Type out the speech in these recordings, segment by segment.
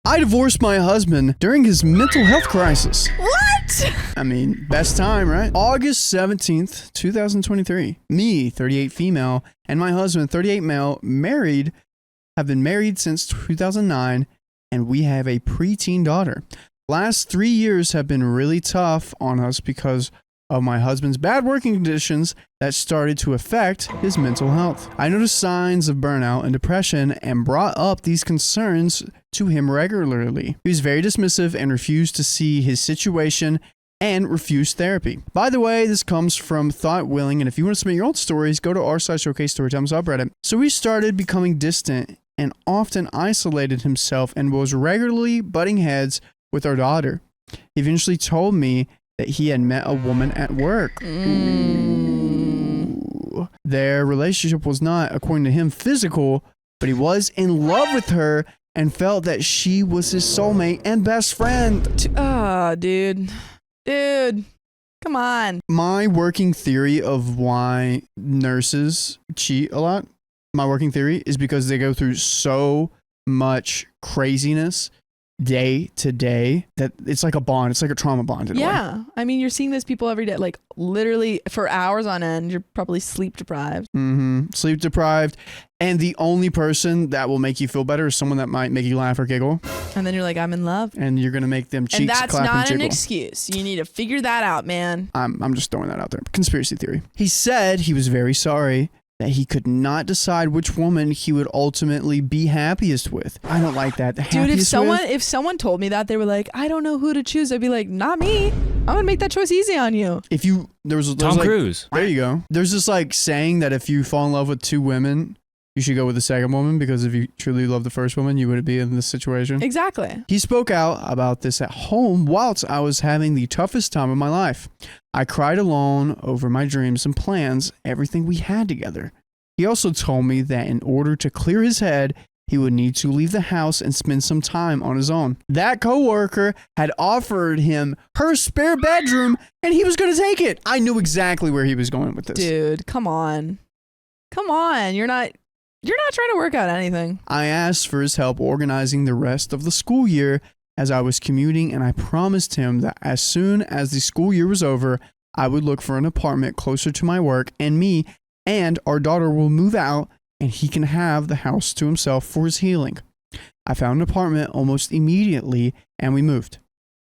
I divorced my husband during his mental health crisis. What? I mean, best time, right? August 17th, 2023. Me, 38 female, and my husband, 38 male, have been married since 2009, and we have a preteen daughter. Last 3 years have been really tough on us because of my husband's bad working conditions that started to affect his mental health. I noticed signs of burnout and depression and brought up these concerns to him regularly. He was very dismissive and refused to see his situation and refused therapy. By the way, this comes from Thought Willing, and if you want to submit your own stories, go to r/OKStorytime subreddit. So he started becoming distant and often isolated himself and was regularly butting heads with our daughter. He eventually told me that he had met a woman at work. Ooh. Their relationship was not, according to him, physical, but he was in love with her and felt that she was his soulmate and best friend. Dude. Dude, come on. My working theory of why nurses cheat a lot, my working theory is because they go through so much craziness day to day that it's like a bond. It's like a trauma bond. Yeah. I mean, you're seeing those people every day, like literally for hours on end. You're probably sleep deprived. Sleep deprived. And the only person that will make you feel better is someone that might make you laugh or giggle. And then you're like, I'm in love. And you're going to make them cheeks clap and jiggle. And that's not an excuse. You need to figure that out, man. I'm just throwing that out there. Conspiracy theory. He said he was very sorry that he could not decide which woman he would ultimately be happiest with. I don't like that. Dude, if someone told me that, they were like, I don't know who to choose, I'd be like, not me. I'm gonna make that choice easy on you. If you there's Tom like, Cruise. There you go. There's this like saying that if you fall in love with two women, you should go with the second woman, because if you truly love the first woman, you wouldn't be in this situation. Exactly. He spoke out about this at home whilst I was having the toughest time of my life. I cried alone over my dreams and plans, everything we had together. He also told me that in order to clear his head, he would need to leave the house and spend some time on his own. That coworker had offered him her spare bedroom, and he was going to take it. I knew exactly where he was going with this. Dude, come on. Come on. You're not trying to work out anything. I asked for his help organizing the rest of the school year as I was commuting, and I promised him that as soon as the school year was over, I would look for an apartment closer to my work, and me and our daughter will move out, and he can have the house to himself for his healing. I found an apartment almost immediately, and we moved.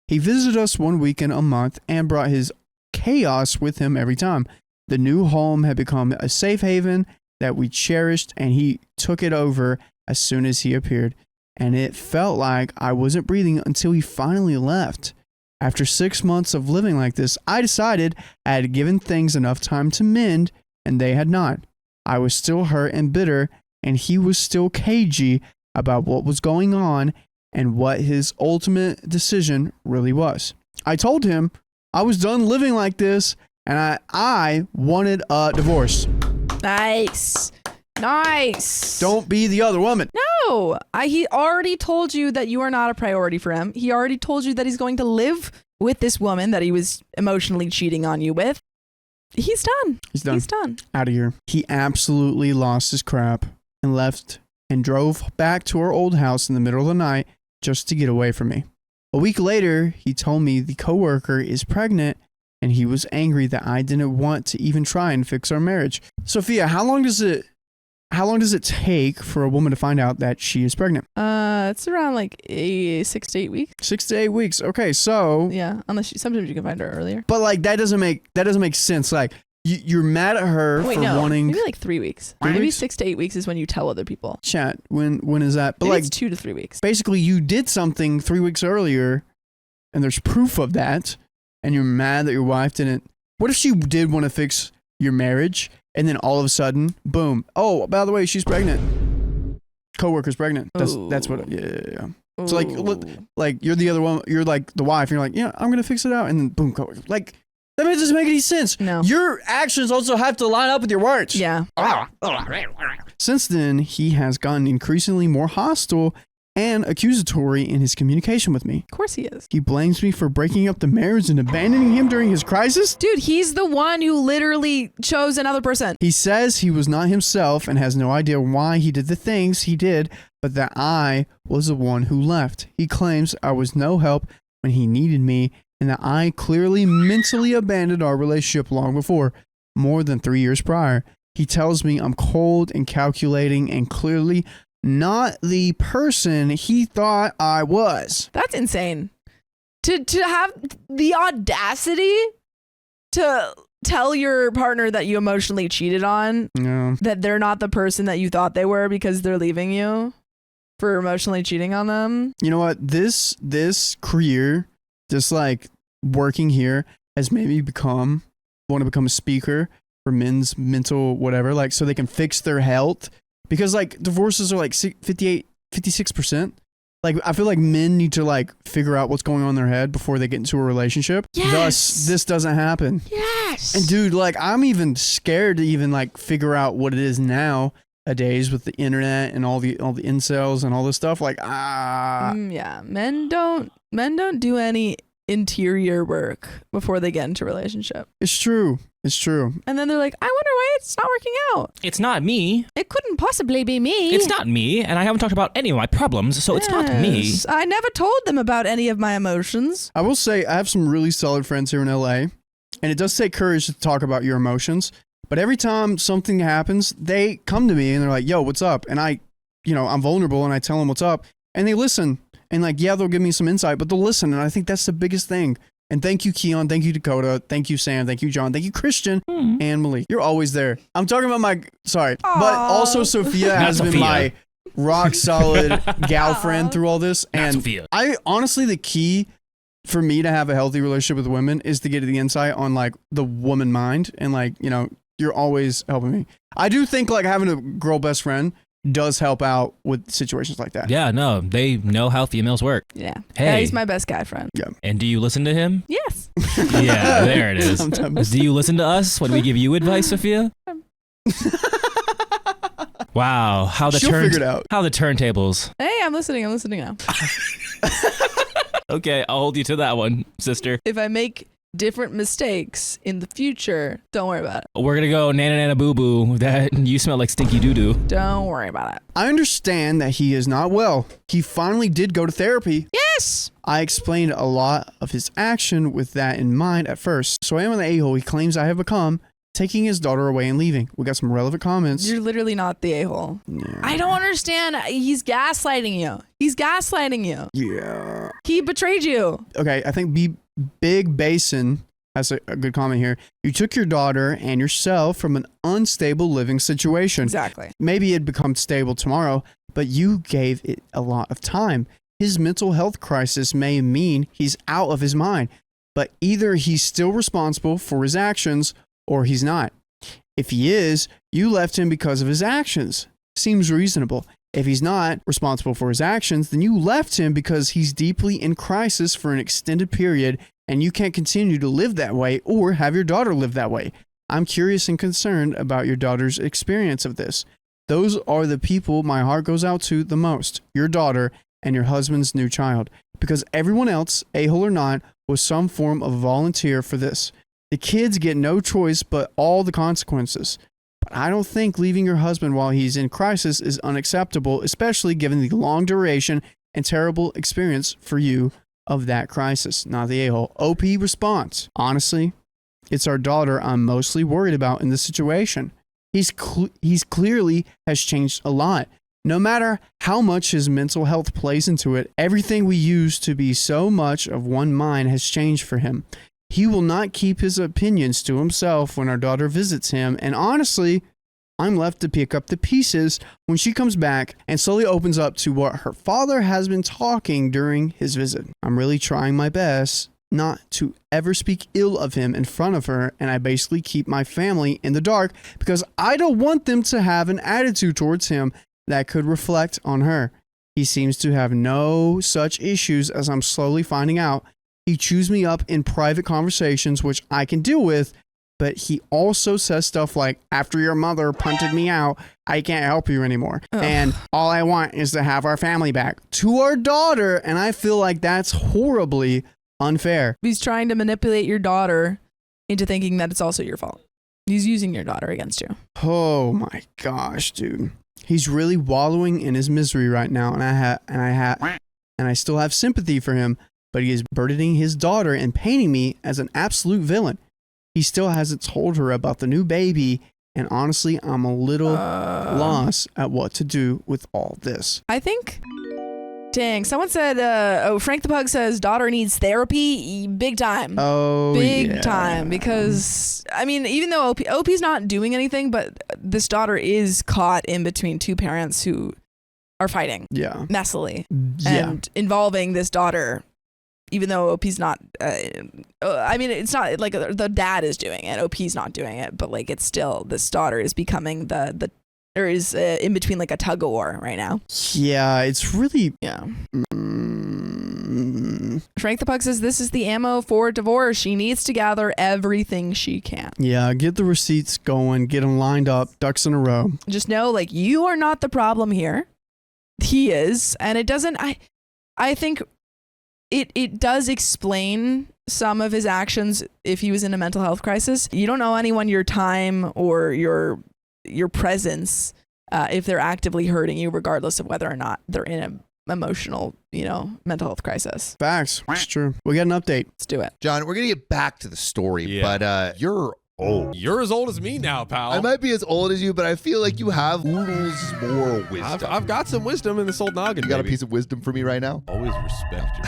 He visited us one weekend a month and brought his chaos with him every time. The new home had become a safe haven that we cherished, and he took it over as soon as he appeared. And it felt like I wasn't breathing until he finally left. After 6 months of living like this, I decided I had given things enough time to mend, and they had not. I was still hurt and bitter, and he was still cagey about what was going on and what his ultimate decision really was. I told him I was done living like this, and I wanted a divorce. Nice. Don't be the other woman. No, he already told you that you are not a priority for him. He already told you that he's going to live with this woman that he was emotionally cheating on you with. He's done. He's done. Out of here. He absolutely lost his crap and left and drove back to our old house in the middle of the night just to get away from me. A week later, he told me the coworker is pregnant, and he was angry that I didn't want to even try and fix our marriage. Sophia, how long does it take for a woman to find out that she is pregnant? It's around like 6 to 8 weeks. 6 to 8 weeks. Okay, so yeah, sometimes you can find her earlier. But like that doesn't make sense. Like you're mad at her wanting maybe like 3 weeks. 3 maybe weeks? 6 to 8 weeks is when you tell other people. Chat. When is that? But maybe like it's 2 to 3 weeks. Basically, you did something 3 weeks earlier, and there's proof of that, and you're mad that your wife didn't. What if she did want to fix your marriage, and then all of a sudden, boom! Oh, by the way, she's pregnant. Coworker's pregnant. That's what. Yeah. Ooh. So like you're the other one. You're like the wife. And you're like, yeah, I'm gonna fix it out, and then boom, coworker. Like that doesn't make any sense. No. Your actions also have to line up with your words. Yeah. Since then, he has gotten increasingly more hostile and accusatory in his communication with me. Of course he is. He blames me for breaking up the marriage and abandoning him during his crisis. Dude, he's the one who literally chose another person. He says he was not himself and has no idea why he did the things he did, but that I was the one who left. He claims I was no help when he needed me, and that I clearly mentally abandoned our relationship long before, more than 3 years prior. He tells me I'm cold and calculating and clearly not the person he thought I was. That's insane. To have the audacity to tell your partner that you emotionally cheated on, Yeah. that they're not the person that you thought they were because they're leaving you for emotionally cheating on them. You know what? This career, just like working here, has made me want to become a speaker for men's mental whatever, like so they can fix their health. Because like divorces are like 58, 56%. Like I feel like men need to like figure out what's going on in their head before they get into a relationship. Yes. Thus, this doesn't happen. Yes. And dude, like I'm even scared to even like figure out what it is nowadays with the internet and all the incels and all this stuff. Like yeah, men don't do any interior work before they get into a relationship. It's true. And then they're like, I wonder why it's not working out. It's not me. It couldn't possibly be me. It's not me, and I haven't talked about any of my problems, so it's not me. Yes. I never told them about any of my emotions. I will say I have some really solid friends here in LA, and it does take courage to talk about your emotions. But every time something happens, they come to me and they're like, yo, what's up? And I'm vulnerable and I tell them what's up, and they listen. And like, yeah, they'll give me some insight, but they'll listen. And I think that's the biggest thing. And thank you, Keon. Thank you, Dakota. Thank you, Sam. Thank you, John. Thank you, Christian and Malik. You're always there. I'm talking about but also Sophia has been my rock solid gal friend through all this. And Sophia. I honestly, the key for me to have a healthy relationship with women is to get the insight on like the woman mind. And like, you're always helping me. I do think like having a girl best friend does help out with situations like that. Yeah, no, they know how females work. Yeah. Hey. Yeah, he's my best guy friend. Yeah. And do you listen to him? Yes. Yeah, there it is. Sometimes. Do you listen to us when we give you advice, Sophia? Wow, how the She'll figure it out. How the turntables. Hey, I'm listening now. Okay, I'll hold you to that one, sister. If I make different mistakes in the future, don't worry about it. We're gonna go nana nana boo boo. That you smell like stinky doo doo. Don't worry about it. I understand that he is not well. He finally did go to therapy. Yes. I explained a lot of his action with that in mind at first. So I am the a-hole he claims I have become, taking his daughter away and leaving. We got some relevant comments. You're literally not the a-hole. Yeah. I don't understand. He's gaslighting you. Yeah. He betrayed you. Okay, I think Big Basin has a good comment here. You took your daughter and yourself from an unstable living situation. Exactly. Maybe it'd become stable tomorrow, but you gave it a lot of time. His mental health crisis may mean he's out of his mind, but either he's still responsible for his actions or he's not. If he is, you left him because of his actions. Seems reasonable. If he's not responsible for his actions, then you left him because he's deeply in crisis for an extended period and you can't continue to live that way or have your daughter live that way. I'm curious and concerned about your daughter's experience of this. Those are the people my heart goes out to the most, your daughter and your husband's new child, because everyone else, a-hole or not, was some form of volunteer for this. The kids get no choice but all the consequences. But I don't think leaving your husband while he's in crisis is unacceptable, especially given the long duration and terrible experience for you of that crisis. Not the a-hole. OP response. Honestly, it's our daughter I'm mostly worried about in this situation. He's clearly has changed a lot. No matter how much his mental health plays into it, everything we used to be so much of one mind has changed for him. He will not keep his opinions to himself when our daughter visits him, and honestly, I'm left to pick up the pieces when she comes back and slowly opens up to what her father has been talking during his visit. I'm really trying my best not to ever speak ill of him in front of her, and I basically keep my family in the dark because I don't want them to have an attitude towards him that could reflect on her. He seems to have no such issues as I'm slowly finding out. He chews me up in private conversations, which I can deal with, but he also says stuff like, after your mother punted me out, I can't help you anymore. Ugh. And all I want is to have our family back to our daughter. And I feel like that's horribly unfair. He's trying to manipulate your daughter into thinking that it's also your fault. He's using your daughter against you. Oh my gosh, dude. He's really wallowing in his misery right now, and I still have sympathy for him, but he is burdening his daughter and painting me as an absolute villain. He still hasn't told her about the new baby, and honestly, I'm a little lost at what to do with all this. I think... Dang, someone said, Frank the Pug says daughter needs therapy big time. Oh, big time. Because, I mean, even though OP's not doing anything, but this daughter is caught in between two parents who are fighting. Yeah. Messily. Yeah. And involving this daughter, even though OP's not, I mean, it's not like the dad is doing it. OP's not doing it, but like it's still, this daughter is becoming or is in between like a tug of war right now. Yeah, it's really... Yeah. Frank the Pug says this is the ammo for divorce. She needs to gather everything she can. Yeah, get the receipts going, get them lined up, ducks in a row. Just know, like, you are not the problem here. He is. And it doesn't... I think it does explain some of his actions if he was in a mental health crisis. You don't know anyone your time or your presence if they're actively hurting you, regardless of whether or not they're in an emotional, mental health crisis. Facts. It's true. We got an update. Let's do it. John, we're going to get back to the story, but you're old. You're as old as me now, pal. I might be as old as you, but I feel like you have oodles more wisdom. I've got some wisdom in this old noggin. You got a piece of wisdom for me right now? Always respect your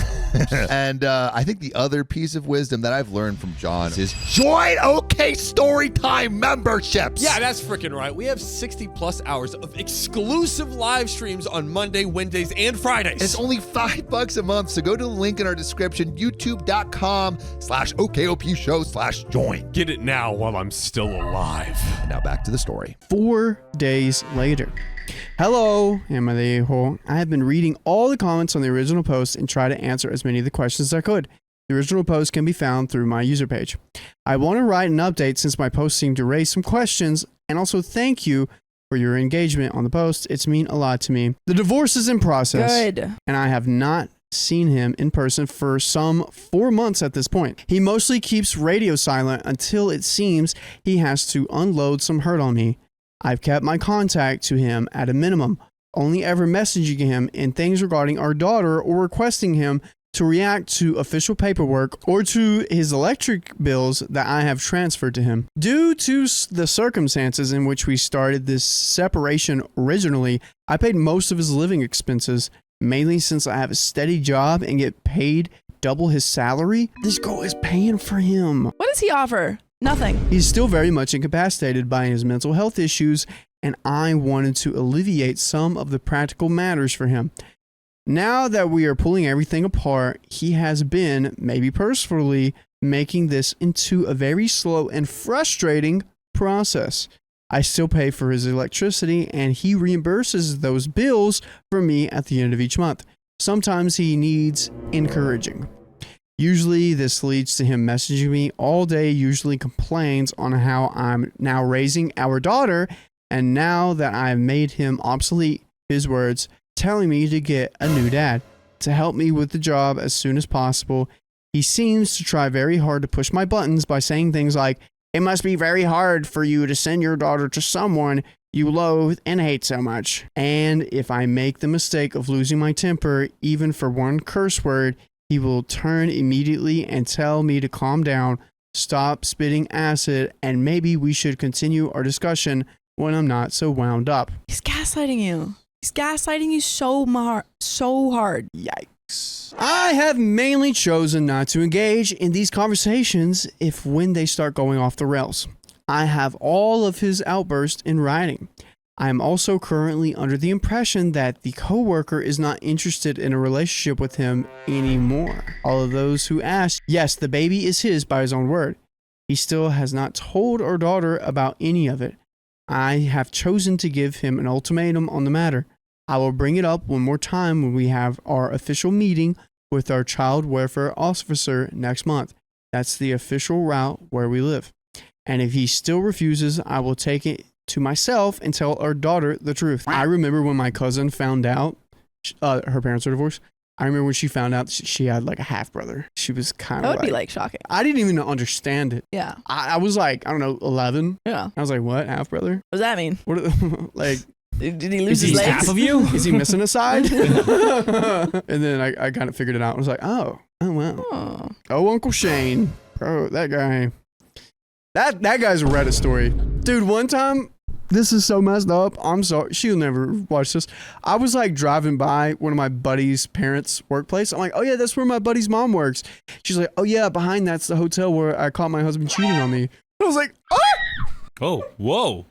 And I think the other piece of wisdom that I've learned from John is join OK Storytime memberships. Yeah, that's freaking right. We have 60 plus hours of exclusive live streams on Monday, Wednesdays, and Fridays. It's only $5 a month, so go to the link in our description, youtube.com/OKOP show/join. Get it now while I'm still alive. And now back to the story. 4 days later. Hello, am I the a-hole? I have been reading all the comments on the original post and try to answer as many of the questions as I could. The original post can be found through my user page. I want to write an update since my post seemed to raise some questions, and also thank you for your engagement on the post. It's mean a lot to me. The divorce is in process. Good. And I have not seen him in person for some 4 months at this point. He mostly keeps radio silent until it seems he has to unload some hurt on me. I've kept my contact to him at a minimum, only ever messaging him in things regarding our daughter or requesting him to react to official paperwork or to his electric bills that I have transferred to him. Due to the circumstances in which we started this separation originally, I paid most of his living expenses, mainly since I have a steady job and get paid double his salary. This girl is paying for him. What does he offer? Nothing. He's still very much incapacitated by his mental health issues, and I wanted to alleviate some of the practical matters for him. Now that we are pulling everything apart, he has been, maybe purposefully, making this into a very slow and frustrating process. I still pay for his electricity, and he reimburses those bills for me at the end of each month. Sometimes he needs encouraging. Usually this leads to him messaging me all day, usually complains on how I'm now raising our daughter, and now that I've made him obsolete, his words, telling me to get a new dad, to help me with the job as soon as possible. He seems to try very hard to push my buttons by saying things like, it must be very hard for you to send your daughter to someone you loathe and hate so much. And if I make the mistake of losing my temper, even for one curse word, he will turn immediately and tell me to calm down, stop spitting acid, and maybe we should continue our discussion when I'm not so wound up. He's gaslighting you. He's gaslighting you so hard. Yikes. I have mainly chosen not to engage in these conversations when they start going off the rails. I have all of his outbursts in writing. I am also currently under the impression that the coworker is not interested in a relationship with him anymore. All of those who ask, yes, the baby is his by his own word. He still has not told our daughter about any of it. I have chosen to give him an ultimatum on the matter. I will bring it up one more time when we have our official meeting with our child welfare officer next month. That's the official route where we live. And if he still refuses, I will take it to myself and tell our daughter the truth. I remember when my cousin found out her parents are divorced. I remember when she found out she had like a half brother. She was kind of That would be like shocking. I didn't even understand it. Yeah. I was like, I don't know, 11. Yeah. I was like, what? Half brother? What does that mean? What? Like, Did he lose Is his he legs? half of you? Is he missing a side? And then I kind of figured it out. I was like, oh wow. Oh, Uncle Shane. Bro, that guy. That guy's a Reddit story. Dude, one time, this is so messed up. I'm sorry. She'll never watch this. I was like driving by one of my buddy's parents' workplace. I'm like, oh yeah, that's where my buddy's mom works. She's like, oh yeah, behind that's the hotel where I caught my husband cheating on me. I was like, oh! Oh, whoa!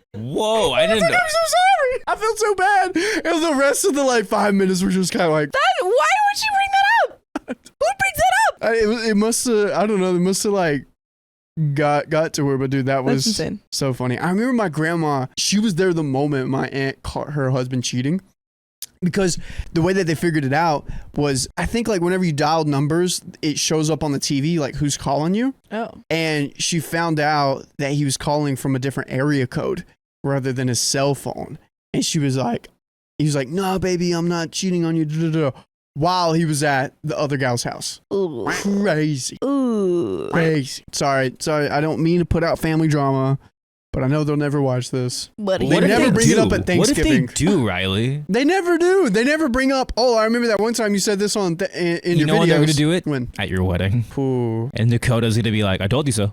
I didn't know. I'm so sorry. I felt so bad. And the rest of the like 5 minutes were just kind of like, Why would you bring that up? Who brings that up? it must have, I don't know, it must have like got to her, but dude, that was That's insane. so funny. I remember my grandma, she was there the moment my aunt caught her husband cheating, because the way that they figured it out was, I think like whenever you dialed numbers, it shows up on the TV like who's calling you. Oh. And she found out that he was calling from a different area code rather than his cell phone. And he was like, no, baby, I'm not cheating on you. While he was at the other gal's house. Ooh. Crazy. Ooh. Crazy. Sorry. I don't mean to put out family drama, but I know they'll never watch this. What They never bring it up at Thanksgiving. What if they do, Riley? They never do. They never bring up. Oh, I remember that one time you said this on in You your know when they're videos. gonna do it? When? At your wedding. Ooh. And Dakota's gonna be like, I told you so.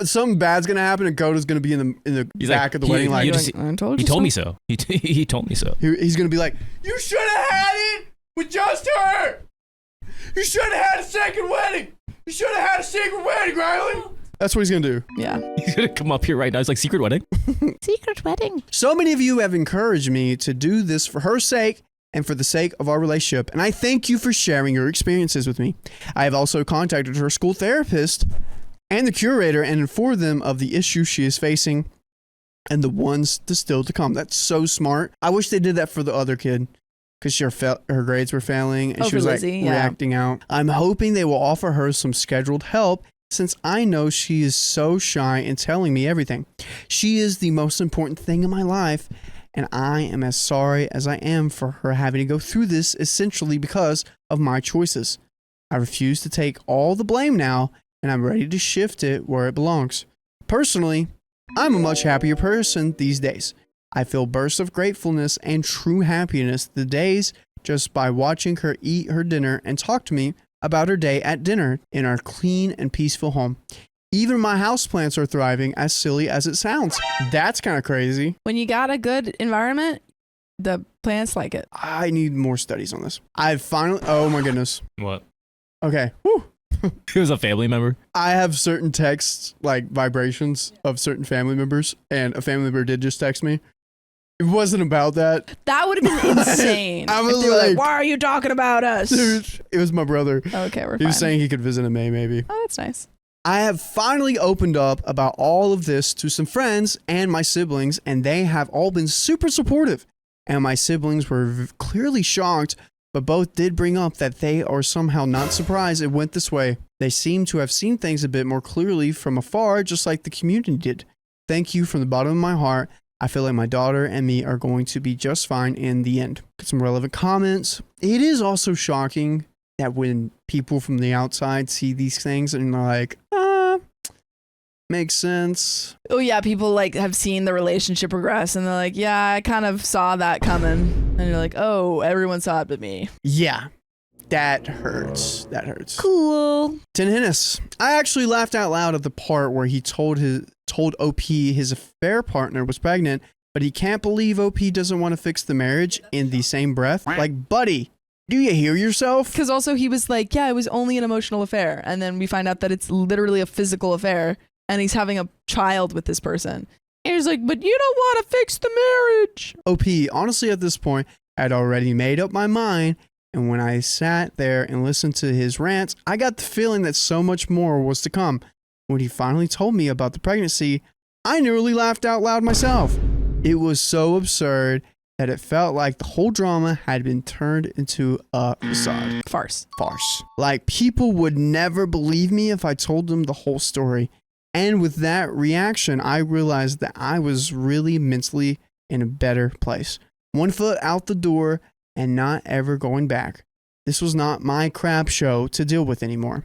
Something bad's gonna happen, and Coda's gonna be in the He's back like, of the wedding. Like, you just- I told He you told so. me so. He told me so. he's gonna be like, you should have had it with just her. You should have had a second wedding. You should have had a secret wedding, Riley. That's what he's gonna do. Yeah. He's gonna come up here right now. It's like secret wedding. Secret wedding. So many of you have encouraged me to do this for her sake and for the sake of our relationship, and I thank you for sharing your experiences with me. I have also contacted her school therapist and the curator and informed them of the issues she is facing and the ones still to come. That's so smart. I wish they did that for the other kid, because her grades were failing and Oh, she for was like Lizzie, yeah. reacting out. I'm hoping they will offer her some scheduled help, since I know she is so shy in telling me everything. She is the most important thing in my life, and I am as sorry as I am for her having to go through this essentially because of my choices. I refuse to take all the blame now, and I'm ready to shift it where it belongs. Personally, I'm a much happier person these days. I feel bursts of gratefulness and true happiness the days just by watching her eat her dinner and talk to me about her day at dinner in our clean and peaceful home. Even my houseplants are thriving, as silly as it sounds. That's kind of crazy. When you got a good environment, the plants like it. I need more studies on this. I finally, oh my goodness. What? Okay. Whew. He was a family member. I have certain texts, like vibrations of certain family members, and a family member did just text me. It wasn't about that. That would have been insane. I was if they were like, why are you talking about us? Dude, it was my brother. Okay, we're He fine. was saying he could visit in May, maybe. Oh, that's nice. I have finally opened up about all of this to some friends and my siblings, and they have all been super supportive. And my siblings were clearly shocked, but both did bring up that they are somehow not surprised it went this way. They seem to have seen things a bit more clearly from afar, just like the community did. Thank you from the bottom of my heart. I feel like my daughter and me are going to be just fine in the end. Got some relevant comments. It is also shocking that when people from the outside see these things and they're like, makes sense. Oh yeah, people like have seen the relationship progress and they're like, yeah, I kind of saw that coming. And you're like, oh, everyone saw it but me. Yeah, that hurts. That hurts. Cool. Tin Hennis. I actually laughed out loud at the part where he told OP his affair partner was pregnant, but he can't believe OP doesn't want to fix the marriage in the same breath. Like, buddy, do you hear yourself? Because also he was like, yeah, it was only an emotional affair. And then we find out that it's literally a physical affair and he's having a child with this person. And he's like, but you don't want to fix the marriage. OP, honestly, at this point, I'd already made up my mind. And when I sat there and listened to his rants, I got the feeling that so much more was to come. When he finally told me about the pregnancy, I nearly laughed out loud myself. It was so absurd that it felt like the whole drama had been turned into a facade. Farce. Like people would never believe me if I told them the whole story. And with that reaction, I realized that I was really mentally in a better place. 1 foot out the door and not ever going back. This was not my crap show to deal with anymore.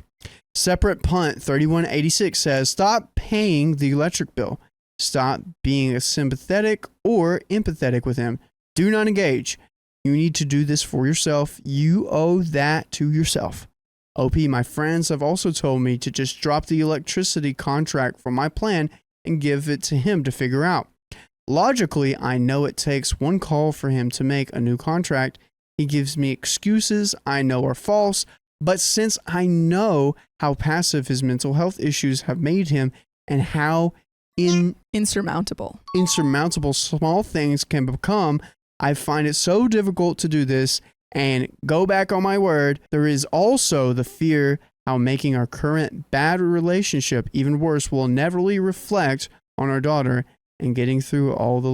Separate Punt 3186 says, stop paying the electric bill. Stop being sympathetic or empathetic with him. Do not engage. You need to do this for yourself. You owe that to yourself. OP, my friends have also told me to just drop the electricity contract from my plan and give it to him to figure out. Logically, I know it takes one call for him to make a new contract. He gives me excuses I know are false, but since I know how passive his mental health issues have made him and how insurmountable small things can become, I find it so difficult to do this and go back on my word. There is also the fear how making our current bad relationship even worse will inevitably reflect on our daughter and getting through all the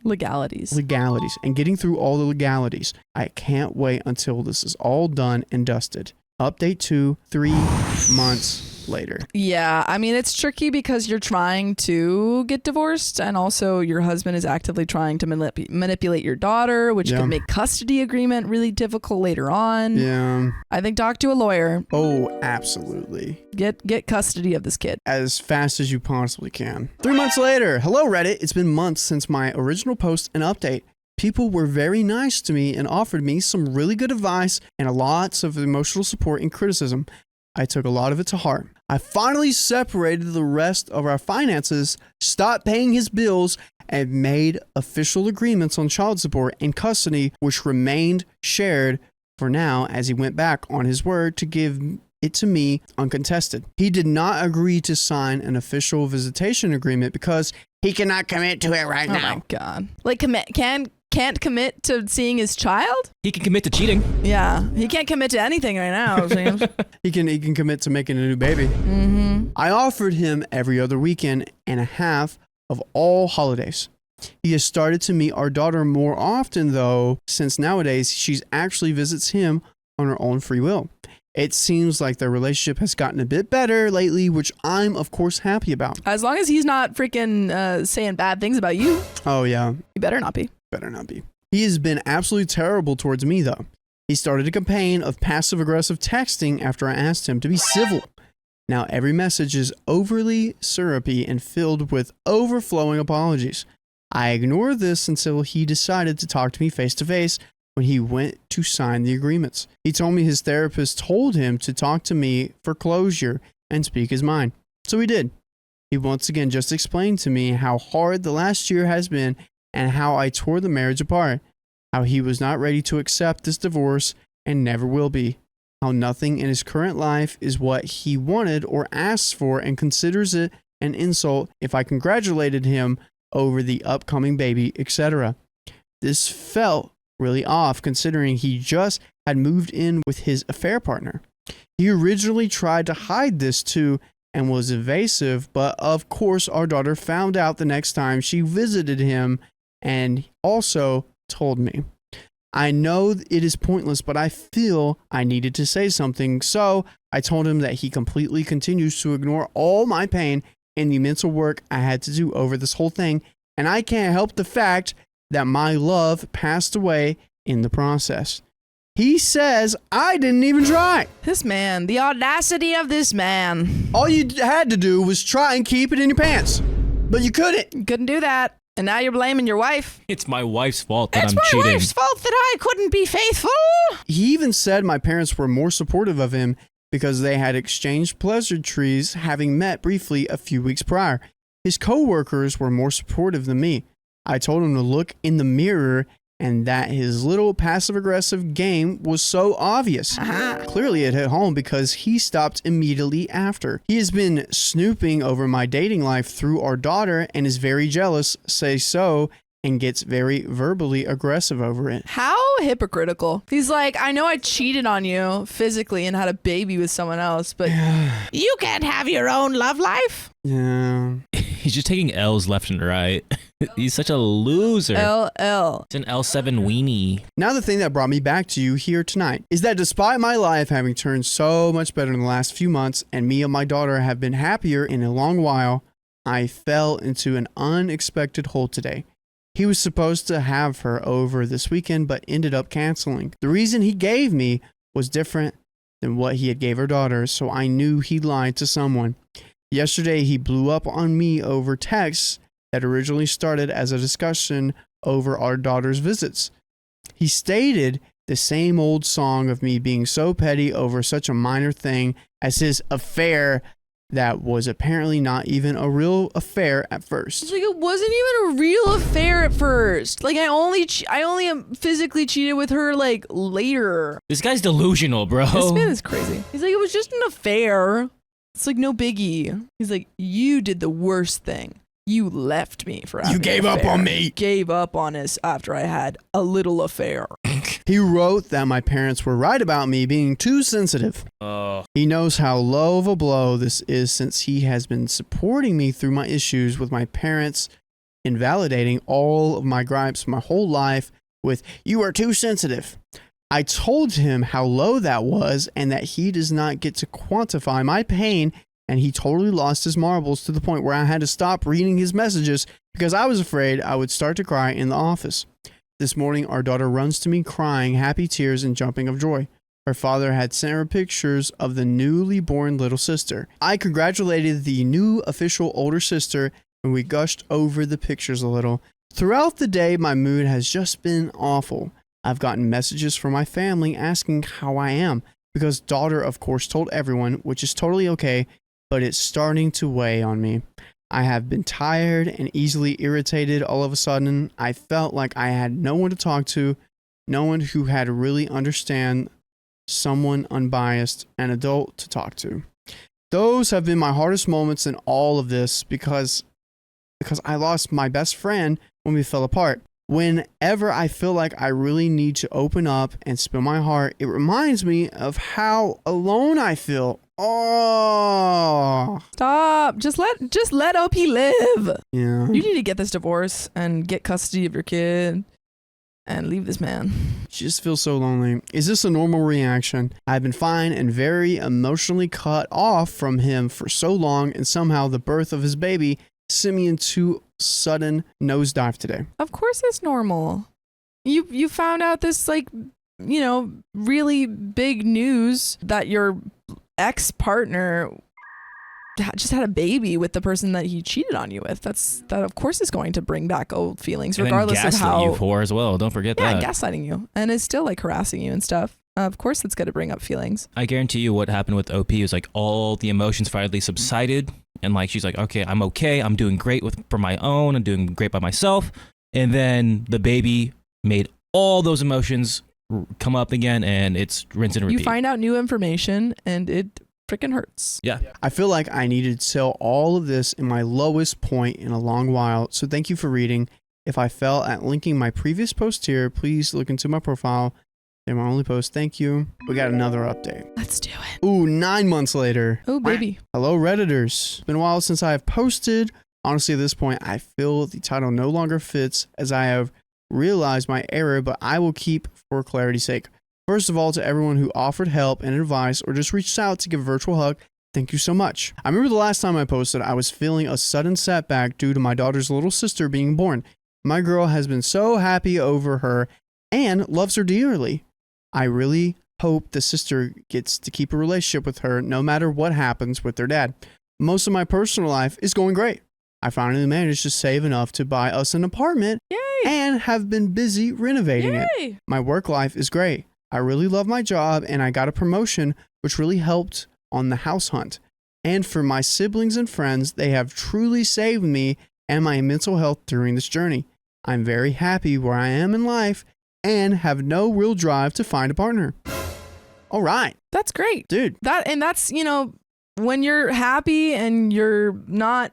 legalities. And getting through all the legalities. I can't wait until this is all done and dusted. Update 2, 3 months later. Yeah, I mean, it's tricky because you're trying to get divorced and also your husband is actively trying to manipulate your daughter, which could make custody agreement really difficult later on. Yeah. I think talk to a lawyer. Oh, absolutely. Get custody of this kid as fast as you possibly can. 3 months later. Hello, Reddit. It's been months since my original post and update. People were very nice to me and offered me some really good advice and lots of emotional support and criticism. I took a lot of it to heart. I finally separated the rest of our finances, stopped paying his bills, and made official agreements on child support and custody, which remained shared for now as he went back on his word to give it to me uncontested. He did not agree to sign an official visitation agreement because he cannot commit to it right now. Oh my God. Like can't commit to seeing his child? He can commit to cheating. Yeah, he can't commit to anything right now, James. He can commit to making a new baby. Mm-hmm. I offered him every other weekend and a half of all holidays. He has started to meet our daughter more often, though, since nowadays she actually visits him on her own free will. It seems like their relationship has gotten a bit better lately, which I'm, of course, happy about. As long as he's not freaking saying bad things about you. Oh, yeah. He better not be. Better not be. He has been absolutely terrible towards me, though. He started a campaign of passive-aggressive texting after I asked him to be civil. Now every message is overly syrupy and filled with overflowing apologies. I ignored this until he decided to talk to me face-to-face when he went to sign the agreements. He told me his therapist told him to talk to me for closure and speak his mind. So he did. He once again just explained to me how hard the last year has been and how I tore the marriage apart, how he was not ready to accept this divorce and never will be, how nothing in his current life is what he wanted or asked for and considers it an insult if I congratulated him over the upcoming baby, etc. This felt really off considering he just had moved in with his affair partner. He originally tried to hide this too and was evasive, but of course our daughter found out the next time she visited him and also told me. I know it is pointless, but I feel I needed to say something, so I told him that he completely continues to ignore all my pain and the mental work I had to do over this whole thing, and I can't help the fact that my love passed away in the process. He says I didn't even try. This man, the audacity of this man. All you had to do was try and keep it in your pants, but you couldn't. Couldn't do that. And now you're blaming your wife. It's my wife's fault that It's I'm my cheating. wife's fault that I couldn't be faithful. He even said my parents were more supportive of him because they had exchanged pleasantries, having met briefly a few weeks prior. His co-workers were more supportive than me. I told him to look in the mirror and that his little passive-aggressive game was so obvious. Clearly it hit home because he stopped immediately after. He has been snooping over my dating life through our daughter and is very jealous, say so, and gets very verbally aggressive over it. How hypocritical. He's like, I know I cheated on you physically and had a baby with someone else, but you can't have your own love life. Yeah. He's just taking L's left and right. He's such a loser. LL. It's an L7 weenie. Now the thing that brought me back to you here tonight is that despite my life having turned so much better in the last few months and me and my daughter have been happier in a long while, I fell into an unexpected hole today. He was supposed to have her over this weekend but ended up canceling. The reason he gave me was different than what he had gave her daughter, so I knew he lied to someone. Yesterday he blew up on me over texts that originally started as a discussion over our daughter's visits. He stated the same old song of me being so petty over such a minor thing as his affair that was apparently not even a real affair at first. It's like it wasn't even a real affair at first. Like I only physically cheated with her like later. This guy's delusional, bro. This man is crazy. He's like, it was just an affair. It's like no biggie. He's like, you did the worst thing. You left me for having You gave an up affair. on me. Gave up on us after I had a little affair. He wrote that my parents were right about me being too sensitive. Oh. He knows how low of a blow this is since he has been supporting me through my issues with my parents, invalidating all of my gripes my whole life with, you are too sensitive. I told him how low that was and that he does not get to quantify my pain, and he totally lost his marbles to the point where I had to stop reading his messages because I was afraid I would start to cry in the office. This morning, our daughter runs to me crying, happy tears and jumping of joy. Her father had sent her pictures of the newly born little sister. I congratulated the new official older sister, and we gushed over the pictures a little. Throughout the day, my mood has just been awful. I've gotten messages from my family asking how I am, because daughter, of course, told everyone, which is totally okay, but it's starting to weigh on me. I have been tired and easily irritated all of a sudden. I felt like I had no one to talk to, no one who had really understand, someone unbiased, an adult to talk to. Those have been my hardest moments in all of this because I lost my best friend when we fell apart. Whenever I feel like I really need to open up and spill my heart, it reminds me of how alone I feel. Oh, Stop. Just let OP live. yeah. You need to get this divorce and get custody of your kid and leave this man. Just feel so lonely. Is this a normal reaction? I've been fine and very emotionally cut off from him for so long, and somehow the birth of his baby sent me into sudden nosedive today. Of course it's normal. You found out this like, you know, really big news that your ex-partner just had a baby with the person that he cheated on you with. That of course is going to bring back old feelings, And regardless then of how you for as well. Don't forget that. gaslighting you, and is still like harassing you and stuff. Of course it's going to bring up feelings. I guarantee you what happened with OP was like all the emotions finally subsided, and like she's like, okay, I'm doing great for my own, I'm doing great by myself, and then the baby made all those emotions come up again, and it's rinse and repeat. You find out new information and it freaking hurts. Yeah. I feel like I needed to tell all of this in my lowest point in a long while, so thank you for reading. If I fell at linking my previous post here, please look into my profile. They're my only post. Thank you. We got another update. Let's do it. Ooh, 9 months later. Oh, baby. Hello, Redditors. It's been a while since I have posted. Honestly, at this point, I feel the title no longer fits as I have realized my error, but I will keep for clarity's sake. First of all, to everyone who offered help and advice or just reached out to give a virtual hug, thank you so much. I remember the last time I posted, I was feeling a sudden setback due to my daughter's little sister being born. My girl has been so happy over her and loves her dearly. I really hope the sister gets to keep a relationship with her no matter what happens with their dad. Most of my personal life is going great. I finally managed to save enough to buy us an apartment. Yay. And have been busy renovating it. Yay. My work life is great. I really love my job, and I got a promotion, which really helped on the house hunt. And for my siblings and friends, they have truly saved me and my mental health during this journey. I'm very happy where I am in life and have no real drive to find a partner. All right, That's great. dude. That's, you know, when you're happy and you're not,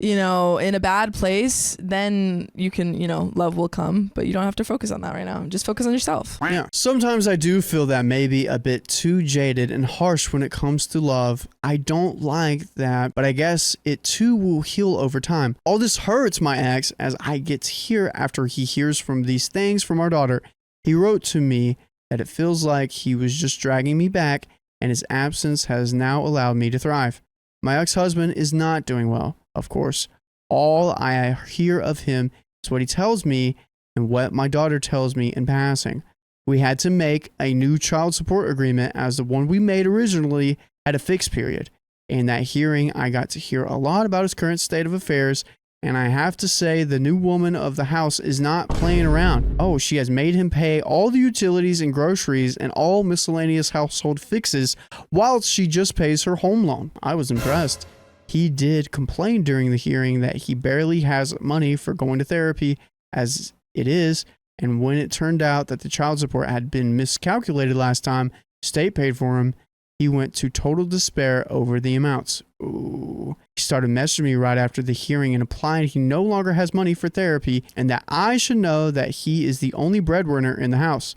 you know, in a bad place, then you can, you know, love will come, but you don't have to focus on that right now. Just focus on yourself. Yeah. Sometimes I do feel that maybe a bit too jaded and harsh when it comes to love. I don't like that, but I guess it too will heal over time. All this hurts my ex as I get to hear after he hears from these things from our daughter. He wrote to me that it feels like he was just dragging me back, and his absence has now allowed me to thrive. My ex-husband is not doing well, of course. All I hear of him is what he tells me and what my daughter tells me in passing. We had to make a new child support agreement as the one we made originally had a fixed period. In that hearing, I got to hear a lot about his current state of affairs And I have to say, the new woman of the house is not playing around. Oh, she has made him pay all the utilities and groceries and all miscellaneous household fixes while she just pays her home loan. I was impressed. He did complain during the hearing that he barely has money for going to therapy as it is. And when it turned out that the child support had been miscalculated last time state paid for him, he went to total despair over the amounts. Ooh. He started messaging me right after the hearing and implied he no longer has money for therapy and that I should know that he is the only breadwinner in the house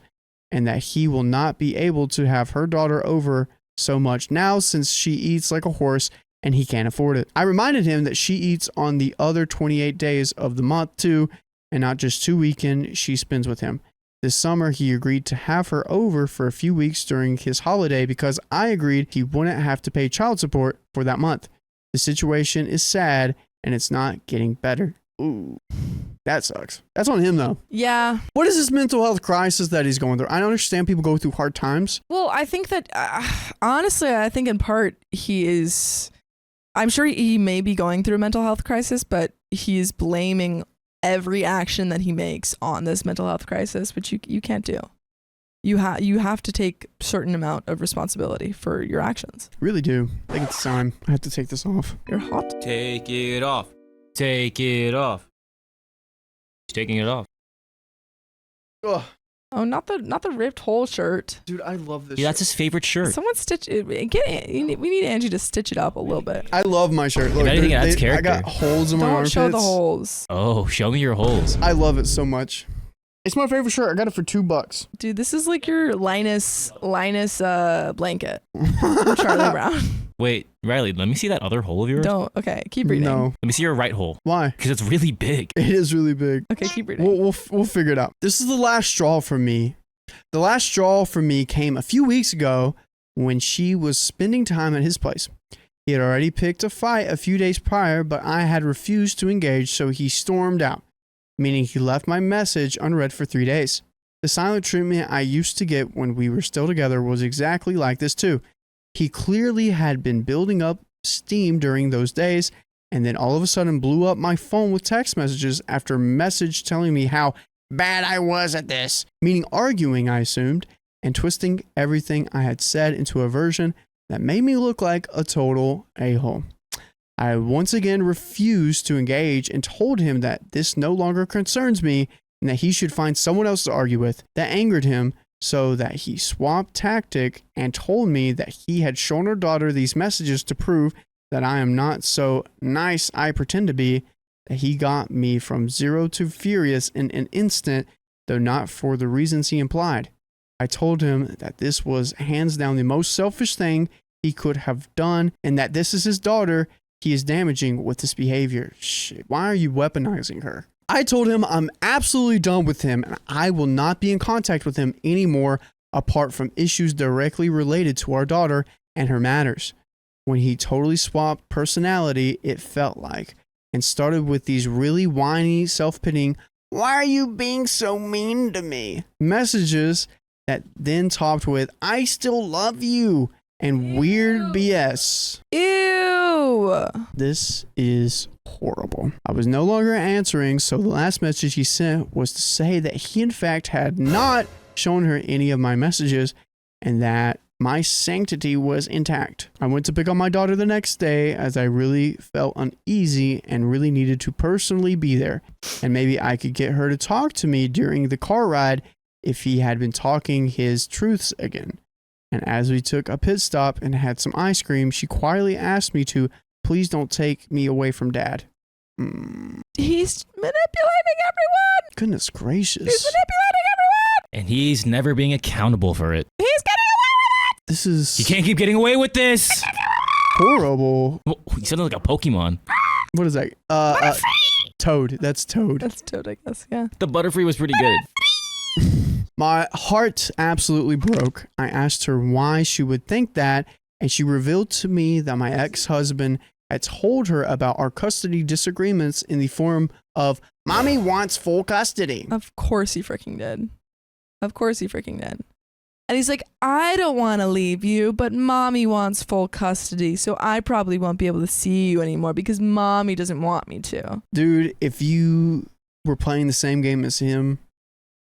and that he will not be able to have her daughter over so much now since she eats like a horse and he can't afford it. I reminded him that she eats on the other 28 days of the month too, and not just 2 weekends she spends with him. This summer, he agreed to have her over for a few weeks during his holiday because I agreed he wouldn't have to pay child support for that month. The situation is sad and it's not getting better. Ooh, that sucks. That's on him though. Yeah. What is this mental health crisis that he's going through? I don't understand people go through hard times. Well, I think that, honestly, I think in part I'm sure he may be going through a mental health crisis, but he's blaming every action that he makes on this mental health crisis, which you can't do. You have to take a certain amount of responsibility for your actions. Really do. I think it's time. I have to take this off. You're hot. Take it off. Take it off. He's taking it off. Ugh. Oh, not the ripped hole shirt. Dude, I love this Yeah, that's his favorite shirt. Someone stitch it. We need Angie to stitch it up a little bit. I love my shirt. Look, If anything, it adds character. I got holes in my Don't armpits. show the holes. Oh, show me your holes. I love it so much. It's my favorite shirt. I got it for $2. Dude, this is like your Linus blanket from Charlie Brown. Wait, Riley, let me see that other hole of yours. Don't. Okay, keep reading. No. Let me see your right hole. Why? Because it's really big. It is really big. Okay, keep reading. We'll figure it out. This is the last straw for me. The last straw for me came a few weeks ago when she was spending time at his place. He had already picked a fight a few days prior, but I had refused to engage, so he stormed out, meaning he left my message unread for 3 days. The silent treatment I used to get when we were still together was exactly like this too. He clearly had been building up steam during those days, and then all of a sudden blew up my phone with text messages after a message telling me how bad I was at this, meaning arguing, I assumed, and twisting everything I had said into a version that made me look like a total a-hole. I once again refused to engage and told him that this no longer concerns me and that he should find someone else to argue with. That angered him so that he swapped tactic and told me that he had shown her daughter these messages to prove that I am not so nice I pretend to be, that he got me from 0 to furious in an instant, though not for the reasons he implied. I told him that this was hands down the most selfish thing he could have done and that this is his daughter he is damaging with this behavior. Shit, why are you weaponizing her? I told him I'm absolutely done with him and I will not be in contact with him anymore apart from issues directly related to our daughter and her matters. When he totally swapped personality, it felt like, and started with these really whiny, self-pitying, "Why are you being so mean to me?" messages that then topped with, "I still love you," and weird BS. Ew. This is horrible. I was no longer answering, so the last message he sent was to say that he in fact had not shown her any of my messages and that my sanctity was intact. I went to pick up my daughter the next day as I really felt uneasy and really needed to personally be there. And maybe I could get her to talk to me during the car ride if he had been talking his truths again. And as we took a pit stop and had some ice cream, she quietly asked me to please don't take me away from Dad. He's manipulating everyone. Goodness gracious. He's manipulating everyone. And he's never being accountable for it. He's getting away with it. This is You can't keep getting away with this. horrible. Oh, you sounded like a Pokemon. What is that? Toad. That's Toad. That's Toad, I guess. Yeah. The Butterfree was pretty good. My heart absolutely broke. I asked her why she would think that, and she revealed to me that my ex-husband had told her about our custody disagreements in the form of, "Mommy wants full custody." Of course he freaking did. Of course he freaking did. And he's like, I don't want to leave you, but mommy wants full custody. So I probably won't be able to see you anymore because mommy doesn't want me to. Dude, if you were playing the same game as him,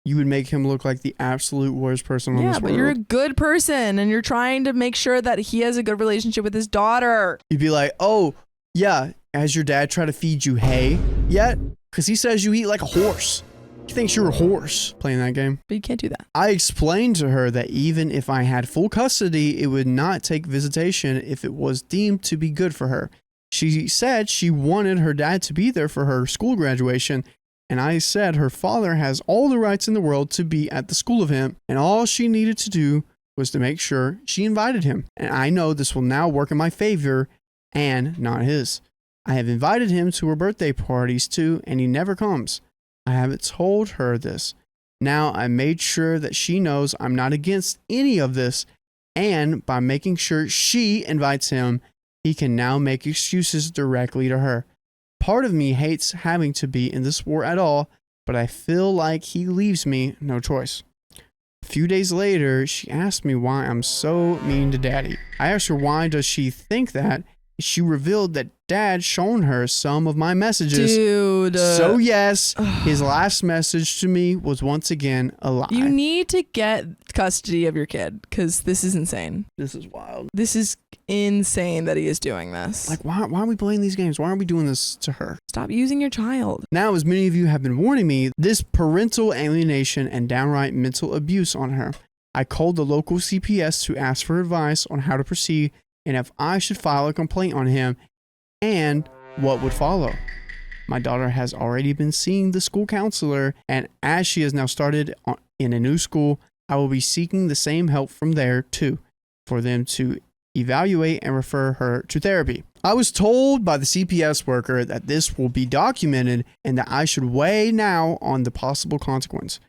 you would make him look like the absolute worst person on this world. Yeah, but you're a good person and you're trying to make sure that he has a good relationship with his daughter. You'd be like, oh, yeah, has your dad tried to feed you hay yet? Because he says you eat like a horse. He thinks you're a horse playing that game. But you can't do that. I explained to her that even if I had full custody, it would not take visitation if it was deemed to be good for her. She said she wanted her dad to be there for her school graduation, and I said her father has all the rights in the world to be at the school of him, and all she needed to do was to make sure she invited him. And I know this will now work in my favor and not his. I have invited him to her birthday parties too, and he never comes. I haven't told her this. Now I made sure that she knows I'm not against any of this, and by making sure she invites him, he can now make excuses directly to her. Part of me hates having to be in this war at all, but I feel like he leaves me no choice. A few days later, she asked me why I'm so mean to daddy. I asked her why does she think that. She revealed that dad shown her some of my messages. Dude. So yes, his last message to me was once again a lie. You need to get custody of your kid because this is insane. This is wild. This is insane that he is doing this. Like, why are we playing these games? Why are we doing this to her? Stop using your child. Now, as many of you have been warning me, this parental alienation and downright mental abuse on her. I called the local CPS to ask for advice on how to proceed and if I should file a complaint on him and what would follow. My daughter has already been seeing the school counselor, and as she has now started in a new school, I will be seeking the same help from there too, for them to evaluate and refer her to therapy. I was told by the CPS worker that this will be documented and that I should weigh now on the possible consequence.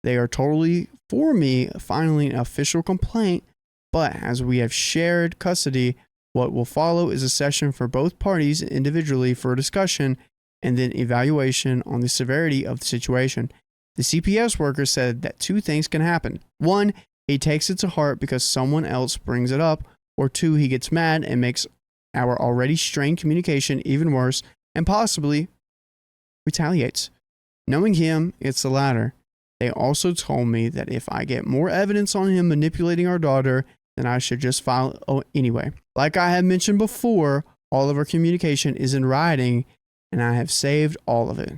They are totally for me filing an official complaint, but as we have shared custody, what will follow is a session for both parties individually for a discussion and then evaluation on the severity of the situation. The CPS worker said that two things can happen. One, he takes it to heart because someone else brings it up, or two, he gets mad and makes our already strained communication even worse and possibly retaliates. Knowing him, it's the latter. They also told me that if I get more evidence on him manipulating our daughter, then I should just file anyway. Like I had mentioned before, all of our communication is in writing, and I have saved all of it.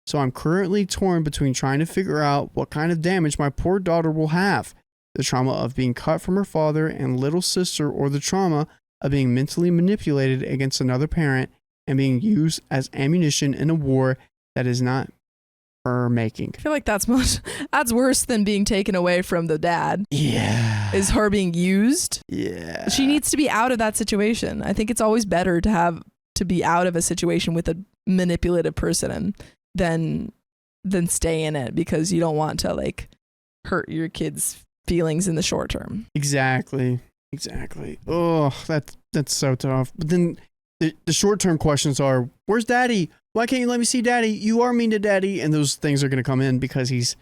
So I'm currently torn between trying to figure out what kind of damage my poor daughter will have, the trauma of being cut from her father and little sister, or the trauma of being mentally manipulated against another parent and being used as ammunition in a war that is not her making. I feel like that's worse than being taken away from the dad. Yeah. Is her being used. Yeah. She needs to be out of that situation. I think it's always better to be out of a situation with a manipulative person than stay in it because you don't want to like hurt your kids' feelings in the short term. Exactly. Oh, that's so tough. But then the short term questions are, where's daddy? Why can't you let me see daddy? You are mean to daddy. And those things are going to come in because he's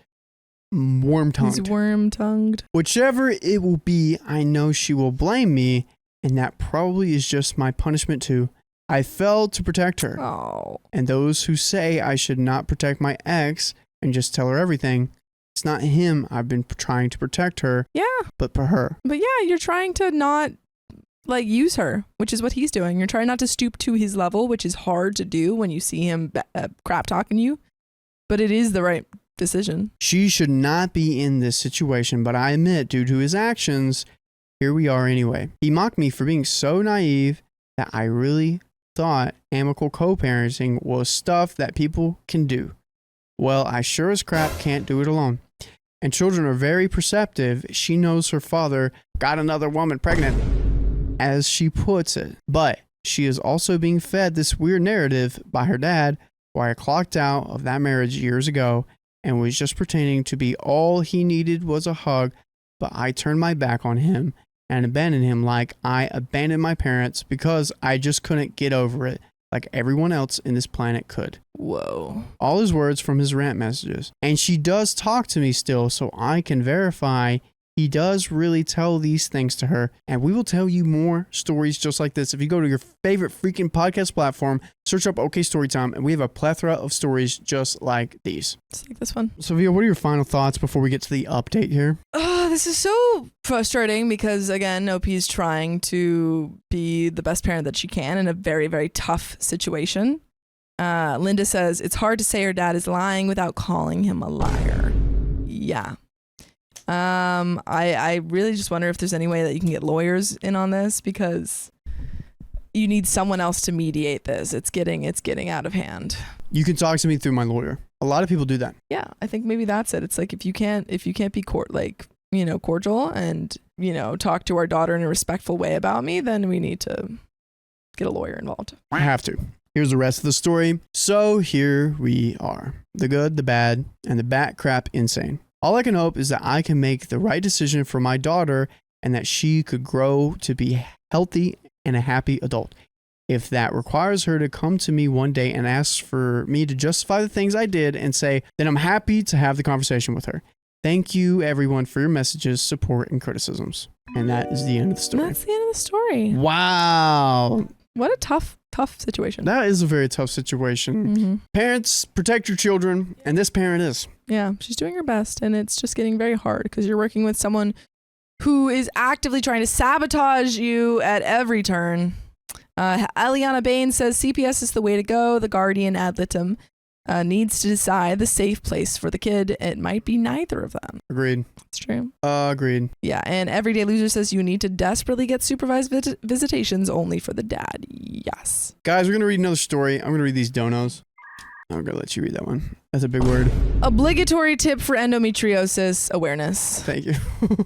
worm-tongued. He's worm-tongued. Whichever it will be, I know she will blame me, and that probably is just my punishment too. I failed to protect her. Oh. And those who say I should not protect my ex and just tell her everything, it's not him I've been trying to protect her. Yeah. But for her. But yeah, you're trying to not like use her, which is what he's doing. You're trying not to stoop to his level, which is hard to do when you see him crap talking you. But it is the right decision. She should not be in this situation, but I admit, due to his actions, here we are anyway. He mocked me for being so naive that I really thought amicable co-parenting was stuff that people can do. Well, I sure as crap can't do it alone. And children are very perceptive. She knows her father got another woman pregnant, as she puts it. But she is also being fed this weird narrative by her dad, where I clocked out of that marriage years ago and was just pretending to be all he needed was a hug, but I turned my back on him and abandoned him like I abandoned my parents because I just couldn't get over it like everyone else in this planet could. Whoa. All his words from his rant messages. And she does talk to me still, so I can verify he does really tell these things to her, and we will tell you more stories just like this. If you go to your favorite freaking podcast platform, search up OK Storytime, and we have a plethora of stories just like these. Just like this one. Sophia, what are your final thoughts before we get to the update here? Oh, this is so frustrating because, again, OP is trying to be the best parent that she can in a very, very tough situation. Linda says, it's hard to say her dad is lying without calling him a liar. Yeah. I really just wonder if there's any way that you can get lawyers in on this, because you need someone else to mediate this. It's getting out of hand. You can talk to me through my lawyer. A lot of people do that. Yeah, I think maybe that's it. It's like if you can't be cordial and, talk to our daughter in a respectful way about me, then we need to get a lawyer involved. I have to. Here's the rest of the story. So here we are. The good, the bad, and the bat crap insane. All I can hope is that I can make the right decision for my daughter and that she could grow to be healthy and a happy adult. If that requires her to come to me one day and ask for me to justify the things I did and say, then I'm happy to have the conversation with her. Thank you, everyone, for your messages, support, and criticisms. And that is the end of the story. That's the end of the story. Wow. What a tough situation. That is a very tough situation. Mm-hmm. Parents, protect your children, and this parent is. Yeah, she's doing her best, and it's just getting very hard because you're working with someone who is actively trying to sabotage you at every turn. Eliana Bain says CPS is the way to go. The guardian ad litem needs to decide the safe place for the kid. It might be neither of them. Agreed. It's true. Agreed. Yeah, and Everyday Loser says you need to desperately get supervised visitations only for the dad. Yes. Guys, we're going to read another story. I'm going to read these donos. I'm going to let you read that one. That's a big word. Obligatory tip for endometriosis awareness. Thank you.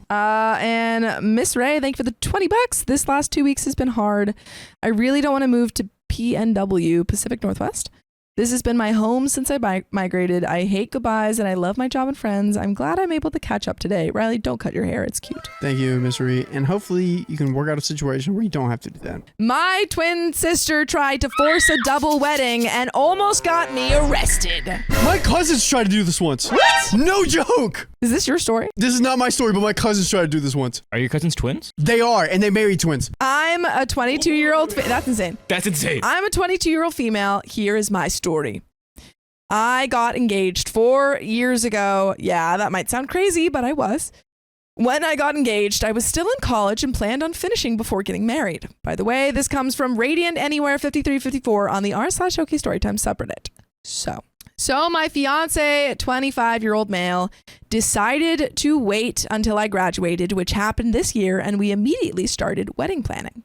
And Miss Ray, thank you for the $20. This last 2 weeks has been hard. I really don't want to move to PNW, Pacific Northwest. This has been my home since I migrated. I hate goodbyes and I love my job and friends. I'm glad I'm able to catch up today. Riley, don't cut your hair. It's cute. Thank you, Miss Ree. And hopefully you can work out a situation where you don't have to do that. My twin sister tried to force a double wedding and almost got me arrested. My cousins tried to do this once. What? No joke. Is this your story? This is not my story, but my cousins tried to do this once. Are your cousins twins? They are, and they married twins. I'm a 22-year-old. That's insane. That's insane. I'm a 22-year-old female. Here is my story. I got engaged 4 years ago. Yeah, that might sound crazy, but I was. When I got engaged, I was still in college and planned on finishing before getting married. By the way, this comes from Radiant Anywhere 5354 on the r/OK Storytime subreddit. So my fiance, 25-year-old male, decided to wait until I graduated, which happened this year, and we immediately started wedding planning.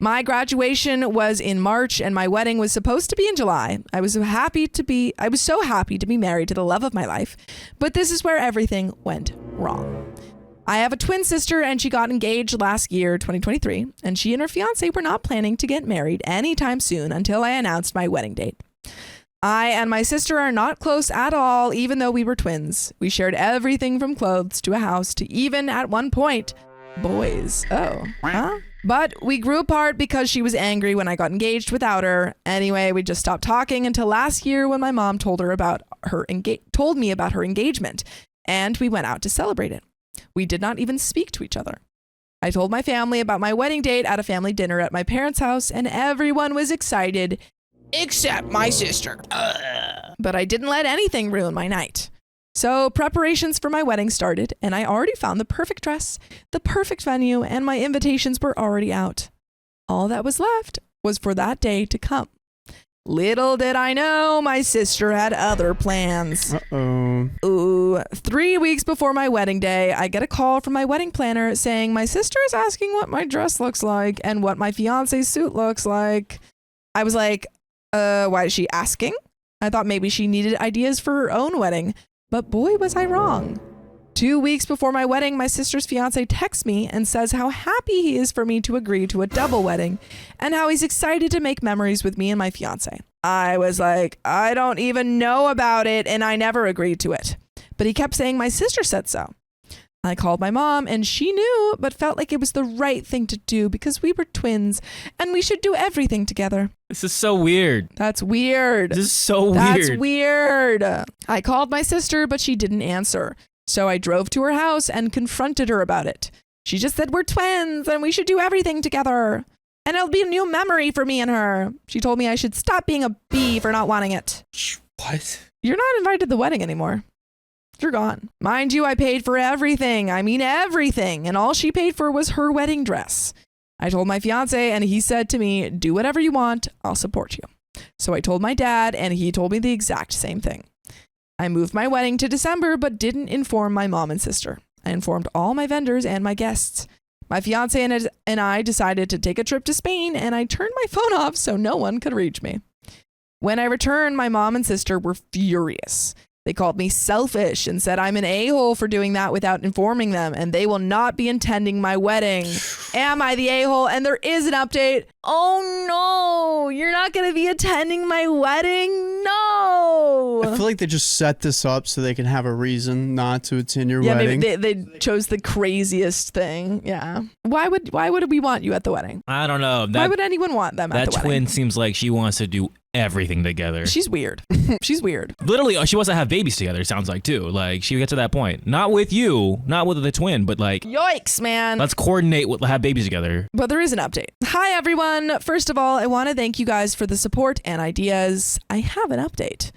My graduation was in March and my wedding was supposed to be in July. I was so happy to be married to the love of my life, but this is where everything went wrong. I have a twin sister and she got engaged last year, 2023, and she and her fiance were not planning to get married anytime soon until I announced my wedding date. I and my sister are not close at all, even though we were twins. We shared everything from clothes to a house to even, at one point, boys. Oh, huh? But we grew apart because she was angry when I got engaged without her. Anyway, we just stopped talking until last year when my mom told me about her engagement, and we went out to celebrate it. We did not even speak to each other. I told my family about my wedding date at a family dinner at my parents' house, and everyone was excited, except my sister. But I didn't let anything ruin my night. So preparations for my wedding started, and I already found the perfect dress, the perfect venue, and my invitations were already out. All that was left was for that day to come. Little did I know, my sister had other plans. Ooh, 3 weeks before my wedding day, I get a call from my wedding planner saying my sister is asking what my dress looks like and what my fiance's suit looks like. I was like, why is she asking? I thought maybe she needed ideas for her own wedding. But boy, was I wrong. 2 weeks before my wedding, my sister's fiance texts me and says how happy he is for me to agree to a double wedding and how he's excited to make memories with me and my fiance. I was like, I don't even know about it and I never agreed to it. But he kept saying my sister said so. I called my mom and she knew, but felt like it was the right thing to do because we were twins and we should do everything together. This is so weird. That's weird. This is so weird. That's weird. I called my sister, but she didn't answer. So I drove to her house and confronted her about it. She just said we're twins and we should do everything together. And it'll be a new memory for me and her. She told me I should stop being a bee for not wanting it. What? You're not invited to the wedding anymore. You're gone. Mind you, I paid for everything. I mean everything. And all she paid for was her wedding dress. I told my fiance and he said to me, do whatever you want. I'll support you. So I told my dad and he told me the exact same thing. I moved my wedding to December but didn't inform my mom and sister. I informed all my vendors and my guests. My fiance and I decided to take a trip to Spain and I turned my phone off so no one could reach me. When I returned, my mom and sister were furious. They called me selfish and said I'm an a-hole for doing that without informing them and they will not be attending my wedding. Am I the a-hole? And there is an update. Oh no, you're not going to be attending my wedding? No. I feel like they just set this up so they can have a reason not to attend your Yeah, wedding. maybe they chose the craziest thing. Yeah. Why would we want you at the wedding? I don't know. Why would anyone want them at That the wedding? twin seems like she wants to do everything together. She's weird. She's weird. Literally, she wants to have babies together, it sounds like, too. Like, she gets to that point. Not with you, not with the twin, but like, Yikes, man. let's coordinate, have babies together. But there is an update. Hi, everyone. First of all, I want to thank you guys for the support and ideas. I have an update.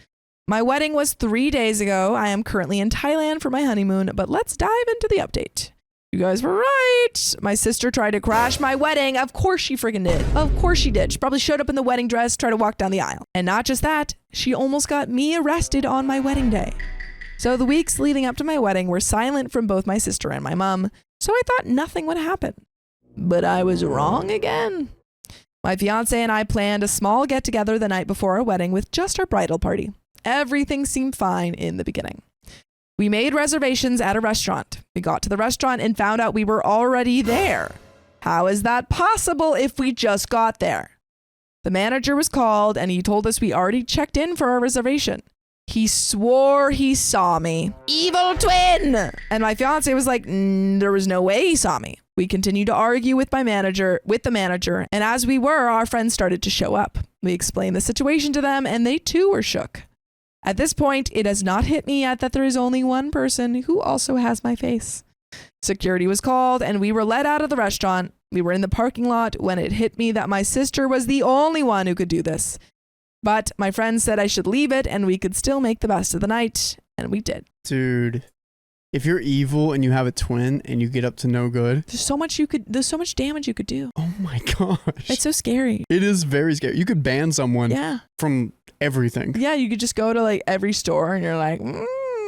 My wedding was 3 days ago. I am currently in Thailand for my honeymoon, but let's dive into the update. You guys were right. My sister tried to crash my wedding. Of course she friggin' did. Of course she did. She probably showed up in the wedding dress, tried to walk down the aisle. And not just that, she almost got me arrested on my wedding day. So the weeks leading up to my wedding were silent from both my sister and my mom, so I thought nothing would happen. But I was wrong again. My fiance and I planned a small get-together the night before our wedding with just our bridal party. Everything seemed fine in the beginning. We made reservations at a restaurant. We got to the restaurant and found out we were already there. How is that possible if we just got there? The manager was called and he told us we already checked in for our reservation. He swore he saw me. Evil twin! And my fiance was like, there was no way he saw me. We continued to argue with the manager, and as we were, our friends started to show up. We explained the situation to them and they too were shook. At this point, it has not hit me yet that there is only one person who also has my face. Security was called and we were let out of the restaurant. We were in the parking lot when it hit me that my sister was the only one who could do this. But my friends said I should leave it and we could still make the best of the night, and we did. Dude, if you're evil and you have a twin and you get up to no good. There's so much damage you could do. Oh my gosh. It's so scary. It is very scary. You could ban someone Yeah. from everything. Yeah, you could just go to like every store and you're like,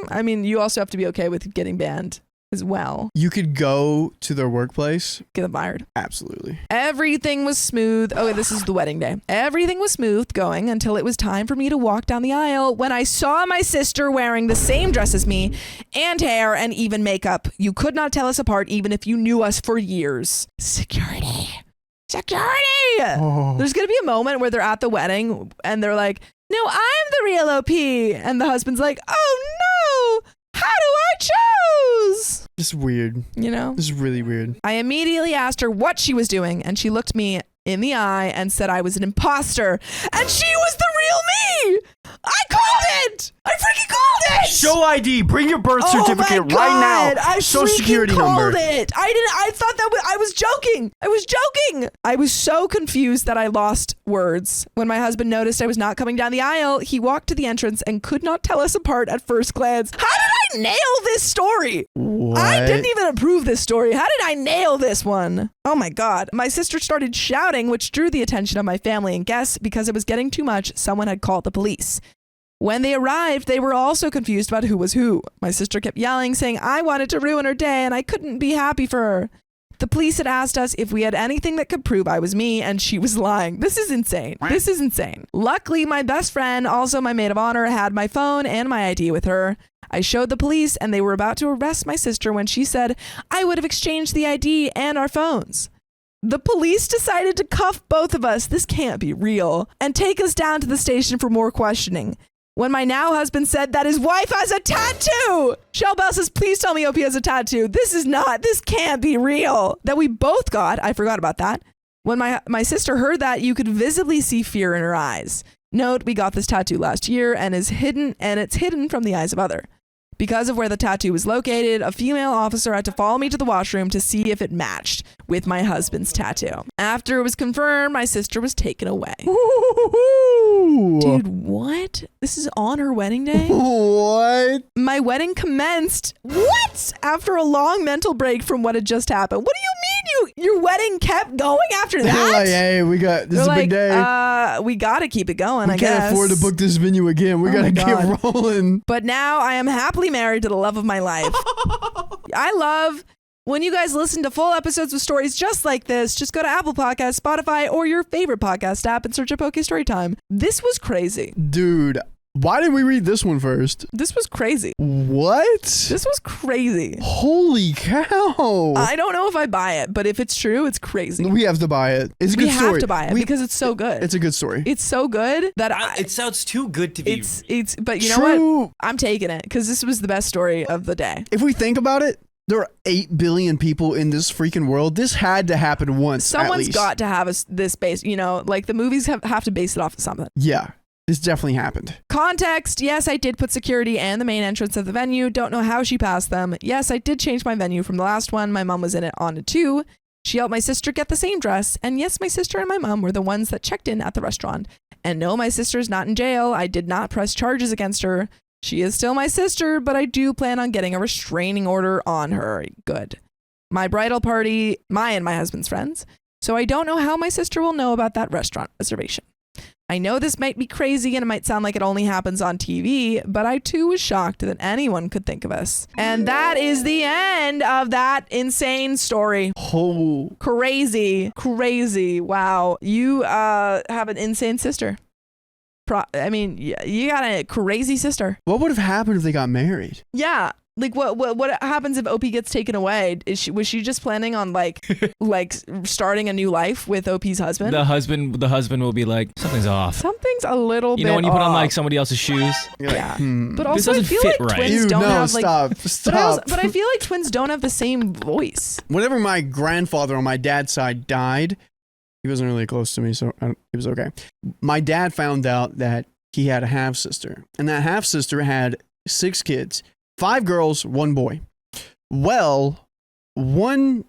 I mean, you also have to be okay with getting banned as well. You could go to their workplace. Get them fired. Absolutely. Everything was smooth. Okay, this is the wedding day. Everything was smooth going until it was time for me to walk down the aisle when I saw my sister wearing the same dress as me and hair and even makeup. You could not tell us apart even if you knew us for years. Security. Oh. There's going to be a moment where they're at the wedding and they're like, no, I'm the real OP. And the husband's like, oh no, how do I choose? This is weird. You know? This is really weird. I immediately asked her what she was doing, and she looked me in the eye and said I was an imposter, and she was the real me! I called it! I freaking called it! Show ID. Bring your birth Oh certificate my right now. God, I Social freaking security called number. it. I thought that I was joking. I was so confused that I lost words. When my husband noticed I was not coming down the aisle, he walked to the entrance and could not tell us apart at first glance. How did I nail this story? What? I didn't even approve this story. How did I nail this one? Oh my God. My sister started shouting, which drew the attention of my family and guests. Because it was getting too much, someone had called the police. When they arrived, they were also confused about who was who. My sister kept yelling, saying I wanted to ruin her day and I couldn't be happy for her. The police had asked us if we had anything that could prove I was me, and she was lying. This is insane. This is insane. Luckily, my best friend, also my maid of honor, had my phone and my ID with her. I showed the police, and they were about to arrest my sister when she said I would have exchanged the ID and our phones. The police decided to cuff both of us, this can't be real, and take us down to the station for more questioning. When my now husband said that his wife has a tattoo. Shell Bell says, please tell me OP has a tattoo. This can't be real. That we both got, I forgot about that. When my sister heard that, you could visibly see fear in her eyes. Note, we got this tattoo last year and it's hidden from the eyes of other. Because of where the tattoo was located, a female officer had to follow me to the washroom to see if it matched with my husband's tattoo. After it was confirmed, my sister was taken away. Ooh. Dude, what? This is on her wedding day? What? My wedding commenced. What? After a long mental break from what had just happened. What do you mean your wedding kept going after that? They're like, hey, this is a big day. We gotta keep it going, I guess. We can't afford to book this venue again. We gotta keep rolling. But now I am happily married to the love of my life. I love when you guys listen to full episodes with stories just like this. Just go to Apple Podcasts, Spotify, or your favorite podcast app and search up OK Storytime. This was crazy. Dude, why did we read this one first? This was crazy. What? This was crazy. Holy cow. I don't know if I buy it, but if it's true, it's crazy. We have to buy it. It's a good story. We have to buy it because it's so good. It's a good story. It's so good that it sounds too good to be. It's but you know what? I'm taking it because this was the best story of the day. If we think about it, there are 8 billion people in this freaking world. This had to happen once. Someone's got to have this base. You know, like the movies have to base it off of something. Yeah. This definitely happened. Context. Yes, I did put security and the main entrance of the venue. Don't know how she passed them. Yes, I did change my venue from the last one. My mom was in it on a 2. She helped my sister get the same dress. And yes, my sister and my mom were the ones that checked in at the restaurant. And no, my sister's not in jail. I did not press charges against her. She is still my sister, but I do plan on getting a restraining order on her. Good. My bridal party, my and my husband's friends. So I don't know how my sister will know about that restaurant reservation. I know this might be crazy and it might sound like it only happens on TV, but I too was shocked that anyone could think of us. And that is the end of that insane story. Oh. Crazy. Wow. You have an insane sister. I mean, you got a crazy sister. What would have happened if they got married? Yeah. Like what happens if OP gets taken away? Was she just planning on like starting a new life with OP's husband? The husband will be like, something's off. Something's a little bit You know when you off. put on like somebody else's shoes? Yeah. But This also I doesn't feel fit like right. twins don't have stop. But I feel like twins don't have the same voice. Whenever my grandfather on my dad's side died, he wasn't really close to me, so it was okay. My dad found out that he had a half sister, and that half sister had 6 kids. 5 girls, 1 boy. Well, I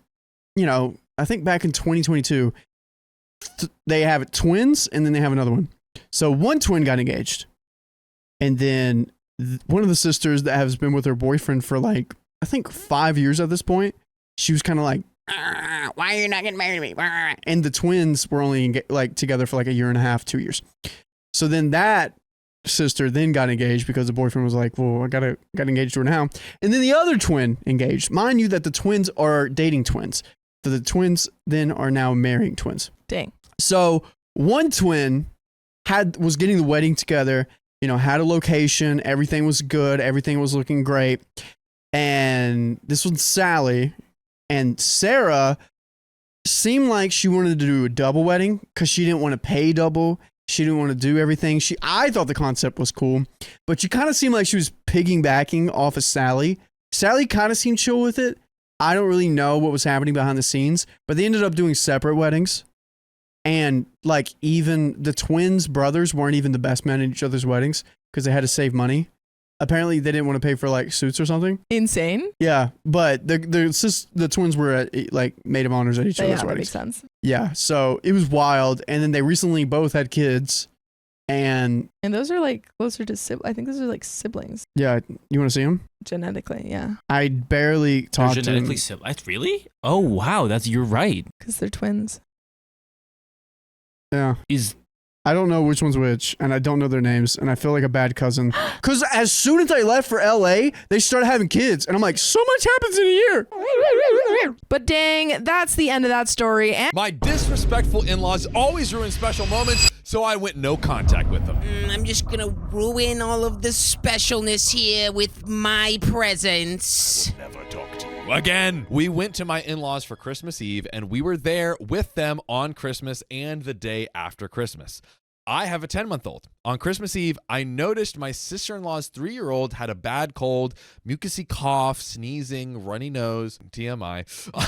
think back in 2022, they have twins and then they have another one. So one twin got engaged. And then one of the sisters that has been with her boyfriend for like, I think 5 years at this point, she was kind of like, why are you not getting married to me? And the twins were only together for like a year and a half, 2 years. So then that sister then got engaged because the boyfriend was like, well, I got engaged to her now. And then the other twin engaged. Mind you that the twins are dating twins. So the twins then are now marrying twins. Dang. So one twin was getting the wedding together, had a location, everything was good, everything was looking great. And this was Sally, and Sarah seemed like she wanted to do a double wedding because she didn't want to pay double. She didn't want to do everything. I thought the concept was cool, but she kind of seemed like she was piggybacking off of Sally. Sally kind of seemed chill with it. I don't really know what was happening behind the scenes, but they ended up doing separate weddings. And like even the twins' brothers weren't even the best men at each other's weddings because they had to save money. Apparently they didn't want to pay for like suits or something. Insane. Yeah, but the twins were at like maid of honors at each other's That weddings. makes sense. Yeah, so it was wild. And then they recently both had kids, and those are like closer to I think those are like siblings yeah, you want to see them genetically. Yeah, I barely talked to them. That's really? Oh wow, you're right. because they're twins. Yeah, I don't know which one's which, and I don't know their names, and I feel like a bad cousin. Because as soon as I left for LA, they started having kids, and I'm like, so much happens in a year. But dang, that's the end of that story. And My disrespectful in-laws always ruin special moments, so I went no contact with them. I'm just gonna ruin all of the specialness here with my presence. Never talk to you again. We went to my in-laws for Christmas Eve, and we were there with them on Christmas and the day after Christmas. I have a 10-month-old. On Christmas Eve, I noticed my sister-in-law's 3-year-old had a bad cold, mucusy cough, sneezing, runny nose, TMI.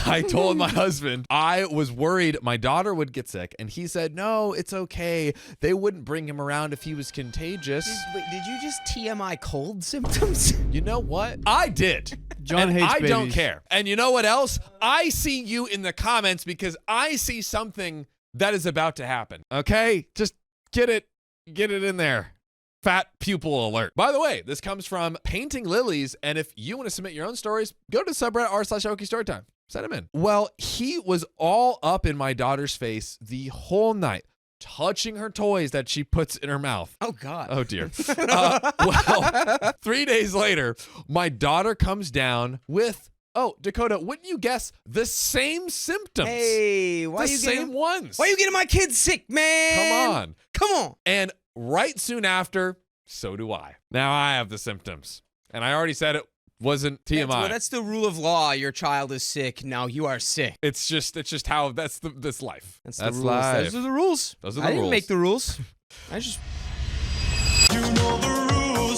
I told my husband I was worried my daughter would get sick, and he said, no, it's okay. They wouldn't bring him around if he was contagious. Did you just TMI cold symptoms? You know what? I did. John and hates I don't babies. care. And you know what else? I see you in the comments because I see something that is about to happen. Okay? Just get it in there. Fat pupil alert. By the way, this comes from Painting Lilies, and if you want to submit your own stories, go to subreddit r/OKStorytime. Send them in. Well, he was all up in my daughter's face the whole night, touching her toys that she puts in her mouth. Oh, God. Oh, dear. Well, 3 days later, my daughter comes down with, oh, Dakota, wouldn't you guess the same symptoms? Hey, why the you same getting, ones. why you getting my kids sick, man? Come on. And right soon after, so do I. Now I have the symptoms. And I already said it wasn't TMI. That's the rule of law. Your child is sick. Now you are sick. It's just how this life. That's the rules. life. Those are the rules. Those are the I didn't rules. make the rules. I just.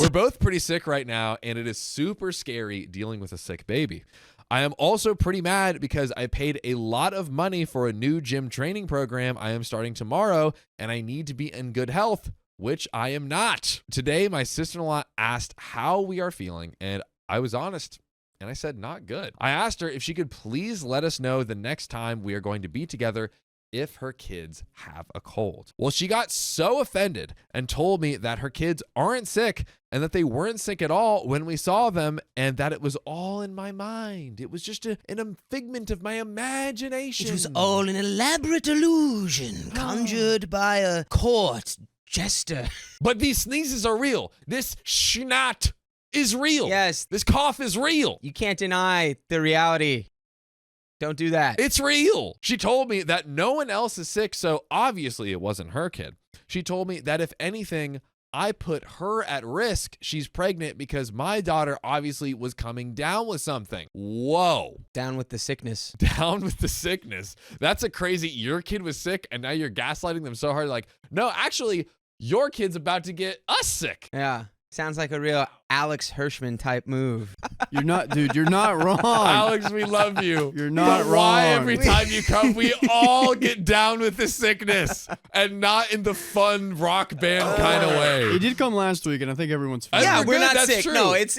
We're both pretty sick right now, and it is super scary dealing with a sick baby. I am also pretty mad because I paid a lot of money for a new gym training program I am starting tomorrow, and I need to be in good health, which I am not. Today, my sister-in-law asked how we are feeling, and I was honest, and I said not good. I asked her if she could please let us know the next time we are going to be together if her kids have a cold. Well, she got so offended and told me that her kids aren't sick and that they weren't sick at all when we saw them and that it was all in my mind. It was just a figment of my imagination. It was all an elaborate illusion conjured by a court jester. But these sneezes are real. This schnot is real. Yes. This cough is real. You can't deny the reality. Don't do that. It's real. She told me that no one else is sick, so obviously it wasn't her kid. She told me that if anything, I put her at risk. She's pregnant because my daughter obviously was coming down with something. Whoa. Down with the sickness. Down with the sickness. That's a crazy, your kid was sick and now you're gaslighting them so hard. Like, no, actually, your kid's about to get us sick. Yeah. Sounds like a real Alex Hirschman type move. You're not, dude. You're not wrong. Alex, we love you. You're not But why wrong. every time you come, we all get down with the sickness and not in the fun rock band kind of way. He did come last week, and I think everyone's fine. Yeah, Yeah, we're good, not that's sick. true. No, it's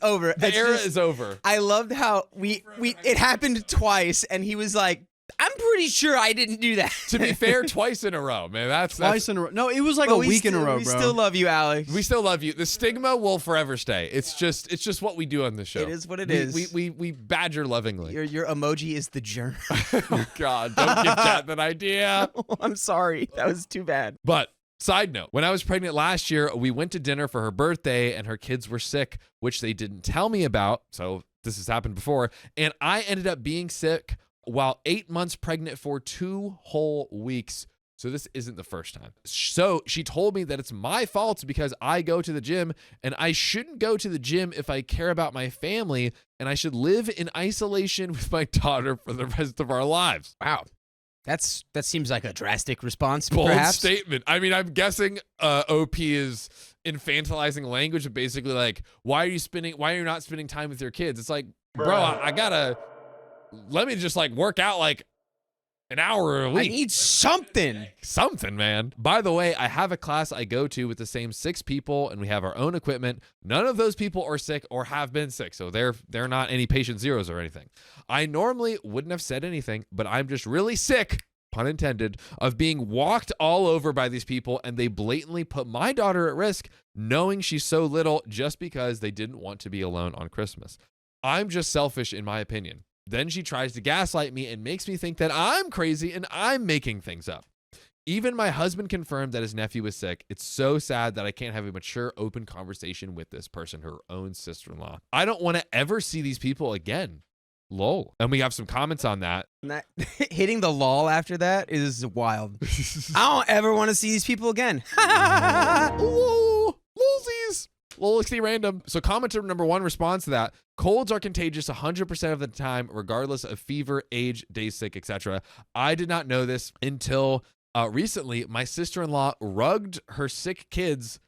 over. The It's era just- is over. I loved how it happened twice, and he was like, "I'm pretty sure I didn't do that." To be fair, twice in a row, man. That's Twice in a row. No, it was like But a we week in a still- row, we bro. still love you, Alex. we still love you. The stigma will forever stay. It's just what we do on this show. It is what it we, is. We badger lovingly. Your emoji is the germ. Oh God, don't give Kat that idea. I'm sorry, that was too bad. But side note, when I was pregnant last year, we went to dinner for her birthday and her kids were sick, which they didn't tell me about. So this has happened before. And I ended up being sick while 8 months pregnant for 2 whole weeks. So this isn't the first time. So she told me that it's my fault because I go to the gym and I shouldn't go to the gym if I care about my family and I should live in isolation with my daughter for the rest of our lives. Wow, that seems like a drastic response. Bold perhaps. statement. I mean, I'm guessing OP is infantilizing language, basically like, why are you not spending time with your kids? It's like, bro, I gotta, let me just like work out like an hour a I week. need something. Something, man. By the way, I have a class I go to with the same 6 people and we have our own equipment. None of those people are sick or have been sick, so they're not any patient zeros or anything. I normally wouldn't have said anything, but I'm just really sick, pun intended, of being walked all over by these people, and they blatantly put my daughter at risk knowing she's so little just because they didn't want to be alone on Christmas. I'm just selfish in my opinion. Then she tries to gaslight me and makes me think that I'm crazy and I'm making things up. Even my husband confirmed that his nephew was sick. It's so sad that I can't have a mature, open conversation with this person, her own sister-in-law. I don't want to ever see these people again. Lol. And we have some comments on that. Hitting the lol after that is wild. I don't ever want to see these people again. Ooh, lolsies. Lolsy random. So commenter number 1 responds to that. Colds are contagious 100% of the time, regardless of fever, age, days sick, etc. I did not know this until Recently, my sister-in-law rugged her sick kids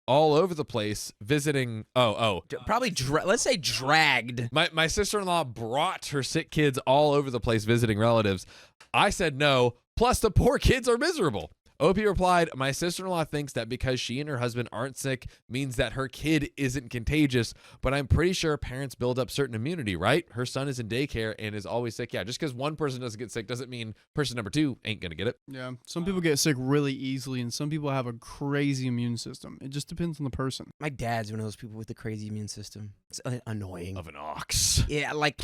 all over the place visiting. Probably, let's say dragged. My sister-in-law brought her sick kids all over the place visiting relatives. I said no, plus the poor kids are miserable. OP replied, my sister-in-law thinks that because she and her husband aren't sick means that her kid isn't contagious, but I'm pretty sure parents build up certain immunity, right? Her son is in daycare and is always sick. Yeah, just because one person doesn't get sick doesn't mean person number 2 ain't going to get it. Yeah, some people get sick really easily, and some people have a crazy immune system. It just depends on the person. My dad's one of those people with a crazy immune system. It's annoying. Of an ox. Yeah, like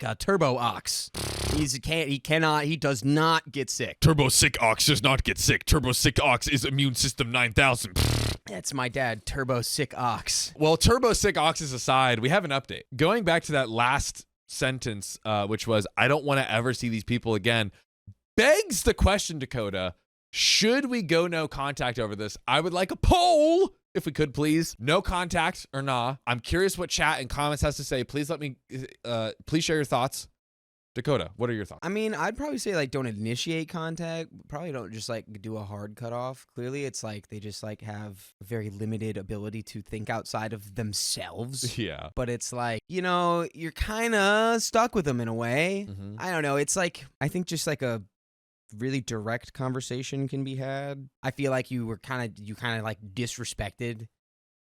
a turbo ox. He does not get sick. Turbo sick ox does not get sick. Turbo sick ox is immune system 9000. That's my dad, turbo sick ox. Well, turbo sick oxes aside, we have an update. Going back to that last sentence, which was, I don't want to ever see these people again, begs the question, Dakota, should we go no contact over this? I would like a poll, if we could, please. No contact or nah. I'm curious what chat and comments has to say. Please please share your thoughts. Dakota, what are your thoughts? I mean, I'd probably say like don't initiate contact. Probably don't just like do a hard cutoff. Clearly, it's like they just like have a very limited ability to think outside of themselves. Yeah. But it's like, you know, you're kind of stuck with them in a way. Mm-hmm. I don't know. It's like, I think just like a really direct conversation can be had. I feel like you kind of like disrespected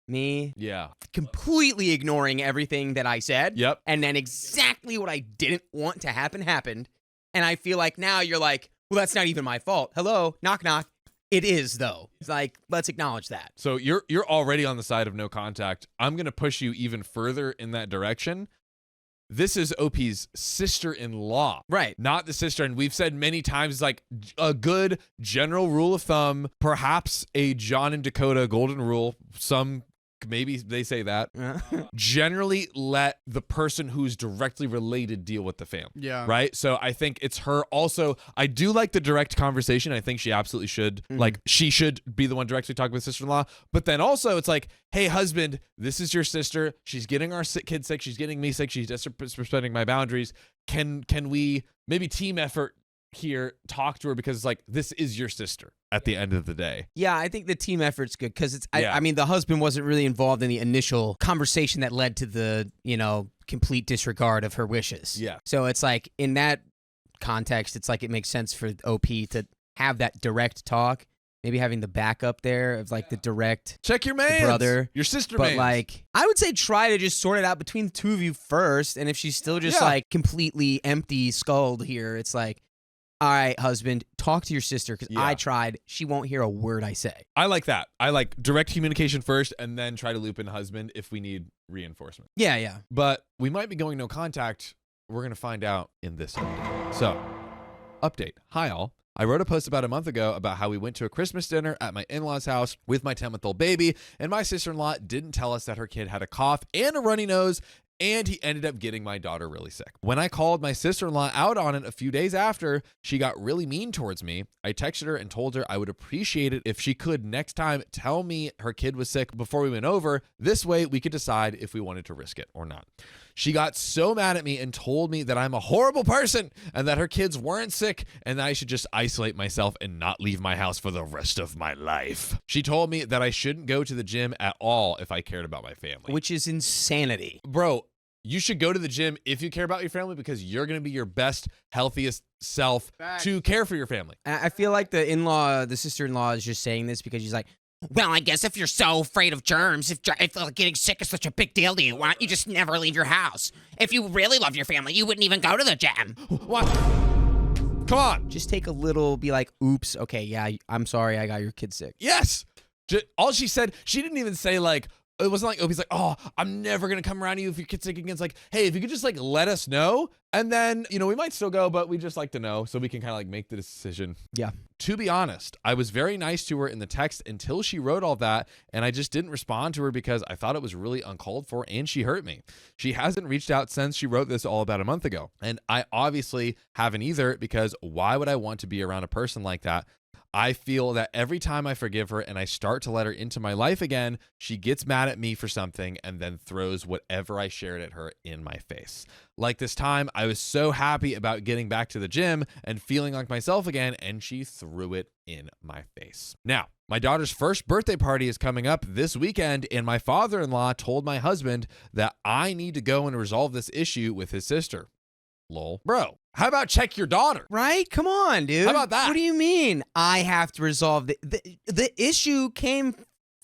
me. Yeah. Completely ignoring everything that I said. Yep. And then exactly what I didn't want to happen happened. And I feel like now you're like, well, that's not even my fault. Hello, knock, knock. It is, though. It's like, let's acknowledge that. So you're already on the side of no contact. I'm going to push you even further in that direction. This is OP's sister-in-law. Right. Not the sister. And we've said many times, like a good general rule of thumb, perhaps a John and Dakota golden rule. Maybe they say that. Generally let the person who's directly related deal with the family. Yeah. Right? So I think it's her also. I do like the direct conversation. I think she absolutely should. Like, she should be the one directly talking with sister-in-law. But then also it's like, hey, husband, this is your sister. She's getting our kid sick. She's getting me sick. She's disrespecting my boundaries. Can we maybe team effort here, talk to her, because it's like, this is your sister at the end of the day. Yeah, I think the team effort's good because it's. Yeah. I mean, the husband wasn't really involved in the initial conversation that led to the, complete disregard of her wishes. Yeah. So it's like, in that context, it's like it makes sense for OP to have that direct talk. Maybe having the backup there of like the direct. Check your man, brother, your sister, but mans. like, I would say try to just sort it out between the two of you first. And if she's still just like completely empty skulled here, it's like, all right, husband, talk to your sister because I tried. She won't hear a word I say. I like that. I like direct communication first and then try to loop in husband if we need reinforcement. Yeah, yeah. But we might be going no contact. We're going to find out in this update. So, update. Hi, all. I wrote a post about a month ago about how we went to a Christmas dinner at my in-laws' house with my 10-month-old baby, and my sister-in-law didn't tell us that her kid had a cough and a runny nose, and he ended up getting my daughter really sick. When I called my sister-in-law out on it a few days after, she got really mean towards me. I texted her and told her I would appreciate it if she could next time tell me her kid was sick before we went over. This way we could decide if we wanted to risk it or not. She got so mad at me and told me that I'm a horrible person and that her kids weren't sick and that I should just isolate myself and not leave my house for the rest of my life. She told me that I shouldn't go to the gym at all if I cared about my family. Which is insanity. Bro, you should go to the gym if you care about your family because you're going to be your best, healthiest self to care for your family. I feel like the sister-in-law is just saying this because she's like, Well, I guess if you're so afraid of germs, if getting sick is such a big deal to you, why don't you just never leave your house? If you really love your family, you wouldn't even go to the gym. What? Come on. just take a little, be like, oops, okay, yeah, I'm sorry I got your kid sick. Yes. All she said, she didn't even say like, it wasn't like Opie's like, oh, I'm never going to come around to you if your kid's sick again. It's like, hey, if you could just like let us know. And then, we might still go, but we just like to know so we can kind of like make the decision. Yeah. To be honest, I was very nice to her in the text until she wrote all that. And I just didn't respond to her because I thought it was really uncalled for and she hurt me. She hasn't reached out since she wrote this all about a month ago. And I obviously haven't either because why would I want to be around a person like that? I feel that every time I forgive her and I start to let her into my life again, she gets mad at me for something and then throws whatever I shared at her in my face. Like this time, I was so happy about getting back to the gym and feeling like myself again, and she threw it in my face. Now, my daughter's first birthday party is coming up this weekend, and my father-in-law told my husband that I need to go and resolve this issue with his sister. Lol. Bro, how about check your daughter? Right? Come on, dude. How about that? What do you mean I have to resolve the issue came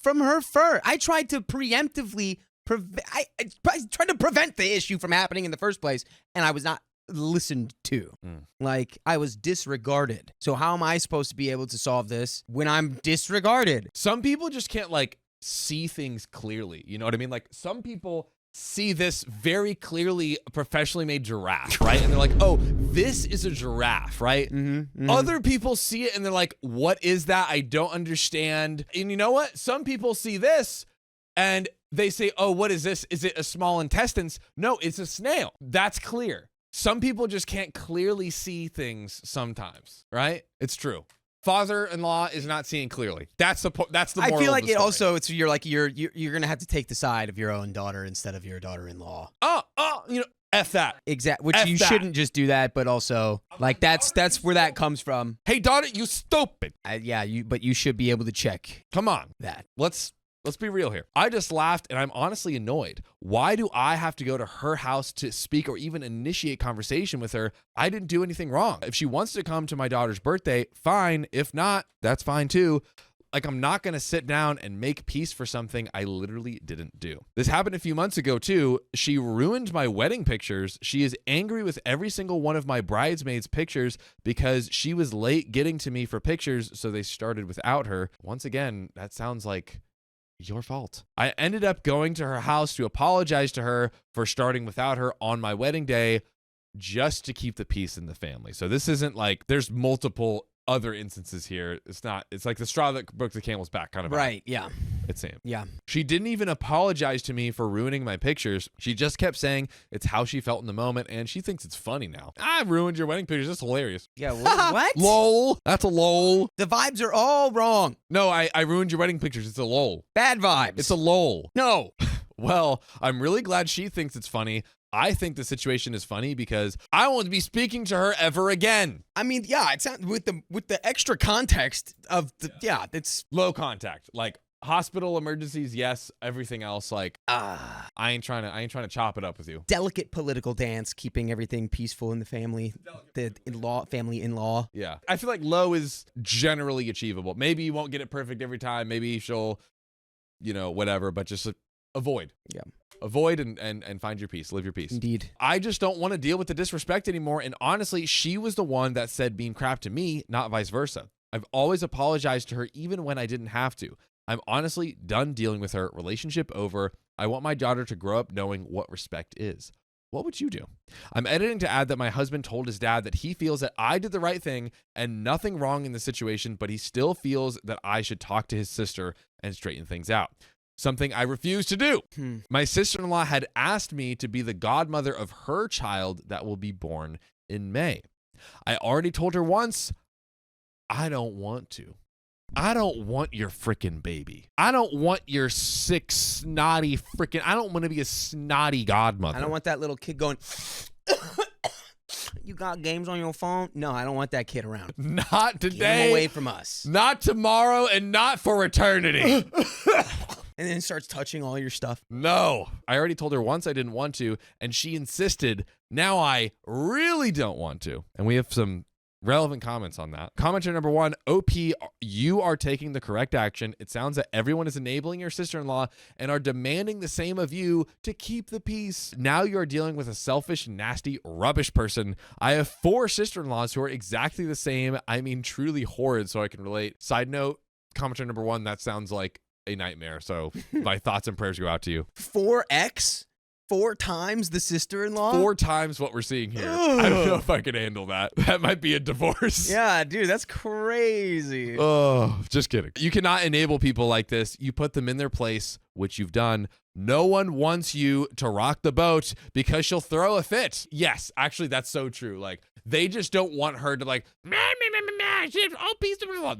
from her first. I tried to preemptively I tried to prevent the issue from happening in the first place, and I was not listened to. Like, I was disregarded. So how am I supposed to be able to solve this when I'm disregarded? Some people just can't, like, see things clearly. You know what I mean? Like, some people see this very clearly professionally made giraffe, right? And they're like, oh, this is a giraffe, right? Other people see it and they're like, what is that? I don't understand. And you know what? Some people see this and they say, oh, what is this? Is it a small intestines? No, it's a snail. That's clear. Some people just can't clearly see things sometimes, right? It's true. Father-in-law is not seeing clearly. That's the moral I feel like of the it story. also, it's you're gonna have to take the side of your own daughter instead of your daughter-in-law. You know, F that. Exactly. Which F you that. shouldn't just do that, but also like that's where that comes from. Hey, daughter, you stupid. But you should be able to check Come on. that. Let's be real here. I just laughed and I'm honestly annoyed. Why do I have to go to her house to speak or even initiate conversation with her? I didn't do anything wrong. If she wants to come to my daughter's birthday, fine. If not, that's fine too. Like, I'm not going to sit down and make peace for something I literally didn't do. This happened a few months ago too. She ruined my wedding pictures. She is angry with every single one of my bridesmaids' pictures because she was late getting to me for pictures, so they started without her. Once again, that sounds like your fault. I ended up going to her house to apologize to her for starting without her on my wedding day just to keep the peace in the family. So this isn't like there's multiple other instances here. It's like the straw that broke the camel's back kind of. Right. Yeah. It's same. Yeah. She didn't even apologize to me for ruining my pictures. She just kept saying it's how she felt in the moment, and she thinks it's funny now. I ruined your wedding pictures. That's hilarious. Yeah. What? Lol. That's a lol. The vibes are all wrong. No, I ruined your wedding pictures. It's a lol. Bad vibes. It's a lol. no. Well, I'm really glad she thinks it's funny. I think the situation is funny because I won't be speaking to her ever again. I mean, yeah, it's not with the extra context of the it's Low contact, like hospital emergencies, yes. Everything else, like I ain't trying to chop it up with you. delicate political dance, keeping everything peaceful in the family, family in law. Yeah, I feel like low is generally achievable. Maybe you won't get it perfect every time. Maybe she'll, whatever. But just avoid. Yeah. Avoid and find your peace. Live your peace. Indeed. I just don't want to deal with the disrespect anymore. And honestly, she was the one that said mean crap to me, not vice versa. I've always apologized to her even when I didn't have to. I'm honestly done dealing with her. Relationship over. I want my daughter to grow up knowing what respect is. What would you do? I'm editing to add that my husband told his dad that he feels that I did the right thing and nothing wrong in the situation, but he still feels that I should talk to his sister and straighten things out. Something I refuse to do. My sister-in-law had asked me to be the godmother of her child that will be born in May. I already told her once, I don't want to. I don't want your freaking baby. I don't want your sick, snotty freaking, I don't want to be a snotty godmother. I don't want that little kid going, you got games on your phone? No, I don't want that kid around. Not today. Get him away from us. Not tomorrow and not for eternity. And then starts touching all your stuff. No. I already told her once I didn't want to, and she insisted. Now I really don't want to. And we have some relevant comments on that. Commenter number 1, OP, you are taking the correct action. It sounds that everyone is enabling your sister-in-law and are demanding the same of you to keep the peace. Now you are dealing with a selfish, nasty, rubbish person. I have 4 sister-in-laws who are exactly the same. I mean, truly horrid, so I can relate. Side note, commenter number 1, that sounds like a nightmare. So my thoughts and prayers go out to you. 4x? 4 times the sister-in-law? 4 times what we're seeing here. I don't know if I can handle that. That might be a divorce. Yeah, dude, that's crazy. Oh, just kidding. You cannot enable people like this. You put them in their place, which you've done. no one wants you to rock the boat because she'll throw a fit. Yes, actually, that's so true. Like, they just don't want her to like,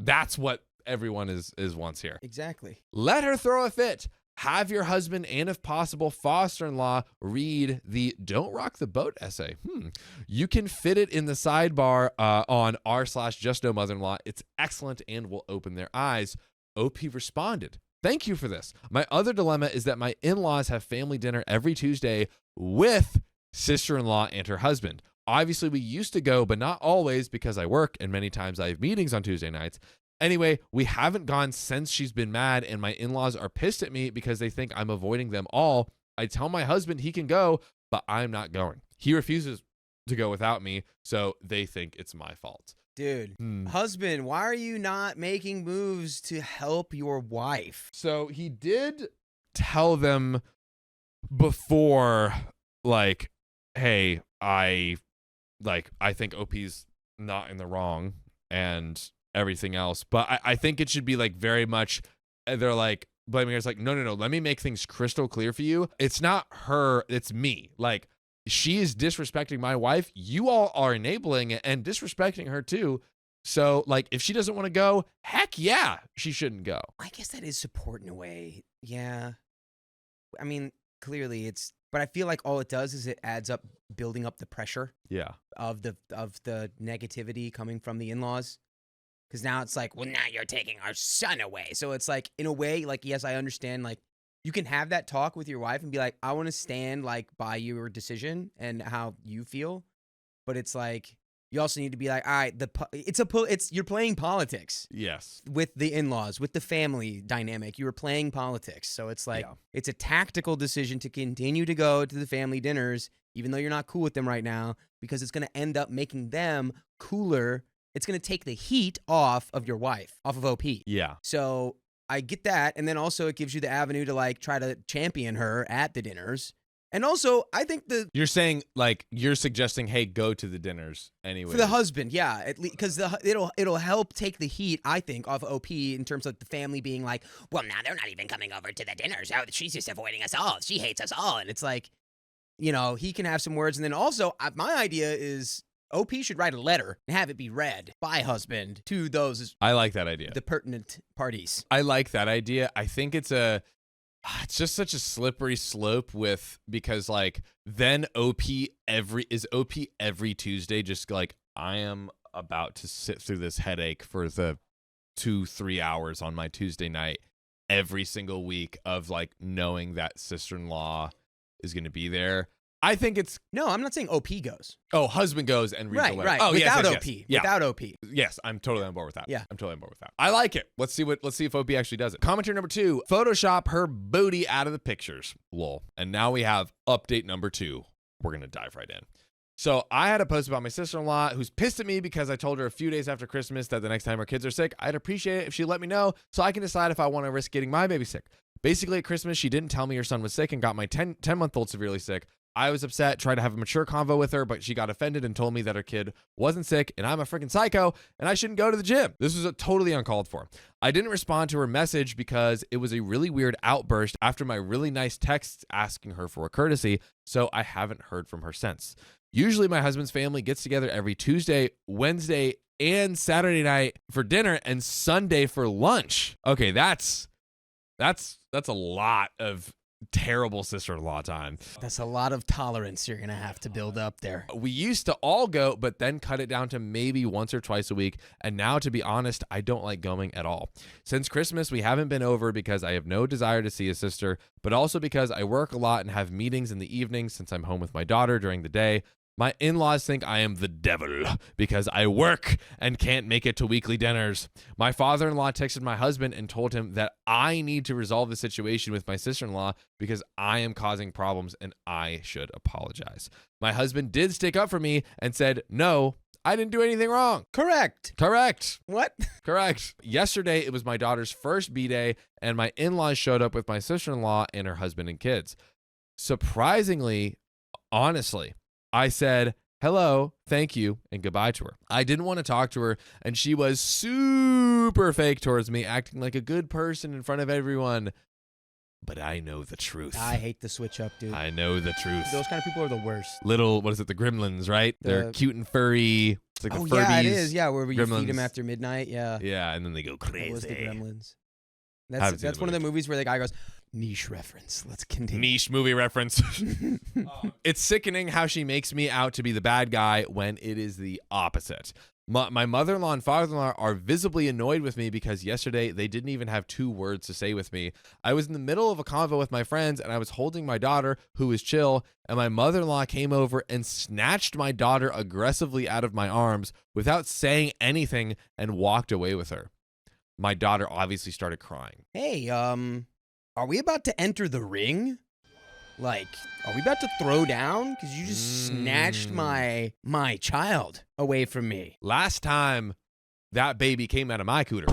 that's what everyone is wants here. Exactly. Let her throw a fit. Have your husband and, if possible, foster-in-law read the Don't Rock the Boat essay. You can fit it in the sidebar on r/justnomother-in-law. It's excellent and will open their eyes. OP responded, thank you for this. My other dilemma is that my in-laws have family dinner every Tuesday with sister-in-law and her husband. Obviously, we used to go, but not always because I work and many times I have meetings on Tuesday nights. Anyway, we haven't gone since she's been mad, and my in-laws are pissed at me because they think I'm avoiding them all. I tell my husband he can go, but I'm not going. He refuses to go without me, so they think it's my fault. Dude, husband, why are you not making moves to help your wife? So he did tell them before, like, hey, I think OP's not in the wrong and everything else, but I think it should be like very much, they're like blaming her. It's like, no, let me make things crystal clear for you. It's not her, it's me. Like, she is disrespecting my wife. You all are enabling it and disrespecting her too. So like, if she doesn't want to go, heck yeah, she shouldn't go. I guess that is support in a way. Yeah. I mean, clearly it's, but I feel like all it does is it adds up, building up the pressure of the negativity coming from the in-laws. Because now it's like, well, now you're taking our son away. So it's like, in a way, like, yes, I understand. Like, you can have that talk with your wife and be like, I want to stand like by your decision and how you feel. But it's like, you also need to be like, all right, you're playing politics. Yes. With the in-laws, with the family dynamic, you were playing politics. So it's like, it's a tactical decision to continue to go to the family dinners, even though you're not cool with them right now, because it's going to end up making them cooler. It's going to take the heat off of your wife, off of OP. Yeah. So I get that. And then also it gives you the avenue to like try to champion her at the dinners. And also, I think you're saying, like, you're suggesting, hey, go to the dinners anyway. For the husband, yeah. At least, because it'll help take the heat, I think, off OP in terms of the family being like, well, now they're not even coming over to the dinners. Oh, she's just avoiding us all. She hates us all. and it's like, you know, he can have some words. And then also, my idea is OP should write a letter and have it be read by husband to those. I like that idea. The pertinent parties. I like that idea. I think it's just such a slippery slope because like then OP every Tuesday, just like, I am about to sit through this headache for the 2-3 hours on my Tuesday night every single week of like knowing that sister-in-law is going to be there. I think it's... No, I'm not saying OP goes. Oh, husband goes and reads the letter. Right. Oh, without yes, OP. Yeah. Without OP. Yes, I'm totally on board with that. Yeah. I'm totally on board with that. I like it. Let's see if OP actually does it. Commenter number 2, Photoshop her booty out of the pictures. Lol. And now we have update number 2. We're going to dive right in. So I had a post about my sister-in-law who's pissed at me because I told her a few days after Christmas that the next time her kids are sick, I'd appreciate it if she let me know so I can decide if I want to risk getting my baby sick. Basically, at Christmas, she didn't tell me her son was sick and got my 10-month-old severely sick. I was upset, tried to have a mature convo with her, but she got offended and told me that her kid wasn't sick and I'm a freaking psycho and I shouldn't go to the gym. This was totally uncalled for. I didn't respond to her message because it was a really weird outburst after my really nice text asking her for a courtesy, so I haven't heard from her since. Usually my husband's family gets together every Tuesday, Wednesday, and Saturday night for dinner and Sunday for lunch. Okay, that's a lot of terrible sister-in-law time. That's a lot of tolerance you're going to have to build up there. We used to all go, but then cut it down to maybe once or twice a week. And now, to be honest, I don't like going at all. Since Christmas, we haven't been over because I have no desire to see a sister, but also because I work a lot and have meetings in the evenings since I'm home with my daughter during the day. My in-laws think I am the devil because I work and can't make it to weekly dinners. My father-in-law texted my husband and told him that I need to resolve the situation with my sister-in-law because I am causing problems and I should apologize. My husband did stick up for me and said, no, I didn't do anything wrong. Correct. What? Correct. Yesterday, it was my daughter's first B-day and my in-laws showed up with my sister-in-law and her husband and kids. Surprisingly, honestly, I said, hello, thank you, and goodbye to her. I didn't want to talk to her, and she was super fake towards me, acting like a good person in front of everyone. but I know the truth. I hate the switch up, dude. I know the truth. Those kind of people are the worst. Little, what is it? The gremlins, right? They're cute and furry. It's like the Furbies. Yeah, it is. Yeah, where you Gremlins. feed them after midnight. Yeah. Yeah, and then they go crazy. That was the Gremlins. Haven't seen That's the one of the movie. movies where the guy goes, niche reference. Let's continue. Niche movie reference. It's sickening how she makes me out to be the bad guy when it is the opposite. My mother-in-law and father-in-law are visibly annoyed with me because yesterday they didn't even have 2 words to say with me. I was in the middle of a convo with my friends and I was holding my daughter, who was chill, and my mother-in-law came over and snatched my daughter aggressively out of my arms without saying anything and walked away with her. My daughter obviously started crying. Hey, are we about to enter the ring? Like, are we about to throw down? Because you just snatched my child away from me. Last time that baby came out of my cooter.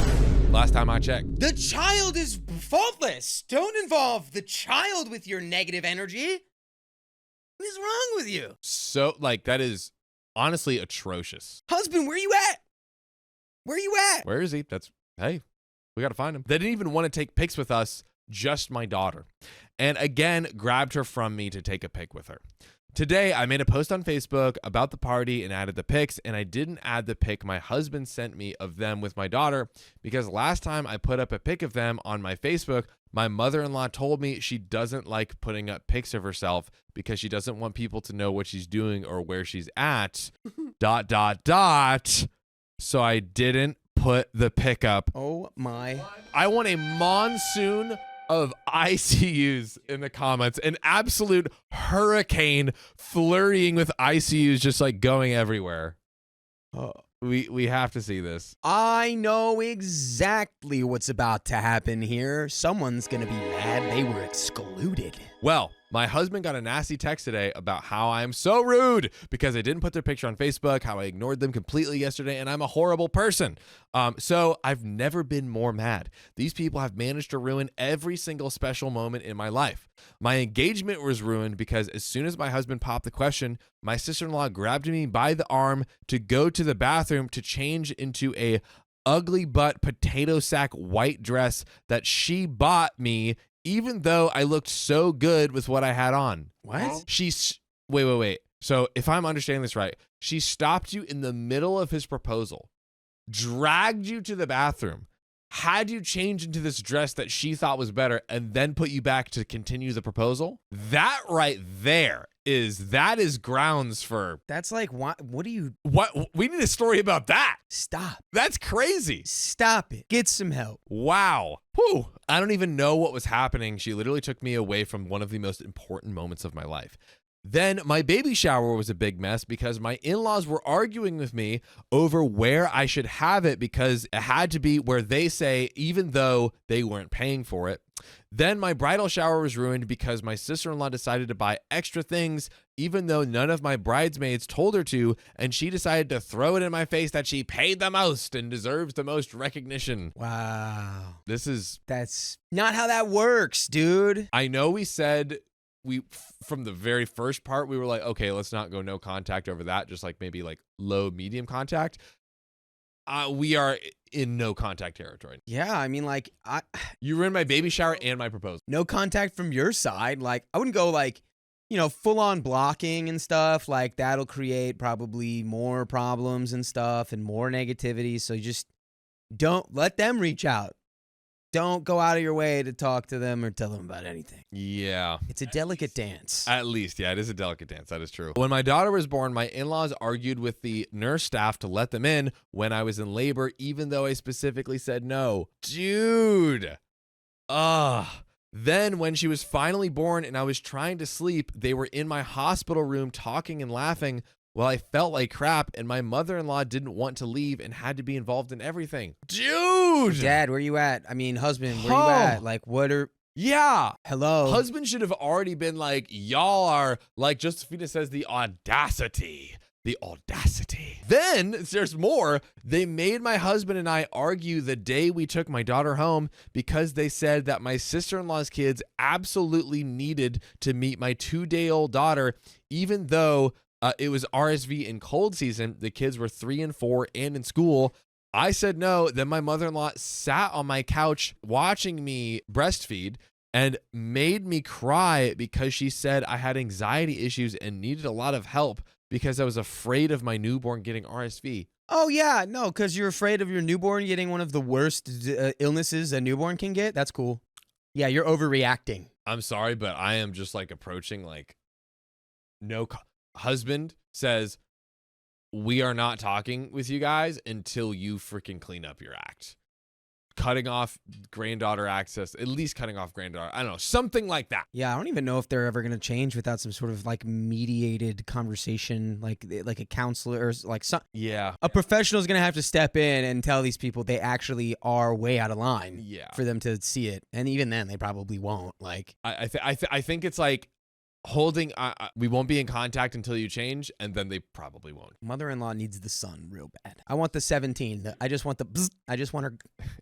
Last time I checked. The child is faultless. Don't involve the child with your negative energy. What is wrong with you? So, like, that is honestly atrocious. Husband, where you at? Where you at? Where is he? Hey, we got to find him. They didn't even want to take pics with us, just my daughter. And again, grabbed her from me to take a pic with her. Today, I made a post on Facebook about the party and added the pics, and I didn't add the pic my husband sent me of them with my daughter because last time I put up a pic of them on my Facebook, my mother-in-law told me she doesn't like putting up pics of herself because she doesn't want people to know what she's doing or where she's at, ... So I didn't put the pic up. Oh my. I want a monsoon of ICUs in the comments, an absolute hurricane flurrying with ICUs just like going everywhere. We have to see this. I know exactly what's about to happen here. Someone's gonna be mad they were excluded. Well, my husband got a nasty text today about how I am so rude because I didn't put their picture on Facebook, how I ignored them completely yesterday, and I'm a horrible person. So I've never been more mad. These people have managed to ruin every single special moment in my life. My engagement was ruined because as soon as my husband popped the question, my sister-in-law grabbed me by the arm to go to the bathroom to change into a ugly butt potato sack white dress that she bought me, even though I looked so good with what I had on. What? Wait. So if I'm understanding this right, she stopped you in the middle of his proposal, dragged you to the bathroom, had you change into this dress that she thought was better, and then put you back to continue the proposal. That right there is grounds for. That's like, what do you... What? We need a story about that. Stop. That's crazy. Stop it. Get some help. Wow. Whew. I don't even know what was happening. She literally took me away from one of the most important moments of my life. Then my baby shower was a big mess because my in-laws were arguing with me over where I should have it because it had to be where they say, even though they weren't paying for it. Then my bridal shower was ruined because my sister-in-law decided to buy extra things even though none of my bridesmaids told her to, and she decided to throw it in my face that she paid the most and deserves the most recognition. Wow. That's not how that works, dude. I know we said... from the very first part, we were like, okay, let's not go no contact over that. Just like maybe like low, medium contact. We are in no contact territory. Yeah, I mean, like, you ruined my baby shower and my proposal. No contact from your side. Like, I wouldn't go like, full on blocking and stuff. Like, that'll create probably more problems and stuff and more negativity. So just don't let them reach out. Don't go out of your way to talk to them or tell them about anything. Yeah. It's a delicate dance. At least, yeah, it is a delicate dance. That is true. When my daughter was born, my in-laws argued with the nurse staff to let them in when I was in labor, even though I specifically said no. Dude. Then when she was finally born and I was trying to sleep, they were in my hospital room talking and laughing while I felt like crap, and my mother-in-law didn't want to leave and had to be involved in everything. Dude! Dad, where you at? I mean, husband, where you at? Like, what are... Yeah. Hello? Husband should have already been like, y'all are, like Josephina says, the audacity. The audacity. Then, there's more. They made my husband and I argue the day we took my daughter home because they said that my sister-in-law's kids absolutely needed to meet my 2-day-old daughter, even though... it was RSV in cold season. The kids were 3 and 4 and in school. I said no. Then my mother-in-law sat on my couch watching me breastfeed and made me cry because she said I had anxiety issues and needed a lot of help because I was afraid of my newborn getting RSV. Oh, yeah. No, because you're afraid of your newborn getting one of the worst illnesses a newborn can get. That's cool. Yeah, you're overreacting. I'm sorry, but I am just like approaching like husband says, we are not talking with you guys until you freaking clean up your act. Cutting off granddaughter access, at least cutting off granddaughter. I don't know, something like that. Yeah, I don't even know if they're ever going to change without some sort of like mediated conversation, like a counselor or like some. Yeah. A professional is going to have to step in and tell these people they actually are way out of line. Yeah. For them to see it, and even then, they probably won't. Like, I think it's like holding. We won't be in contact until you change, and then they probably won't. mother-in-law needs the sun real bad. I want the 17. I just want the. Bzz, I just want her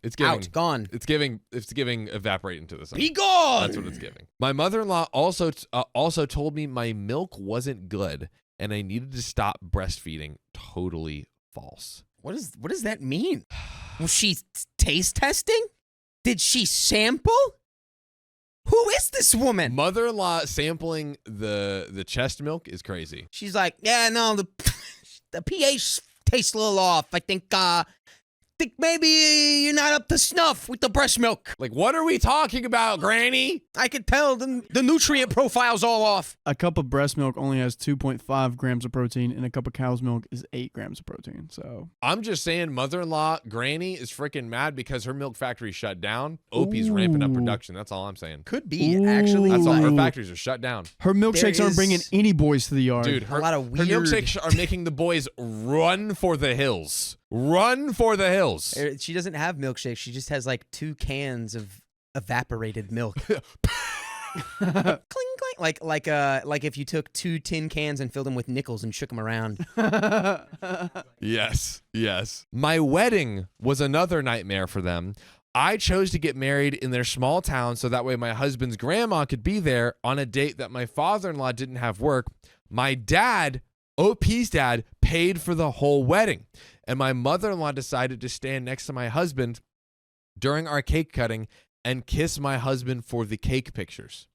It's giving, out, gone. It's giving evaporate into the sun. Be gone. That's what it's giving. My mother-in-law also told me my milk wasn't good and I needed to stop breastfeeding. Totally false. What does that mean? Was she taste testing? Did she sample? Who is this woman? Mother-in-law sampling the chest milk is crazy. She's like, yeah, no, the pH tastes a little off. I think maybe you're not up to snuff with the breast milk. Like, what are we talking about, Granny? I could tell the nutrient profile's all off. A cup of breast milk only has 2.5 grams of protein, and a cup of cow's milk is 8 grams of protein. So I'm just saying, mother-in-law Granny is freaking mad because her milk factory shut down. OP's ramping up production. That's all I'm saying. Could be, actually. That's all. Her Ooh. factories are shut down. her milkshakes aren't bringing any boys to the yard. Dude, her, a lot of her weird. milkshakes are making the boys run for the hills. Run for the hills. She doesn't have milkshake. She just has like 2 cans of evaporated milk. Cling, cling. Like if you took 2 tin cans and filled them with nickels and shook them around. Yes, yes. My wedding was another nightmare for them. I chose to get married in their small town so that way my husband's grandma could be there on a date that my father-in-law didn't have work. My dad, OP's dad, paid for the whole wedding. And my mother-in-law decided to stand next to my husband during our cake cutting and kiss my husband for the cake pictures.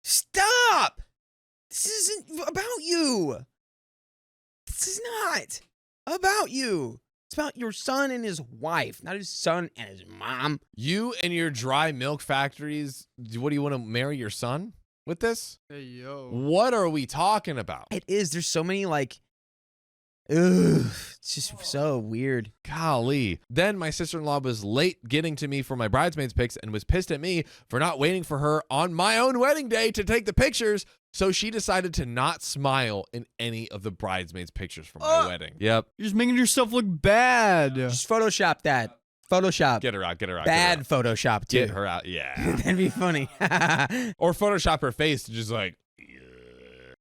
Stop! This isn't about you. This is not about you. It's about your son and his wife, not his son and his mom. You and your dry milk factories, what do you want to marry your son with this? Hey, yo. What are we talking about? It is. There's so many like. Ugh, it's just so weird. Golly. Then my sister-in-law was late getting to me for my bridesmaids pics and was pissed at me for not waiting for her on my own wedding day to take the pictures. So she decided to not smile in any of the bridesmaids pictures from my wedding. Yep. You're just making yourself look bad. Just Photoshop that. Photoshop. Get her out. Get her out. Bad Photoshop too. Get her out. Yeah. That'd be funny. Or Photoshop her face to just like.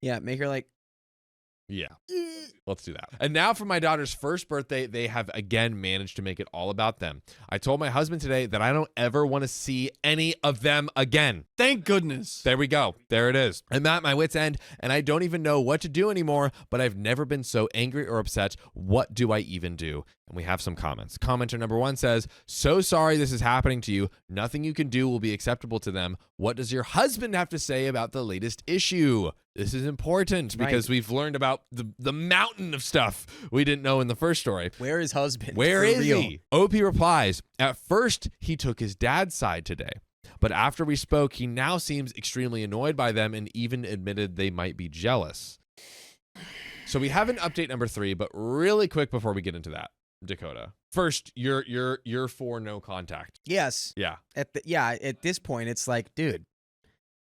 Yeah, make her like. Yeah. Let's do that. And now for my daughter's first birthday, they have again managed to make it all about them. I told my husband today that I don't ever want to see any of them again. Thank goodness. There we go. There it is. I'm at my wit's end, and I don't even know what to do anymore, but I've never been so angry or upset. What do I even do? And we have some comments. Commenter number 1 says, so sorry this is happening to you. Nothing you can do will be acceptable to them. What does your husband have to say about the latest issue? This is important because we've learned about the mountain of stuff we didn't know in the first story. Where is husband? Where For is real? he? OP replies, at first he took his dad's side today, but after we spoke, he now seems extremely annoyed by them and even admitted they might be jealous. So we have an update number 3, but really quick before we get into that, Dakota. First, you're for no contact. Yes. Yeah. At this point, it's like, dude,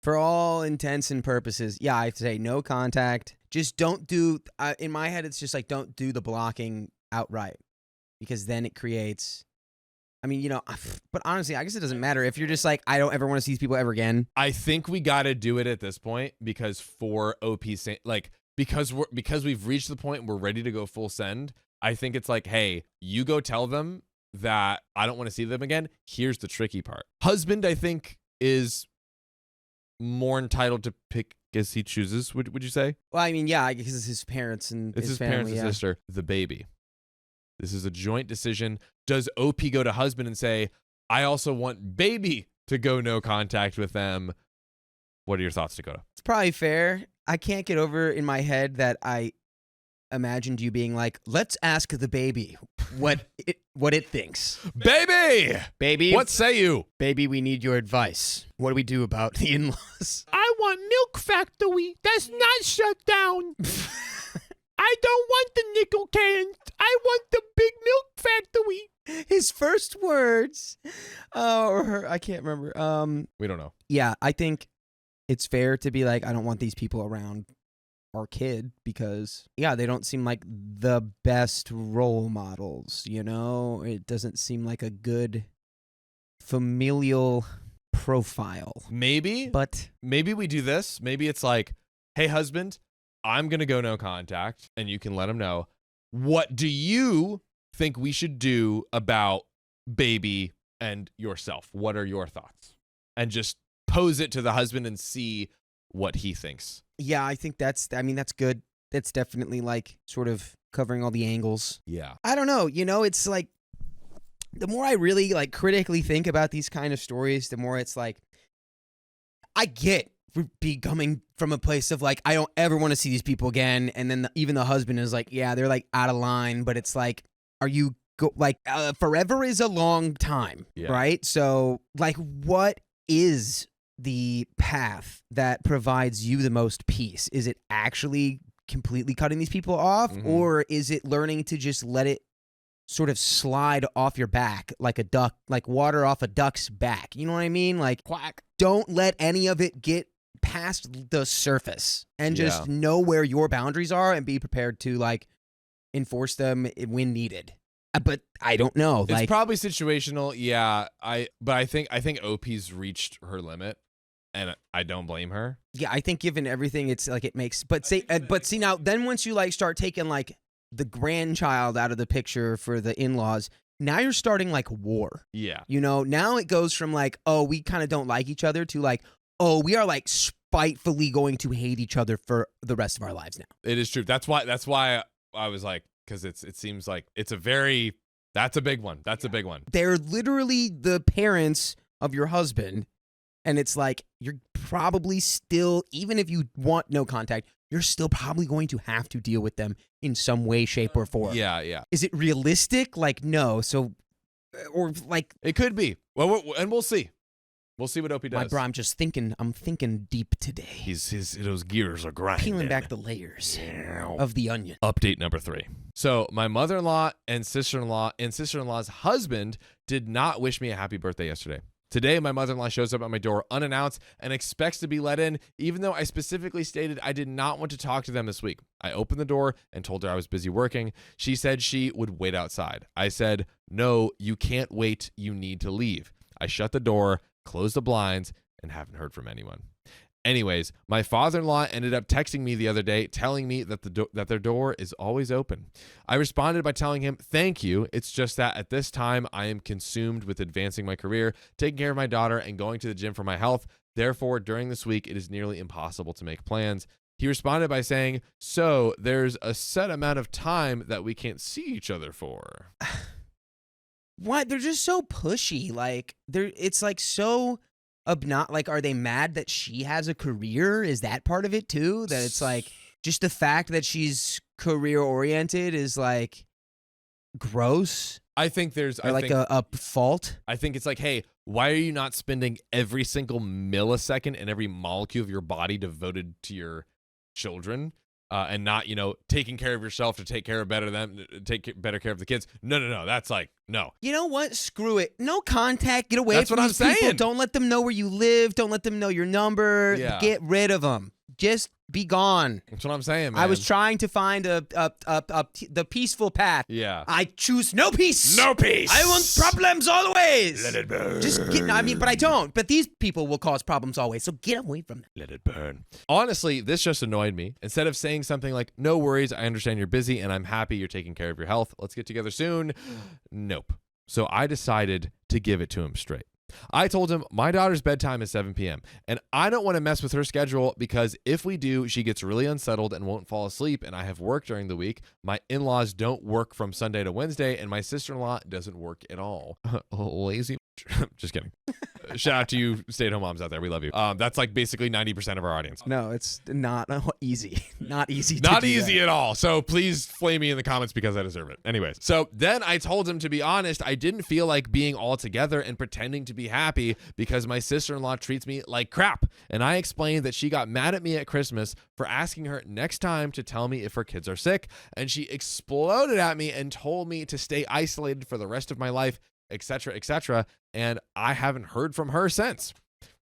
for all intents and purposes, yeah, I say no contact. Just don't do, in my head, it's just like, don't do the blocking outright. Because then it creates, I mean, but honestly, I guess it doesn't matter. If you're just like, I don't ever want to see these people ever again. I think we got to do it at this point because for OP, like, because we've reached the point we're ready to go full send. I think it's like, hey, you go tell them that I don't want to see them again. Here's the tricky part. Husband, I think, is more entitled to pick as he chooses, would you say? Well, I mean, yeah, because it's his parents and It's his family, parents and sister, the baby. This is a joint decision. Does OP go to husband and say, I also want baby to go no contact with them. What are your thoughts, Dakota? It's probably fair. I can't get over in my head that I imagined you being like, let's ask the baby what it thinks. Baby, what say you? Baby, we need your advice. What do we do about the in-laws? I want Milk Factory. That's not shut down. I don't want the nickel cans. I want the big Milk Factory. His first words, or her, I can't remember. We don't know. Yeah, I think it's fair to be like, I don't want these people around our kid because, yeah, they don't seem like the best role models, you know? It doesn't seem like a good familial profile. But maybe we do this. Maybe it's like, hey, husband, I'm going to go no contact, and you can let him know. What do you think we should do about baby and yourself? What are your thoughts? And just pose it to the husband and see what he thinks. Yeah, I think that's good. That's definitely like sort of covering all the angles. Yeah. I don't know. You know, it's like the more I really like critically think about these kind of stories, the more it's like I get becoming from a place of like, I don't ever want to see these people again. And then even the husband is like, yeah, they're like out of line, but it's like, are you forever is a long time, right? So like, what is the path that provides you the most peace? Is it actually completely cutting these people off, or is it learning to just let it sort of slide off your back like a duck, like water off a duck's back? You know what I mean? Like, quack. Don't let any of it get past the surface, and just know where your boundaries are and be prepared to like enforce them when needed. But I don't know. It's probably situational. Yeah. But I think OP's reached her limit, and I don't blame her. Yeah, I think given everything, it's like it makes. But see now, then once you like start taking like the grandchild out of the picture for the in-laws, now you're starting like war. Yeah. You know, now it goes from like, oh, we kind of don't like each other to like, oh, we are like spitefully going to hate each other for the rest of our lives now. It is true. That's why I was like, because it seems like that's a big one. That's a big one. They're literally the parents of your husband, and it's like you're probably still, even if you want no contact, you're still probably going to have to deal with them in some way, shape, or form. Yeah. Is it realistic? Like, no. So, or like, it could be. Well, and we'll see. We'll see what Opie does. My bro, I'm thinking deep today. Those gears are grinding. Peeling back the layers of the onion. Update number 3. So my mother-in-law and sister-in-law's husband did not wish me a happy birthday yesterday. Today, my mother-in-law shows up at my door unannounced and expects to be let in, even though I specifically stated I did not want to talk to them this week. I opened the door and told her I was busy working. She said she would wait outside. I said, no, you can't wait. You need to leave. I shut the door, closed the blinds, and haven't heard from anyone. Anyways, my father-in-law ended up texting me the other day, telling me that that their door is always open. I responded by telling him, thank you. It's just that at this time, I am consumed with advancing my career, taking care of my daughter, and going to the gym for my health. Therefore, during this week, it is nearly impossible to make plans. He responded by saying, so there's a set amount of time that we can't see each other for. What? They're just so pushy. Like, it's like so like, are they mad that she has a career? Is that part of it too? That it's like just the fact that she's career oriented is like gross. I think there's a fault. I think it's like, hey, why are you not spending every single millisecond and every molecule of your body devoted to your children? And not, taking care of yourself to take better care of the kids. No. That's like, no. You know what? Screw it. No contact. Get away That's from what these I'm people. saying. Don't let them know where you live. Don't let them know your number. Yeah. Get rid of them. Just be gone. That's what I'm saying, man. I was trying to find the peaceful path. Yeah. I choose no peace. No peace. I want problems always. Let it burn. But I don't. But these people will cause problems always. So get away from them. Let it burn. Honestly, this just annoyed me. Instead of saying something like, no worries, I understand you're busy and I'm happy you're taking care of your health. Let's get together soon. Nope. So I decided to give it to him straight. I told him my daughter's bedtime is 7 p.m. and I don't want to mess with her schedule because if we do, she gets really unsettled and won't fall asleep, and I have work during the week. My in-laws don't work from Sunday to Wednesday, and my sister-in-law doesn't work at all. Lazy. Just kidding. Shout out to you stay-at-home moms out there. We love you. That's like basically 90% of our audience. No, it's not easy. Not easy. Not easy at all. So please flame me in the comments because I deserve it. Anyways, so then I told him, to be honest, I didn't feel like being all together and pretending to be happy because my sister-in-law treats me like crap. And I explained that she got mad at me at Christmas for asking her next time to tell me if her kids are sick. And she exploded at me and told me to stay isolated for the rest of my life, etc., etc. And I haven't heard from her since.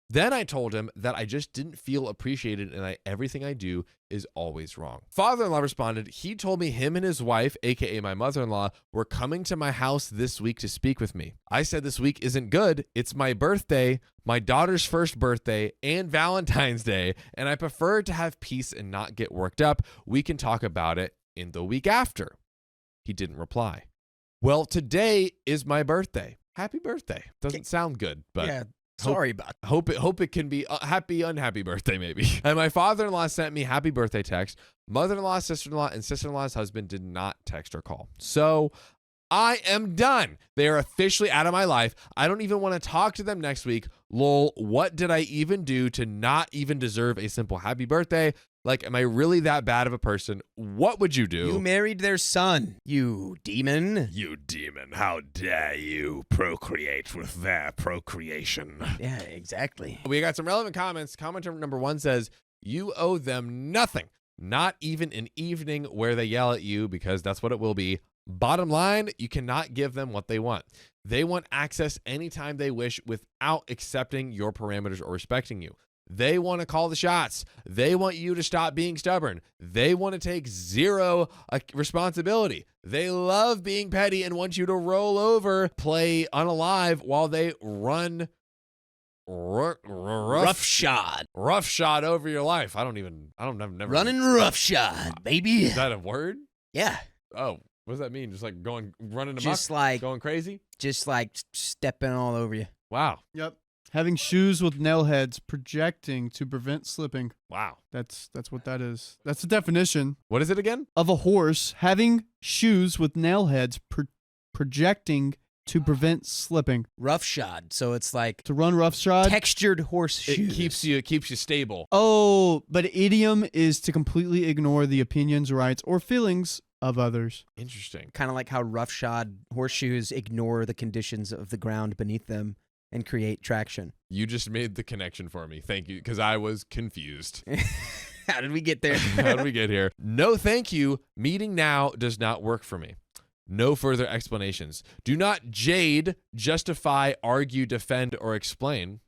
Then I told him that I just didn't feel appreciated and everything I do is always wrong. Father-in-law responded, he told me him and his wife, aka my mother-in-law, were coming to my house this week to speak with me. I said this week isn't good. It's my birthday, my daughter's first birthday, and Valentine's Day, and I prefer to have peace and not get worked up. We can talk about it in the week after. He didn't reply. Well, today is my birthday. Happy birthday. Doesn't sound good, but yeah. Sorry about that. Hope it can be a happy, unhappy birthday, maybe. And my father-in-law sent me happy birthday text. Mother-in-law, sister-in-law, and sister-in-law's husband did not text or call. So I am done. They are officially out of my life. I don't even want to talk to them next week. Lol, what did I even do to not even deserve a simple happy birthday? Like, am I really that bad of a person? What would you do? You married their son, you demon. You demon. How dare you procreate with their procreation? Yeah, exactly. We got some relevant comments. Commenter number 1 says, you owe them nothing. Not even an evening where they yell at you, because that's what it will be. Bottom line, you cannot give them what they want. They want access anytime they wish without accepting your parameters or respecting you. They want to call the shots. They want you to stop being stubborn. They want to take zero responsibility. They love being petty and want you to roll over, play unalive while they run roughshod over your life. I've never running roughshod, baby. Is that a word? Yeah. Oh, what does that mean? Just like running amok? Just like going crazy? Just like stepping all over you. Wow. Yep. Having shoes with nail heads projecting to prevent slipping. Wow. That's what that is. That's the definition. What is it again? Of a horse having shoes with nail heads projecting to prevent slipping. Roughshod. So it's like to run roughshod. Textured horse shoes. It keeps you stable. Oh, but idiom is to completely ignore the opinions, rights, or feelings of others. Interesting. Kind of like how roughshod horseshoes ignore the conditions of the ground beneath them and create traction. You just made the connection for me. Thank you, because I was confused. How did we get there? How did we get here? No, thank you. Meeting now does not work for me. No further explanations. Do not jade, justify, argue, defend, or explain.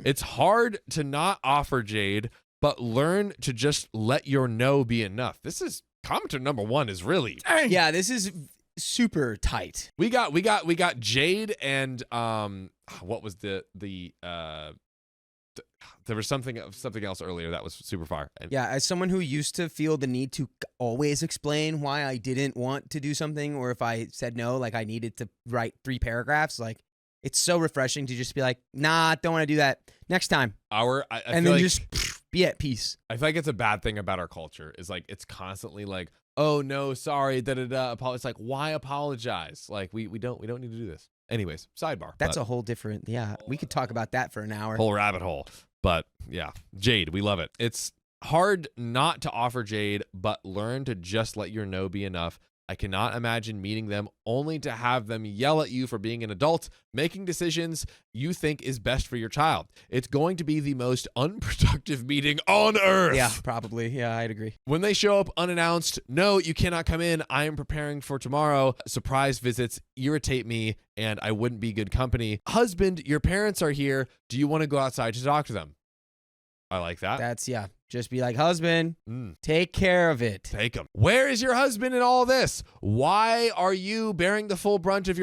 It's hard to not offer jade, but learn to just let your no be enough. This is commenter number 1 is really. Yeah, this is super tight. We got Jade and what was there was something else earlier that was super fire. Yeah, as someone who used to feel the need to always explain why I didn't want to do something, or if I said no, like I needed to write 3 paragraphs, like it's so refreshing to just be like, nah, don't want to do that. Next time. And then just be at peace. I feel like it's a bad thing about our culture is like it's constantly like, oh no, sorry, It's like, why apologize? Like we don't need to do this. Anyways, sidebar. That's a whole different, we could talk about that for an hour. Whole rabbit hole. But yeah, Jade, we love it. It's hard not to offer jade, but learn to just let your no be enough. I cannot imagine meeting them only to have them yell at you for being an adult, making decisions you think is best for your child. It's going to be the most unproductive meeting on earth. Yeah, probably. Yeah, I'd agree. When they show up unannounced, no, you cannot come in. I am preparing for tomorrow. Surprise visits irritate me, and I wouldn't be good company. Husband, your parents are here. Do you want to go outside to talk to them? I like that. That's, just be like, husband, take care of it. Take him. Where is your husband in all this? Why are you bearing the full brunt of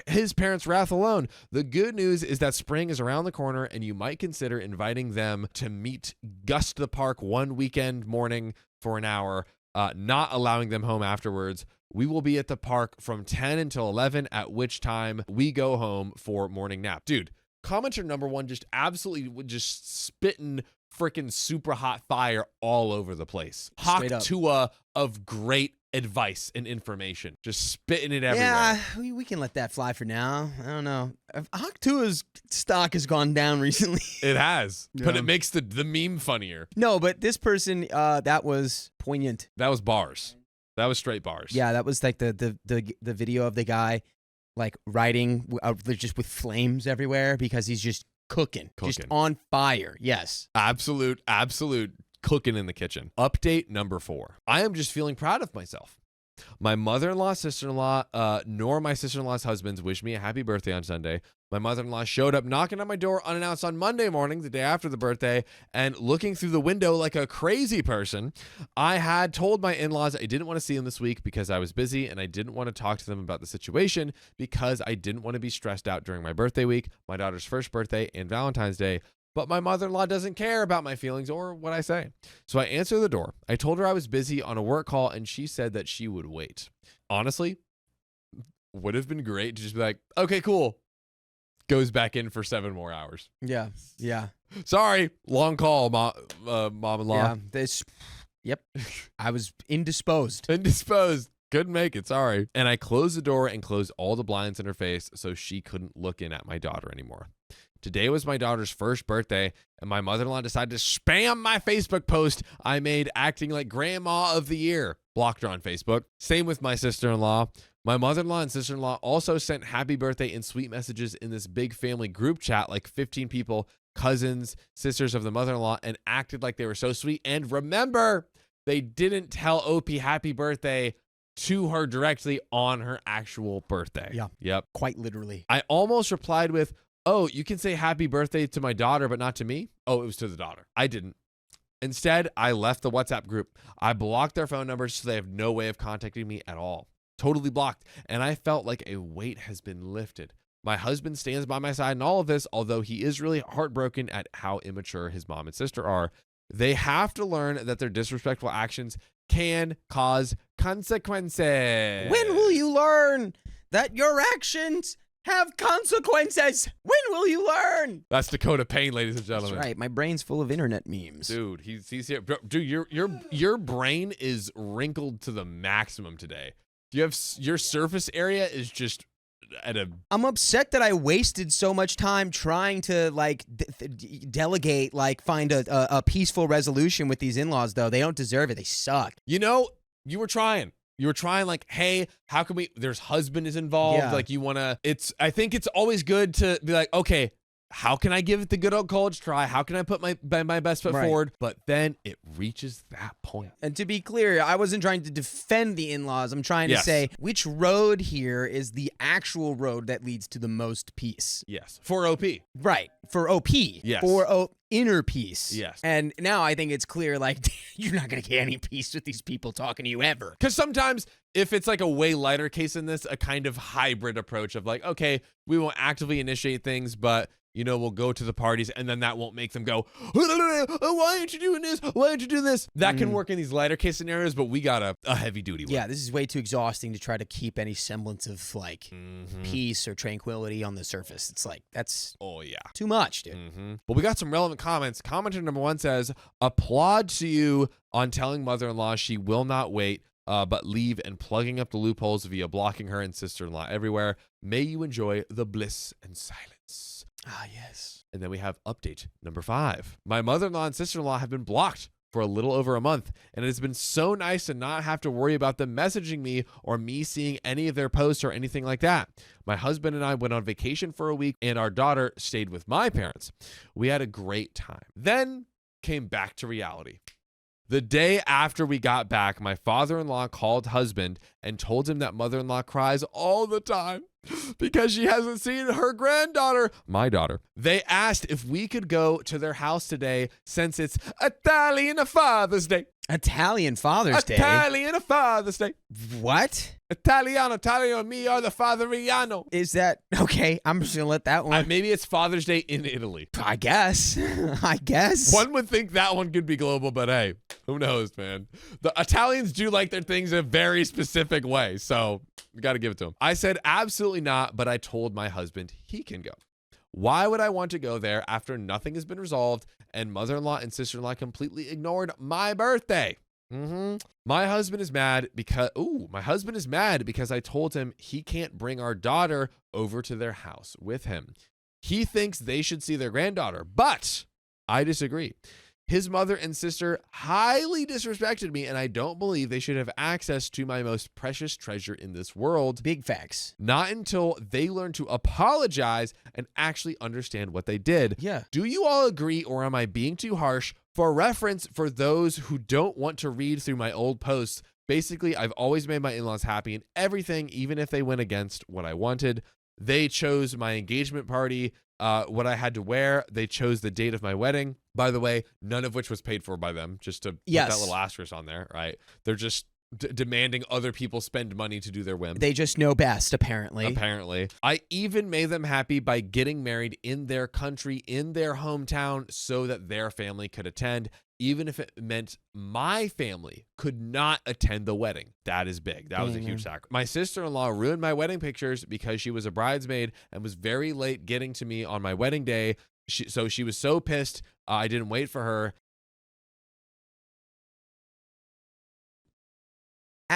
his parents' wrath alone? The good news is that spring is around the corner, and you might consider inviting them to meet Gus to the park one weekend morning for an hour, not allowing them home afterwards. We will be at the park from 10 until 11, at which time we go home for morning nap. Dude, commenter number 1 just absolutely just spitting freaking super hot fire all over the place. Hawk Tua of great advice and information, just spitting it everywhere. Yeah, we can let that fly for now. I don't know. Aktua's stock has gone down recently. It has, but Yeah. it makes the meme funnier. No, but this person, that was poignant. That was bars. That was straight bars. Yeah, that was like the video of the guy like riding just with flames everywhere because he's just cooking, just on fire. Yes. Absolute cooking in the kitchen. Update number 4. I am just feeling proud of myself. My mother-in-law, sister-in-law, nor my sister-in-law's husbands wished me a happy birthday on Sunday. My mother-in-law showed up knocking on my door unannounced on Monday morning, the day after the birthday, and looking through the window like a crazy person. I had told my in-laws I didn't want to see them this week because I was busy, and I didn't want to talk to them about the situation because I didn't want to be stressed out during my birthday week, my daughter's first birthday, and Valentine's Day. But my mother-in-law doesn't care about my feelings or what I say. So I answered the door. I told her I was busy on a work call, and she said that she would wait. Honestly, would have been great to just be like, okay, cool. Goes back in for 7 more hours. Yeah. Yeah. Sorry, long call, mom-in-law. Yeah. Yep. I was indisposed. Indisposed. Couldn't make it, sorry. And I closed the door and closed all the blinds in her face so she couldn't look in at my daughter anymore. Today was my daughter's first birthday, and my mother-in-law decided to spam my Facebook post I made acting like Grandma of the Year. Blocked her on Facebook. Same with my sister-in-law. My mother-in-law and sister-in-law also sent happy birthday and sweet messages in this big family group chat, like 15 people, cousins, sisters of the mother-in-law, and acted like they were so sweet. And remember, they didn't tell OP happy birthday to her directly on her actual birthday. Yeah. Yep. Quite literally. I almost replied with, oh, you can say happy birthday to my daughter, but not to me? Oh, it was to the daughter. I didn't. Instead, I left the WhatsApp group. I blocked their phone numbers so they have no way of contacting me at all. Totally blocked. And I felt like a weight has been lifted. My husband stands by my side in all of this, although he is really heartbroken at how immature his mom and sister are. They have to learn that their disrespectful actions can cause consequences. When will you learn that your actions have consequences? When will you learn? That's Dakota Payne, ladies and gentlemen. That's right. My brain's full of internet memes. Dude, he's here. Dude, your brain is wrinkled to the maximum today. You have your surface area is just at a. I'm upset that I wasted so much time trying to like delegate, like find a peaceful resolution with these in-laws. Though they don't deserve it. They suck. You know, you were trying. You were trying like, hey, how can we? There's husband is involved. Yeah. Like you want to. I think it's always good to be like, okay, how can I give it the good old college try? How can I put my best foot forward? But then it reaches that point. And to be clear, I wasn't trying to defend the in-laws. I'm trying to say which road here is the actual road that leads to the most peace. Yes. For OP. Right. For OP. Yes. For inner peace. Yes. And now I think it's clear, like, you're not going to get any peace with these people talking to you ever. Because sometimes if it's like a way lighter case in this, a kind of hybrid approach of like, okay, we won't actively initiate things, but you know, we'll go to the parties and then that won't make them go, why aren't you doing this? Why aren't you doing this? That can work in these lighter case scenarios, but we got a heavy duty one. Yeah, this is way too exhausting to try to keep any semblance of like peace or tranquility on the surface. It's like, that's too much, dude. Well, we got some relevant comments. Commenter number 1 says, applaud to you on telling mother-in-law she will not wait, but leave and plugging up the loopholes via blocking her and sister-in-law everywhere. May you enjoy the bliss and silence. Ah, yes. And then we have update number 5. My mother-in-law and sister-in-law have been blocked for a little over a month, and it has been so nice to not have to worry about them messaging me or me seeing any of their posts or anything like that. My husband and I went on vacation for a week, and our daughter stayed with my parents. We had a great time. Then came back to reality. The day after we got back, my father-in-law called husband and told him that mother-in-law cries all the time because she hasn't seen her granddaughter, my daughter. They asked if we could go to their house today since it's Italian Father's Day. Italian Father's Day? Italian Father's Day. What? Italiano and me are the Fatheriano. Is that okay? I'm just gonna let that one. Maybe it's Father's Day in Italy. I guess. I guess. One would think that one could be global, but hey, who knows, man? The Italians do like their things a very specific way, so we got to give it to them. I said absolutely not, but I told my husband he can go. Why would I want to go there after nothing has been resolved and mother-in-law and sister-in-law completely ignored my birthday? My husband is mad because I told him he can't bring our daughter over to their house with him. He thinks they should see their granddaughter, but I disagree. His mother and sister highly disrespected me, and I don't believe they should have access to my most precious treasure in this world. Big facts. Not until they learn to apologize and actually understand what they did. Yeah. Do you all agree, or am I being too harsh? For reference, for those who don't want to read through my old posts, basically, I've always made my in-laws happy in everything, even if they went against what I wanted. They chose my engagement party, what I had to wear. They chose the date of my wedding. By the way, none of which was paid for by them, just to put that little asterisk on there, right? They're just demanding other people spend money to do their whim. They just know best, apparently. Apparently. I even made them happy by getting married in their country, in their hometown, so that their family could attend, even if it meant my family could not attend the wedding. That is big. That was a huge sacrifice. My sister-in-law ruined my wedding pictures because she was a bridesmaid and was very late getting to me on my wedding day. So she was so pissed I didn't wait for her.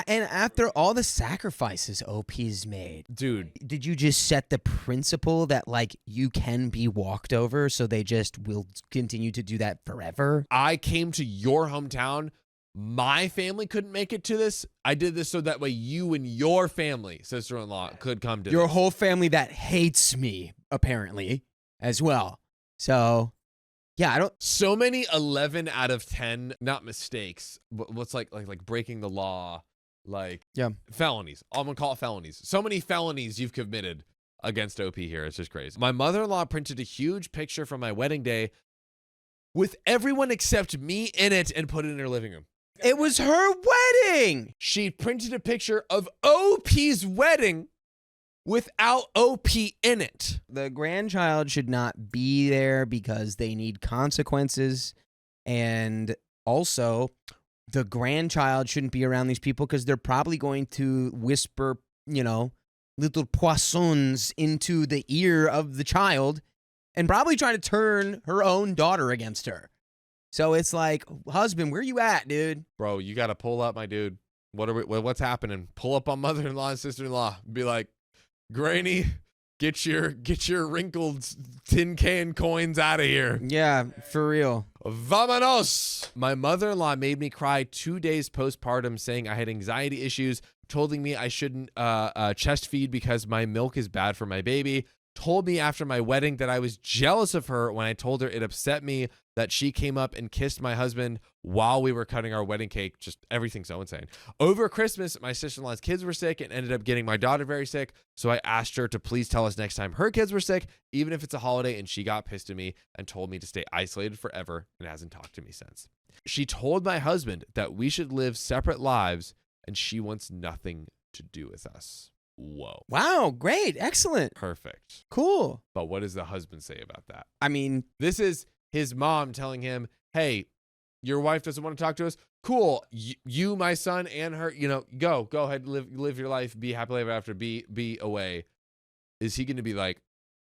And after all the sacrifices OP's made, dude, did you just set the principle that like you can be walked over, so they just will continue to do that forever? I came to your hometown. My family couldn't make it to this. I did this so that way you and your family, sister-in-law, could come to your this. whole family that hates me, apparently, as well. So, yeah, I don't. So many 11 out of 10, not mistakes, but what's like breaking the law. Felonies. I'm going to call it felonies. So many felonies you've committed against OP here. It's just crazy. My mother-in-law printed a huge picture from my wedding day with everyone except me in it and put it in her living room. It was her wedding. She printed a picture of OP's wedding without OP in it. The grandchild should not be there because they need consequences. And also, the grandchild shouldn't be around these people because they're probably going to whisper, little poissons into the ear of the child and probably try to turn her own daughter against her. So it's like, husband, where you at, dude? Bro, you got to pull up, my dude. What's happening? Pull up on mother-in-law and sister-in-law. Be like, Granny, get your wrinkled tin can coins out of here. Yeah, for real. Vamonos! My mother-in-law made me cry 2 days postpartum, saying I had anxiety issues, told me I shouldn't chest feed because my milk is bad for my baby, told me after my wedding that I was jealous of her when I told her it upset me that she came up and kissed my husband while we were cutting our wedding cake. Just everything so insane. Over Christmas, my sister-in-law's kids were sick and ended up getting my daughter very sick. So I asked her to please tell us next time her kids were sick, even if it's a holiday, and she got pissed at me and told me to stay isolated forever and hasn't talked to me since. She told my husband that we should live separate lives and she wants nothing to do with us. Whoa. Wow, great. Excellent. Perfect. Cool. But what does the husband say about that? I mean, this is his mom telling him, hey, your wife doesn't want to talk to us. Cool. You, my son, and her, go ahead, live your life, be happily ever after, be away. Is he going to be like,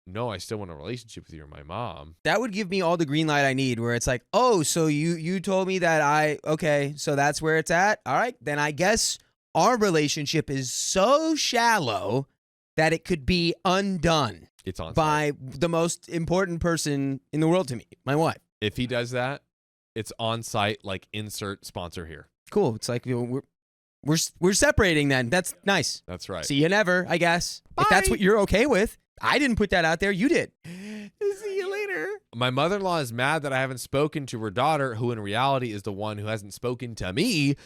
no, I still want a relationship with you or my mom? That would give me all the green light I need, where it's like, oh, so you told me that okay, so that's where it's at. All right, then I guess our relationship is so shallow that it could be undone. It's on by the most important person in the world to me, my wife. If he does that, it's on site, like insert sponsor here. Cool. It's like we're separating then. That's nice. That's right. See you never, I guess. Bye. If that's what you're okay with. I didn't put that out there. You did. See you later. My mother-in-law is mad that I haven't spoken to her daughter, who in reality is the one who hasn't spoken to me.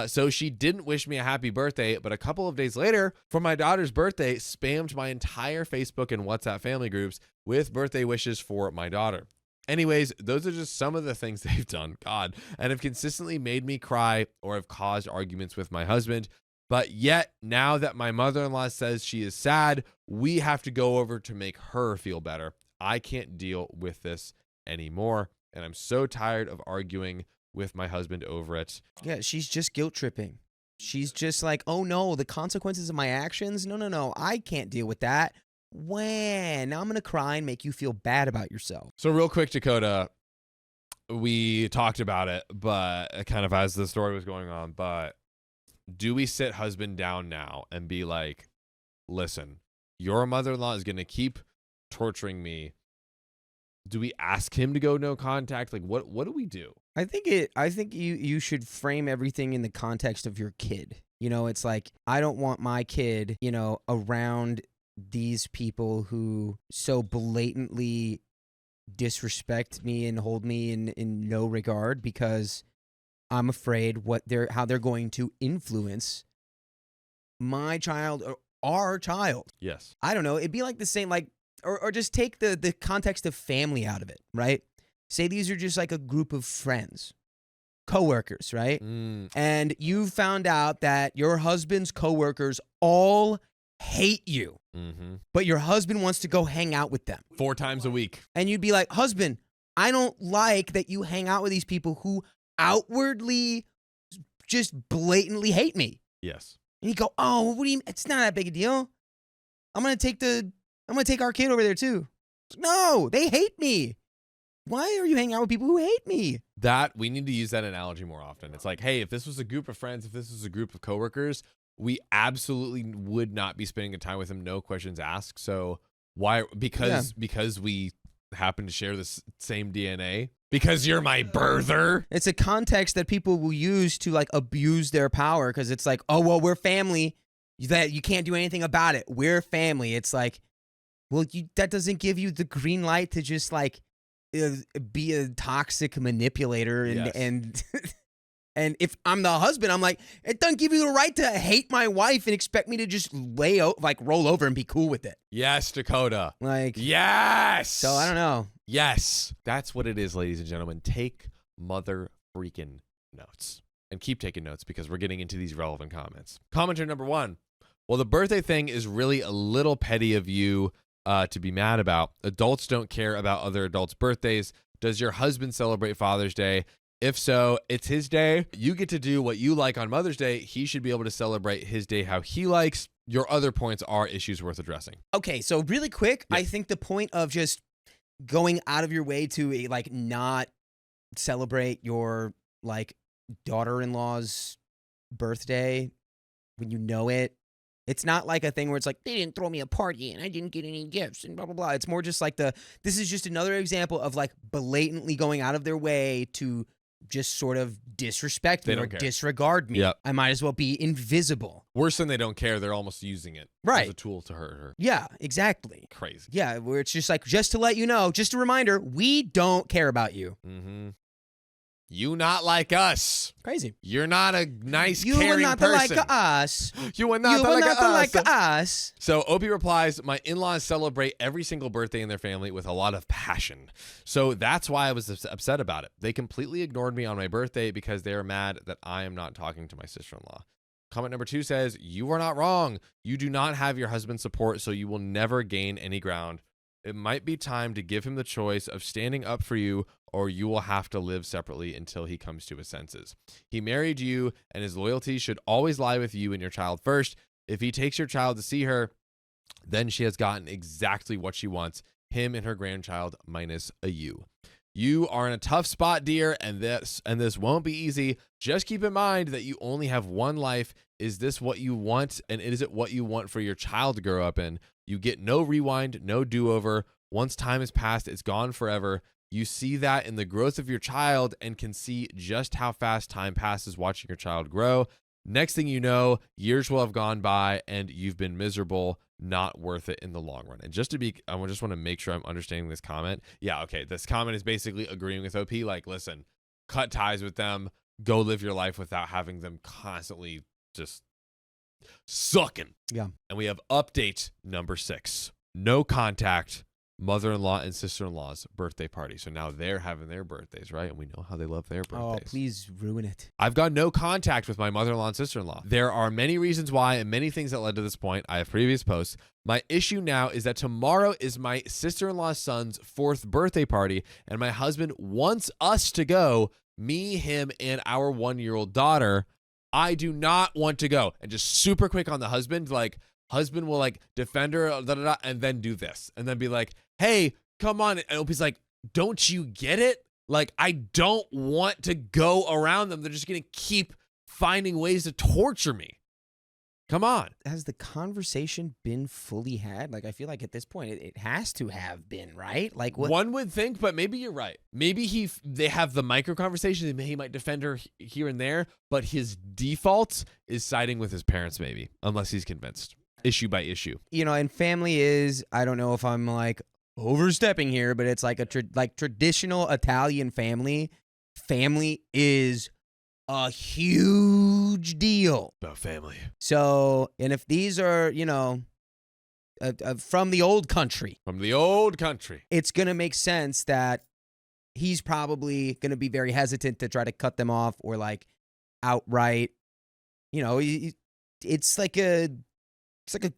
So she didn't wish me a happy birthday, but a couple of days later, for my daughter's birthday, spammed my entire Facebook and WhatsApp family groups with birthday wishes for my daughter. Anyways, those are just some of the things they've done, God, and have consistently made me cry or have caused arguments with my husband. But yet, now that my mother-in-law says she is sad, we have to go over to make her feel better. I can't deal with this anymore, and I'm so tired of arguing with my husband over it. Yeah, she's just guilt tripping. She's just like, oh no, the consequences of my actions? No, I can't deal with that. When? Now I'm going to cry and make you feel bad about yourself. So real quick, Dakota, we talked about it, but kind of as the story was going on, but do we sit husband down now and be like, listen, your mother-in-law is going to keep torturing me. Do we ask him to go no contact? Like, what do we do? I think you should frame everything in the context of your kid. You know, it's like, I don't want my kid, you know, around these people who so blatantly disrespect me and hold me in no regard, because I'm afraid how they're going to influence my child or our child. Yes. I don't know. It'd be like the same, like, or just take the context of family out of it, right? Say these are just like a group of friends, coworkers, right? And you found out that your husband's coworkers all hate you, but your husband wants to go hang out with them 4 times a week. And you'd be like, husband, I don't like that you hang out with these people who outwardly just blatantly hate me. Yes. And you go, oh, what do you mean? It's not that big a deal. I'm gonna take our kid over there too. No, they hate me. Why are you hanging out with people who hate me? That we need to use that analogy more often. It's like, hey, if this was a group of friends, if this was a group of coworkers, we absolutely would not be spending the time with them, no questions asked. So why? Because we happen to share the same DNA. Because you're my birther. It's a context that people will use to like abuse their power, because it's like, oh, well, we're family. That you can't do anything about it. We're family. It's like, well, that doesn't give you the green light to just like be a toxic manipulator and and if I'm the husband, I'm like, it doesn't give you the right to hate my wife and expect me to just roll over and be cool with it. Yes, Dakota. Like, yes. So I don't know. Yes, that's what it is, ladies and gentlemen. Take mother freaking notes and keep taking notes, because we're getting into these relevant comments. Commenter number 1. Well, the birthday thing is really a little petty of you to be mad about. Adults don't care about other adults' birthdays. Does your husband celebrate Father's Day? If so, it's his day. You get to do what you like on Mother's Day. He should be able to celebrate his day how he likes. Your other points are issues worth addressing. Okay, so really quick, I think the point of just going out of your way to like not celebrate your like daughter-in-law's birthday when you know it. It's not like a thing where it's like, they didn't throw me a party and I didn't get any gifts and blah, blah, blah. It's more just like this is just another example of like blatantly going out of their way to just sort of disrespect me or disregard me. Yep. I might as well be invisible. Worse than they don't care, they're almost using it as a tool to hurt her. Yeah, exactly. Crazy. Yeah, where it's just like, just to let you know, just a reminder, we don't care about you. You not like us. Crazy. You're not a nice, you caring are not person. like us. You are not like us. So Opie replies, my in-laws celebrate every single birthday in their family with a lot of passion. So that's why I was upset about it. They completely ignored me on my birthday because they are mad that I am not talking to my sister-in-law. Comment number 2 says, you are not wrong. You do not have your husband's support, so you will never gain any ground. It might be time to give him the choice of standing up for you, or you will have to live separately until he comes to his senses. He married you, and his loyalty should always lie with you and your child first. If he takes your child to see her, then she has gotten exactly what she wants, him and her grandchild minus a you. You are in a tough spot, dear, and this won't be easy. Just keep in mind that you only have one life. Is this what you want, and is it what you want for your child to grow up in? You get no rewind, no do-over. Once time has passed, it's gone forever. You see that in the growth of your child and can see just how fast time passes watching your child grow. Next thing you know, years will have gone by and you've been miserable, not worth it in the long run. And I just want to make sure I'm understanding this comment. Yeah, okay. This comment is basically agreeing with OP. Like, listen, cut ties with them. Go live your life without having them constantly just sucking. Yeah. And we have update number 6. No contact. Mother-in-law and sister-in-law's birthday party. So now they're having their birthdays, right? And we know how they love their birthdays. Oh, please ruin it. I've got no contact with my mother-in-law and sister-in-law. There are many reasons why and many things that led to this point. I have previous posts. My issue now is that tomorrow is my sister-in-law's son's 4th birthday party, and my husband wants us to go, me, him, and our 1-year-old daughter. I do not want to go. And just super quick on the husband, like, husband will like defend her, and then do this. And then be like, hey, come on. And Opie's like, don't you get it? Like, I don't want to go around them. They're just going to keep finding ways to torture me. Come on. Has the conversation been fully had? Like, I feel like at this point it has to have been, right? Like, what? One would think, but maybe you're right. Maybe they have the micro conversation. He might defend her here and there, but his default is siding with his parents, maybe, unless he's convinced, issue by issue. You know, and family is, I don't know if I'm like overstepping here, but it's like traditional Italian family. Family is a huge deal. About family. So, and if these are, you know, from the old country. From the old country. It's going to make sense that he's probably going to be very hesitant to try to cut them off or like outright, you know, it's like a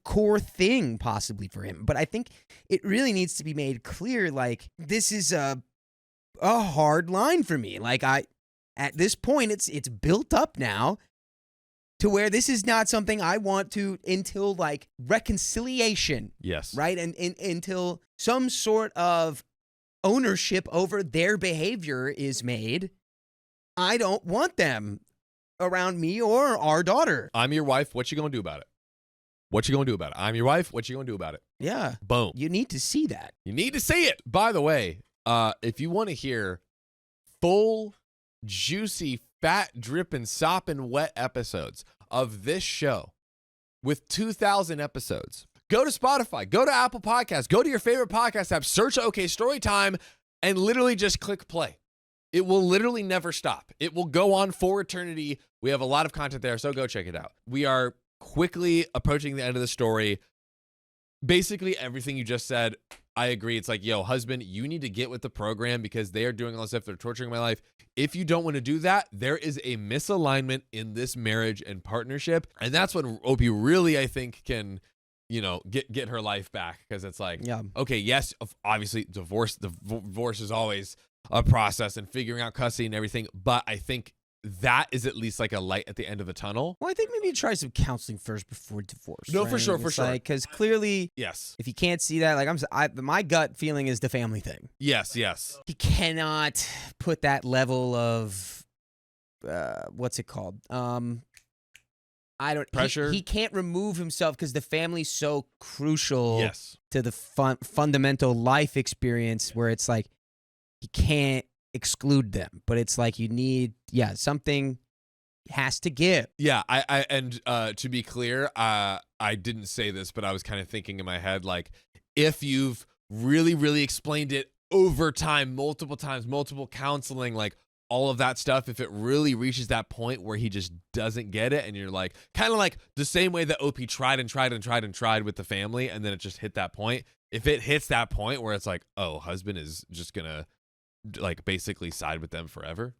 core thing possibly for him. But I think it really needs to be made clear, like, this is a hard line for me. Like, at this point, it's built up now to where this is not something I want to until like reconciliation. Yes. Right? And until some sort of ownership over their behavior is made, I don't want them around me or our daughter. I'm your wife. What you gonna do about it? What you gonna do about it? I'm your wife. What you gonna do about it? Yeah. Boom. You need to see that. You need to see it. By the way, if you want to hear full, juicy, fat, dripping, sopping wet episodes of this show with 2,000 episodes, go to Spotify, go to Apple Podcasts, go to your favorite podcast app, search OK Storytime, and literally just click play. It will literally never stop. It will go on for eternity. We have a lot of content there, so go check it out. We are quickly approaching the end of the story. Basically, everything you just said, I agree. It's like, yo, husband, you need to get with the program because they are doing all this stuff. They're torturing my life. If you don't want to do that, there is a misalignment in this marriage and partnership. And that's when Opie really, I think, can, you know, get her life back. Because it's like, Yeah. okay, yes, obviously divorce is always a process and figuring out custody and everything. But I think that is at least like a light at the end of the tunnel. Well, I think maybe try some counseling first before divorce. No, right? for sure. Because clearly, Yes. if you can't see that, like my gut feeling is the family thing. Yes. He cannot put that level of what's it called? I don't pressure. He can't remove himself because the family's so crucial. Yes. To the fundamental life experience where it's like he can't exclude them, but it's like you need, something has to give. Yeah, and to be clear, I didn't say this, but I was kind of thinking in my head, like, if you've really, really explained it over time, multiple times, multiple counseling, like all of that stuff, if it really reaches that point where he just doesn't get it, and you're like, kind of like the same way that OP tried with the family, and then it just hit that point. If it hits that point where it's like, oh, husband is just gonna like basically side with them forever.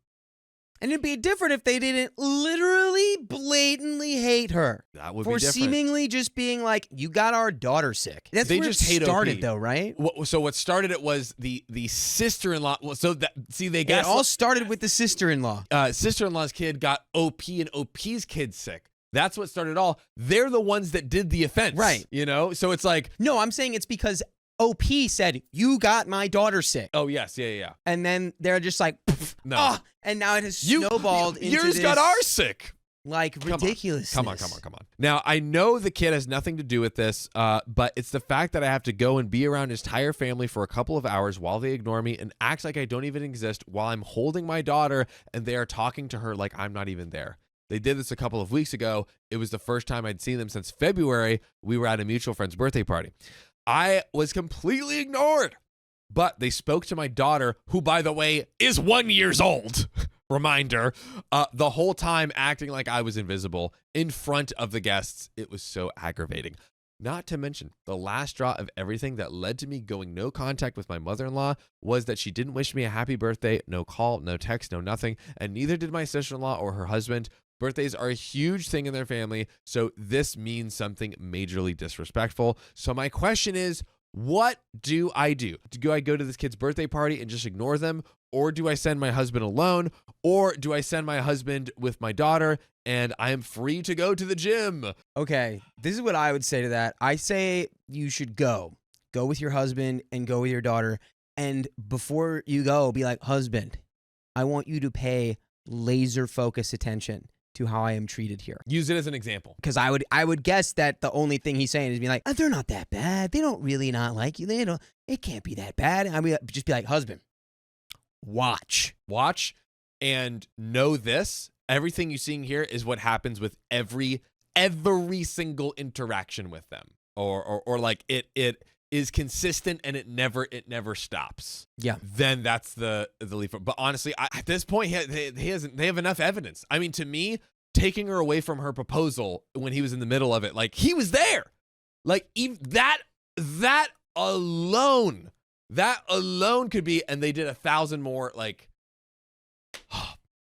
And it'd be different if they didn't literally blatantly hate her. That would for be different. Seemingly just being like, you got our daughter sick. That's They where just it hate started OP. though, right? So what started it was the sister-in-law. So that they It got all started with the sister-in-law. Sister-in-law's kid got OP and OP's kid sick. That's what started it all. They're the ones that did the offense, Right? You know, so it's like, No, I'm saying it's because OP said, you got my daughter sick. oh yes, yeah. And then they're just like, No. and now it has snowballed into yours this, got ours sick. like, ridiculousness. Come on. Now, I know the kid has nothing to do with this, but it's the fact that I have to go and be around his entire family for a couple of hours while they ignore me and act like I don't even exist while I'm holding my daughter and they are talking to her like I'm not even there. They did this a couple of weeks ago. It was the first time I'd seen them since February. We were at a mutual friend's birthday party. I was completely ignored, but they spoke to my daughter, who, by the way, is 1 year old. Reminder, the whole time acting like I was invisible in front of the guests. It was so aggravating. Not to mention, the last straw of everything that led to me going no contact with my mother-in-law was that she didn't wish me a happy birthday, no call, no text, no nothing, and neither did my sister-in-law or her husband. Birthdays are a huge thing in their family, so this means something majorly disrespectful. So my question is, what do I do? Do I go to this kid's birthday party and just ignore them? Or do I send my husband alone? Or do I send my husband with my daughter and I am free to go to the gym? Okay, this is what I would say to that. I say you should go. Go with your husband and go with your daughter. And before you go, be like, husband, I want you to pay laser focus attention to how I am treated here. Use it as an example. Because I would guess that the only thing he's saying is being like, they're not that bad. They don't really not like you. It can't be that bad. I mean, just be like, husband, watch, and know this. Everything you're seeing here is what happens with every single interaction with them, or like it is consistent and it never stops. Yeah. Then that's the leap. But honestly, at this point, they have enough evidence. I mean, to me, taking her away from her proposal when he was in the middle of it, like he was there, like even that alone could be, and they did 1,000 more. Like,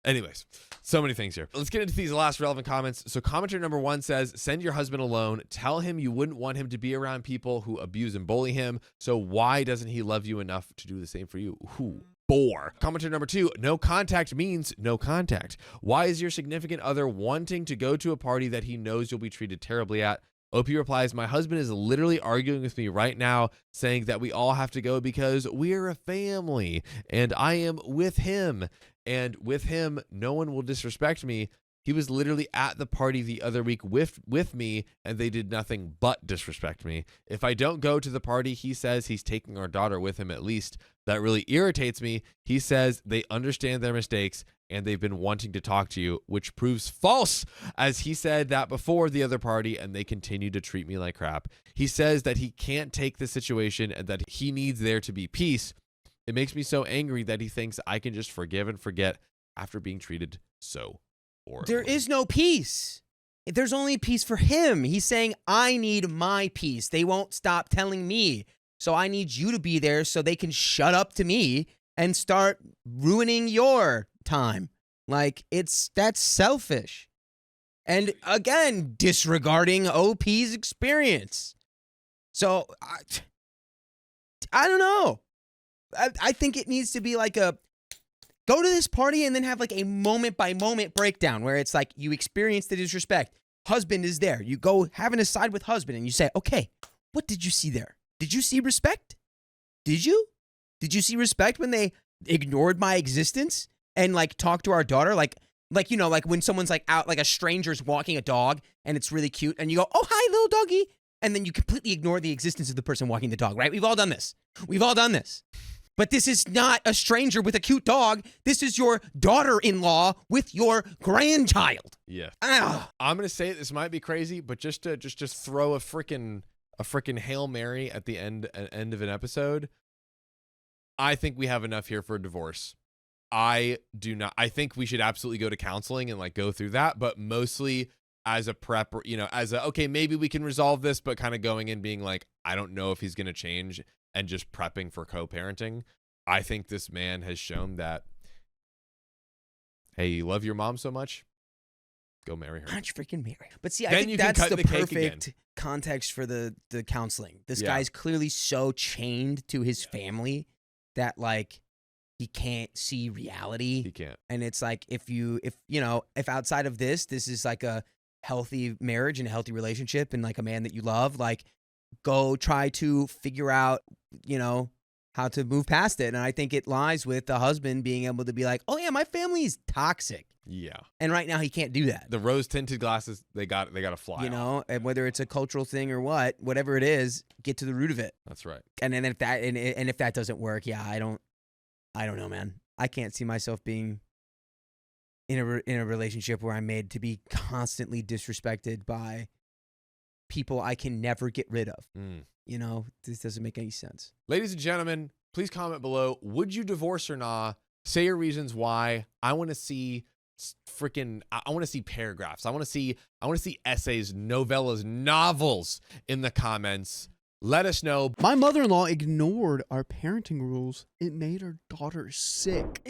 anyways. So many things here. Let's get into these last relevant comments. So commenter number 1 says, send your husband alone. Tell him you wouldn't want him to be around people who abuse and bully him. So why doesn't he love you enough to do the same for you? Ooh, bore. Commenter number 2, no contact means no contact. Why is your significant other wanting to go to a party that he knows you'll be treated terribly at? OP replies, my husband is literally arguing with me right now, saying that we all have to go because we're a family and I am with him. And with him, no one will disrespect me. He was literally at the party the other week with me, and they did nothing but disrespect me. If I don't go to the party, he says he's taking our daughter with him at least. That really irritates me. He says they understand their mistakes, and they've been wanting to talk to you, which proves false, as he said that before the other party, and they continue to treat me like crap. He says that he can't take the situation and that he needs there to be peace. It makes me so angry that he thinks I can just forgive and forget after being treated so horribly. There is no peace. There's only peace for him. He's saying, I need my peace. They won't stop telling me. So I need you to be there so they can shut up to me and start ruining your time. Like, that's selfish. And again, disregarding OP's experience. So I don't know. I think it needs to be like a go to this party and then have like a moment by moment breakdown where it's like you experience the disrespect. Husband is there. You go have an aside with husband and you say, okay, what did you see there? Did you see respect? Did you? Did you see respect when they ignored my existence and like talked to our daughter? Like, you know, like when someone's like out, like a stranger's walking a dog and it's really cute and you go, oh, hi, little doggy. And then you completely ignore the existence of the person walking the dog, right? We've all done this. But this is not a stranger with a cute dog. This is your daughter-in-law with your grandchild. Yeah. Ah. I'm gonna say this might be crazy, but just to throw a freaking Hail Mary at the end of an episode, I think we have enough here for a divorce. I do not. I think we should absolutely go to counseling and like go through that, but mostly as a prep, or, you know, as a, okay, maybe we can resolve this, but kind of going in being like, I don't know if he's gonna change, and just prepping for co-parenting. I think this man has shown that, hey, you love your mom so much, go marry her. Why don't you freaking marry her? But see, I Then think you can that's cut the the cake perfect context for the counseling. This Yeah. guy's clearly so chained to his family that like he can't see reality. He can't. And it's like if outside of this is like a healthy marriage and a healthy relationship and like a man that you love, like go try to figure out, you know, how to move past it. And I think it lies with the husband being able to be like, oh yeah, my family is toxic. Yeah. And right now he can't do that. The rose tinted glasses, they got to fly. You know, and whether it's a cultural thing or whatever it is, get to the root of it. That's right. And then if that doesn't work, yeah, I don't know, man. I can't see myself being in a relationship where I'm made to be constantly disrespected by people I can never get rid of. You know, this doesn't make any sense. Ladies and gentlemen, please comment below. Would you divorce or not? Say your reasons why. I want to see I want to see paragraphs. I want to see essays, novellas, novels in the comments. Let us know. My mother-in-law ignored our parenting rules. It made our daughter sick.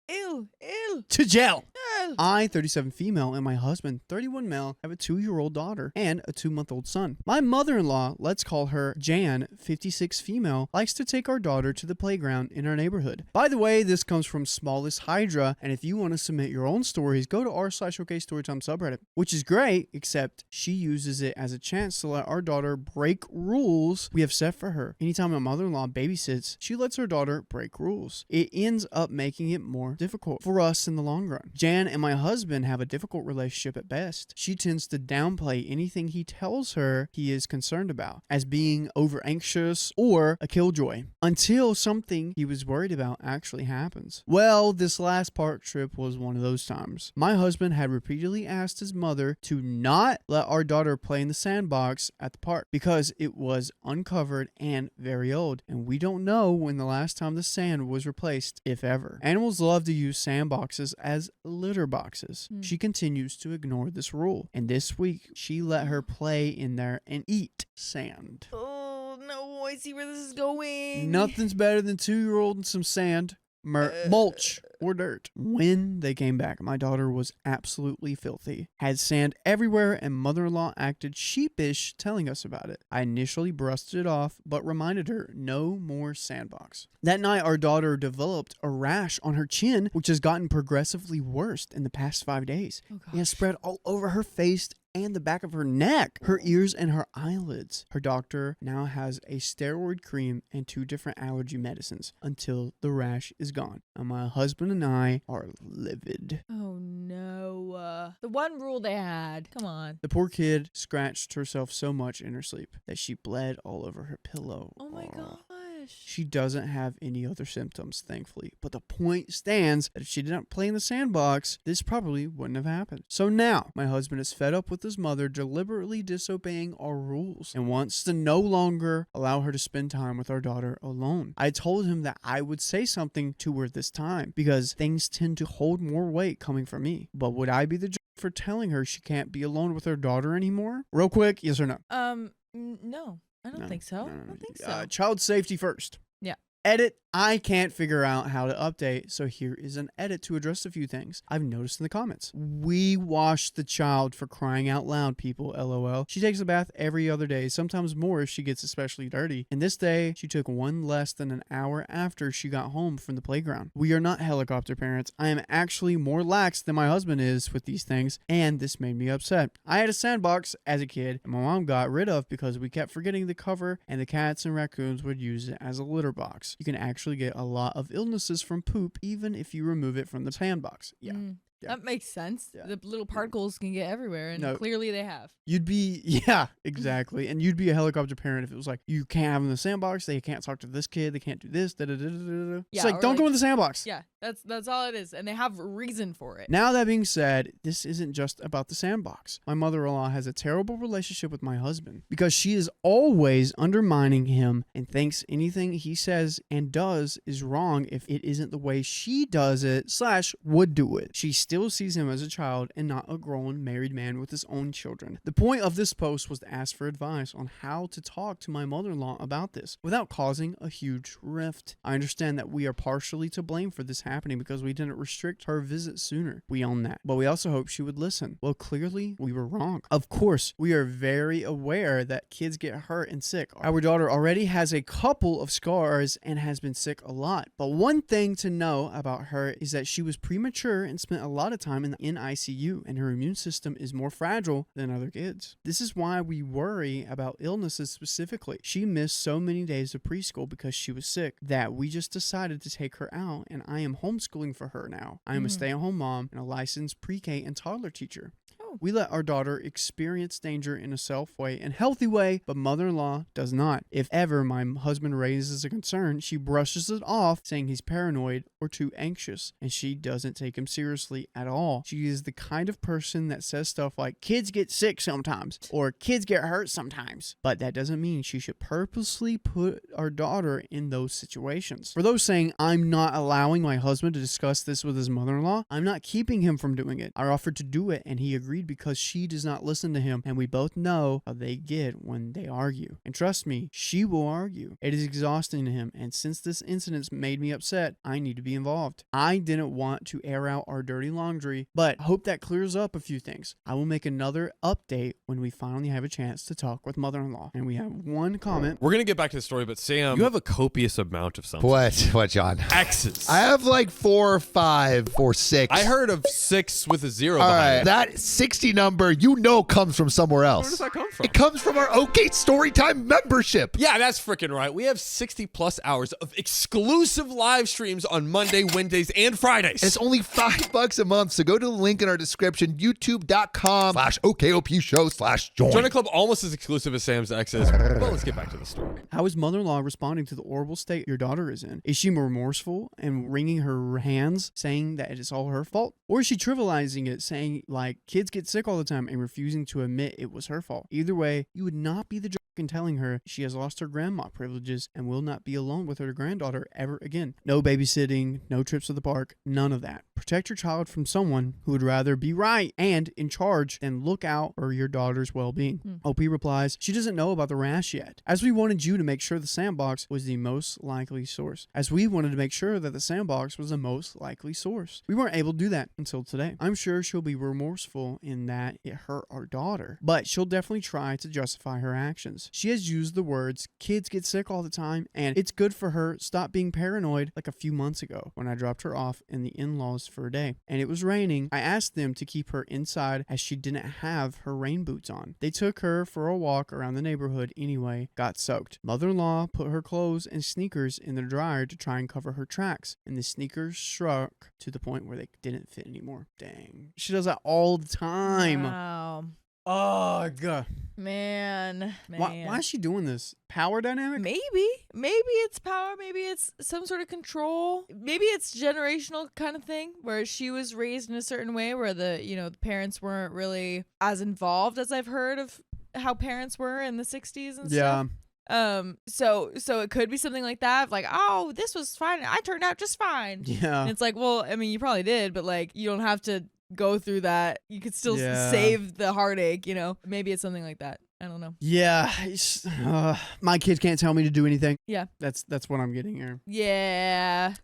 Ew. Ew. to jail. Ew. I, 37 female, and my husband, 31 male, have a 2-year-old daughter and a 2-month-old son. My mother-in-law, let's call her Jan, 56 female, likes to take our daughter to the playground in our neighborhood. By the way, this comes from Smallest Hydra, and if you want to submit your own stories, go to r/OKStorytime subreddit, which is great, except she uses it as a chance to let our daughter break rules we have set for her. Anytime my mother-in-law babysits, she lets her daughter break rules. It ends up making it more difficult for us in the long run. Jan and my husband have a difficult relationship at best. She tends to downplay anything he tells her he is concerned about as being over anxious or a killjoy until something he was worried about actually happens. Well, this last park trip was one of those times. My husband had repeatedly asked his mother to not let our daughter play in the sandbox at the park because it was uncovered and very old, and we don't know when the last time the sand was replaced, if ever. Animals love to use sandboxes as litter boxes. She continues to ignore this rule, and this week she let her play in there and eat sand. Oh no, I see where this is going. Nothing's better than 2-year-old and some sand, mulch, or dirt. When they came back, my daughter was absolutely filthy, had sand everywhere, and mother-in-law acted sheepish telling us about it. I initially brushed it off, but reminded her no more sandbox. That night, our daughter developed a rash on her chin, which has gotten progressively worse in the past 5 days. It has spread all over her face and the back of her neck, her ears, and her eyelids. Her doctor now has a steroid cream and 2 different allergy medicines until the rash is gone. And my husband and I are livid. Oh no. The one rule they had. Come on. The poor kid scratched herself so much in her sleep that she bled all over her pillow. Oh my gosh. She doesn't have any other symptoms, thankfully. But the point stands that if she didn't play in the sandbox, this probably wouldn't have happened. So now, my husband is fed up with his mother deliberately disobeying our rules and wants to no longer allow her to spend time with our daughter alone. I told him that I would say something to her this time because things tend to hold more weight coming from me. But would I be the jerk for telling her she can't be alone with her daughter anymore? Real quick, yes or no? No. I don't think so. I don't think so. Child safety first. Yeah. Edit. I can't figure out how to update, so here is an edit to address a few things I've noticed in the comments. We wash the child, for crying out loud, people, LOL. She takes a bath every other day, sometimes more if she gets especially dirty. And this day, she took one less than an hour after she got home from the playground. We are not helicopter parents. I am actually more lax than my husband is with these things, and this made me upset. I had a sandbox as a kid, and my mom got rid of because we kept forgetting the cover, and the cats and raccoons would use it as a litter box. You can actually get a lot of illnesses from poop even if you remove it from the sandbox. Yeah. That makes sense. Yeah. The little particles can get everywhere, and clearly they have. You'd be, yeah, exactly. And you'd be a helicopter parent if it was like, you can't have them in the sandbox, they can't talk to this kid, they can't do this, da-da-da-da-da. It's like, don't go in the sandbox. Yeah, that's all it is. And they have a reason for it. Now that being said, this isn't just about the sandbox. My mother-in-law has a terrible relationship with my husband because she is always undermining him and thinks anything he says and does is wrong if it isn't the way she does it / would do it. She still sees him as a child and not a grown married man with his own children. The point of this post was to ask for advice on how to talk to my mother-in-law about this without causing a huge rift. I understand that we are partially to blame for this happening because we didn't restrict her visit sooner. We own that. But we also hope she would listen. Well, clearly we were wrong. Of course, we are very aware that kids get hurt and sick. Our daughter already has a couple of scars and has been sick a lot. But one thing to know about her is that she was premature and spent a lot of time in ICU, and her immune system is more fragile than other kids. This is why we worry about illnesses specifically. She missed so many days of preschool because she was sick that we just decided to take her out, and I am homeschooling for her now. I am a stay-at-home mom and a licensed pre-K and toddler teacher. We let our daughter experience danger in a safe way and healthy way, but mother-in-law does not. If ever my husband raises a concern, she brushes it off, saying he's paranoid or too anxious, and she doesn't take him seriously at all. She is the kind of person that says stuff like, kids get sick sometimes, or kids get hurt sometimes. But that doesn't mean she should purposely put our daughter in those situations. For those saying, I'm not allowing my husband to discuss this with his mother-in-law, I'm not keeping him from doing it. I offered to do it, and he agreed worried because she does not listen to him, and we both know how they get when they argue. And trust me, she will argue. It is exhausting to him, and since this incident's made me upset, I need to be involved. I didn't want to air out our dirty laundry, but hope that clears up a few things. I will make another update when we finally have a chance to talk with mother-in-law. And we have one comment. We're going to get back to the story, but Sam, you have a copious amount of something. What, John? X's. I have like 4 or 5 or 6. I heard of 6 with a 0 All behind right, it. that 60 number, comes from somewhere else. Where does that come from? It comes from our OK Storytime membership. Yeah, that's freaking right. We have 60 plus hours of exclusive live streams on Monday, Wednesdays, and Fridays. It's only $5 a month, so go to the link in our description, youtube.com/OKOP show/join. Join a club almost as exclusive as Sam's X's. Well, let's get back to the story. How is mother-in-law responding to the horrible state your daughter is in? Is she remorseful and wringing her hands, saying that it is all her fault? Or is she trivializing it, saying like kids get sick all the time and refusing to admit it was her fault? Either way, you would not be the jerk in telling her she has lost her grandma privileges and will not be alone with her granddaughter ever again. No babysitting, no trips to the park, none of that. Protect your child from someone who would rather be right and in charge than look out for your daughter's well-being. OP replies, she doesn't know about the rash yet, as we wanted you to make sure the sandbox was the most likely source. We weren't able to do that until today. I'm sure she'll be remorseful in that it hurt our daughter, but she'll definitely try to justify her actions. She has used the words, kids get sick all the time, and it's good for her stop being paranoid like a few months ago when I dropped her off in the in-laws for a day. And it was raining. I asked them to keep her inside as she didn't have her rain boots on. They took her for a walk around the neighborhood anyway, got soaked. Mother-in-law put her clothes and sneakers in the dryer to try and cover her tracks, and the sneakers shrunk to the point where they didn't fit anymore. Dang. She does that all the time. Wow. Oh, God. Man. Why is she doing this? Power dynamic? Maybe it's power. Maybe it's some sort of control. Maybe it's generational kind of thing where she was raised in a certain way where the parents weren't really as involved as I've heard of how parents were in the 60s and stuff. So it could be something like that, like, oh, this was fine. I turned out just fine. Yeah. And it's like, well, I mean, you probably did, but like, you don't have to go through that. You could still save the heartache, Maybe it's something like that. I don't know. Yeah. My kids can't tell me to do anything. Yeah. That's what I'm getting here. Yeah.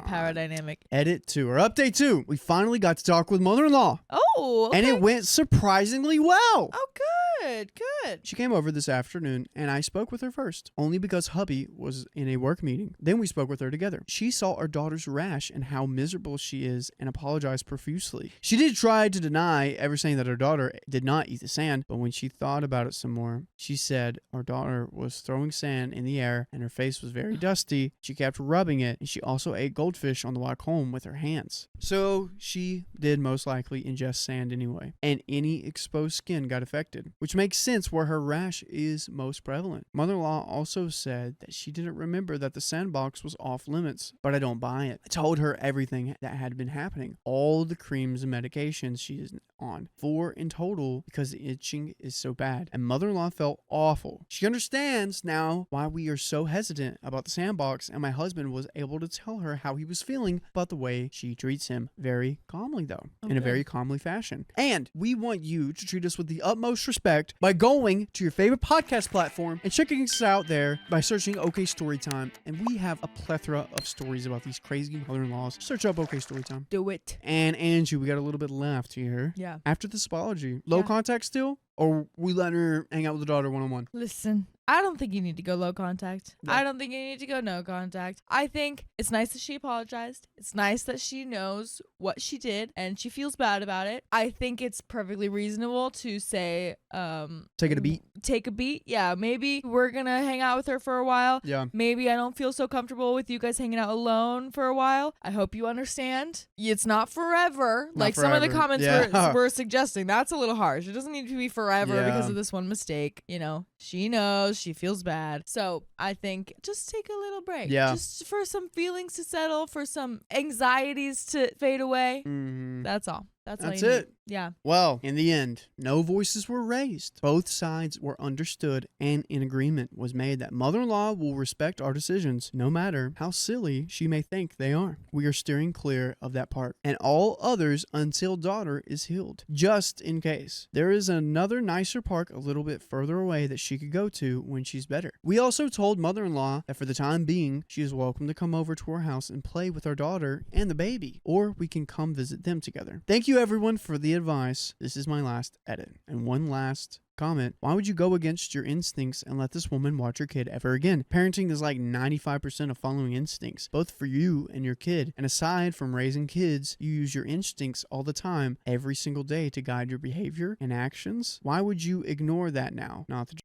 Power dynamic. Edit 2 or update 2. We finally got to talk with mother-in-law. Oh, okay. And it went surprisingly well. Oh, good. She came over this afternoon and I spoke with her first, only because hubby was in a work meeting. Then we spoke with her together. She saw our daughter's rash and how miserable she is and apologized profusely. She did try to deny ever saying that her daughter did not eat the sand, but when she thought about it some more, she said our daughter was throwing sand in the air and her face was very dusty. She kept rubbing it, and she also ate goldfish on the walk home with her hands. So she did most likely ingest sand anyway, and any exposed skin got affected, which makes sense where her rash is most prevalent. Mother-in-law also said that she didn't remember that the sandbox was off limits, but I don't buy it. I told her everything that had been happening, all the creams and medications she is on, 4 in total, because the itching is so bad, and mother-in-law felt awful. She understands now why we are so hesitant about the sandbox, and my husband was able to tell her how he was feeling about the way she treats him, very calmly though, in a very calmly fashion. And we want you to treat us with the utmost respect by going to your favorite podcast platform and checking us out there by searching OK Storytime, and we have a plethora of stories about these crazy mother-in-laws. Search up OK Storytime. Do it. And Angie, we got a little bit left here. Yeah. After this apology, low contact still? Or we letting her hang out with the daughter one-on-one? Listen, I don't think you need to go low contact. No. I don't think you need to go no contact. I think it's nice that she apologized. It's nice that she knows what she did and she feels bad about it. I think it's perfectly reasonable to say, take it a beat. Take a beat. Yeah, maybe we're gonna hang out with her for a while. Yeah. Maybe I don't feel so comfortable with you guys hanging out alone for a while. I hope you understand. It's not forever. Like some of the comments were suggesting. That's a little harsh. It doesn't need to be forever because of this one mistake. She knows, she feels bad. So I think just take a little break. Yeah. Just for some feelings to settle, for some anxieties to fade away. Mm-hmm. That's all. That's all That's you need. it. Yeah. Well, in the end, no voices were raised. Both sides were understood, and an agreement was made that mother-in-law will respect our decisions, no matter how silly she may think they are. We are steering clear of that part, and all others until daughter is healed, just in case. There is another nicer park a little bit further away that she could go to when she's better. We also told mother-in-law that for the time being, she is welcome to come over to our house and play with our daughter and the baby, or we can come visit them together. Thank you everyone for the advice. This is my last edit. And one last comment. Why would you go against your instincts and let this woman watch your kid ever again? Parenting is like 95% of following instincts, both for you and your kid. And aside from raising kids, you use your instincts all the time, every single day to guide your behavior and actions. Why would you ignore that now? Not the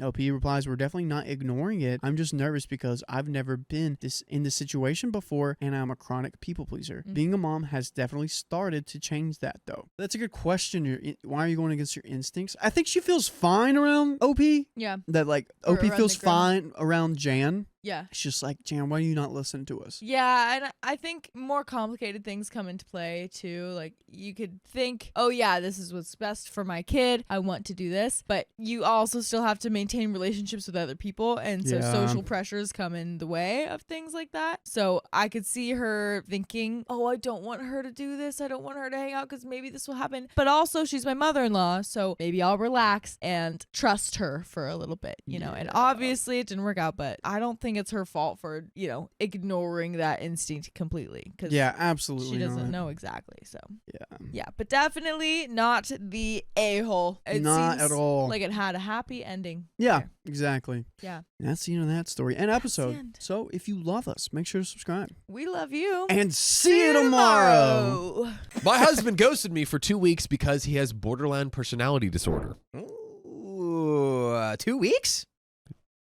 OP replies, we're definitely not ignoring it. I'm just nervous because I've never been in this situation before, and I'm a chronic people pleaser. Being a mom has definitely started to change that, though. That's a good question. Why are you going against your instincts? I think she feels fine around OP. Yeah. That like Or OP around feels the grandma. fine around Jan. Yeah. It's just like, Jan, why are you not listening to us? Yeah, and I think more complicated things come into play too. Like you could think, oh yeah, this is what's best for my kid. I want to do this. But you also still have to maintain relationships with other people. And so Yeah. social pressures come in the way of things like that. So I could see her thinking, oh, I don't want her to do this. I don't want her to hang out because maybe this will happen. But also she's my mother-in-law. So maybe I'll relax and trust her for a little bit, you know. And obviously it didn't work out, but I don't think it's her fault for, you know, ignoring that instinct completely, because Yeah, absolutely. she doesn't not. know exactly. So Yeah. but definitely not the a-hole. It Not seems at all. like it had a happy ending. Yeah, there. exactly. Yeah. And that's the end of that story and episode. end. So if you love us, make sure to subscribe. We love you. And see you tomorrow. My husband ghosted me for 2 weeks because he has borderline personality disorder. Ooh, 2 weeks?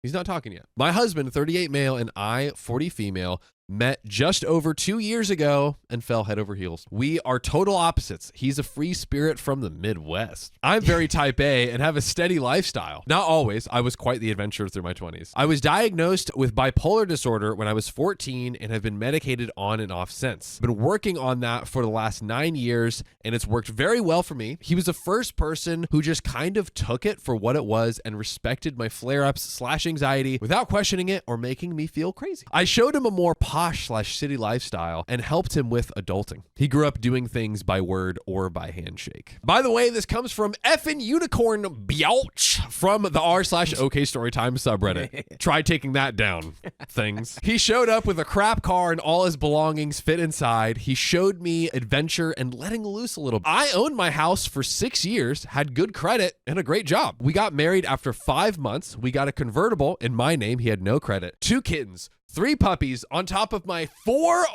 He's not talking yet. My husband, 38 male, and I, 40 female, met just over 2 years ago and fell head over heels. We are total opposites. He's a free spirit from the Midwest. I'm very type A and have a steady lifestyle. Not always. I was quite the adventurer through my 20s. I was diagnosed with bipolar disorder when I was 14 and have been medicated on and off since. Been working on that for the last 9 years, and it's worked very well for me. He was the first person who just kind of took it for what it was and respected my flare-ups / anxiety without questioning it or making me feel crazy. I showed him a more posh/city lifestyle and helped him with adulting. He grew up doing things by word or by handshake. By the way, this comes from effing unicorn Bialch from the r/OK Storytime subreddit. Try taking that down, things. He showed up with a crap car and all his belongings fit inside. He showed me adventure and letting loose a little. I owned my house for 6 years, had good credit, and a great job. We got married after 5 months. We got a convertible in my name. He had no credit. 2 kittens. 3 puppies on top of my 4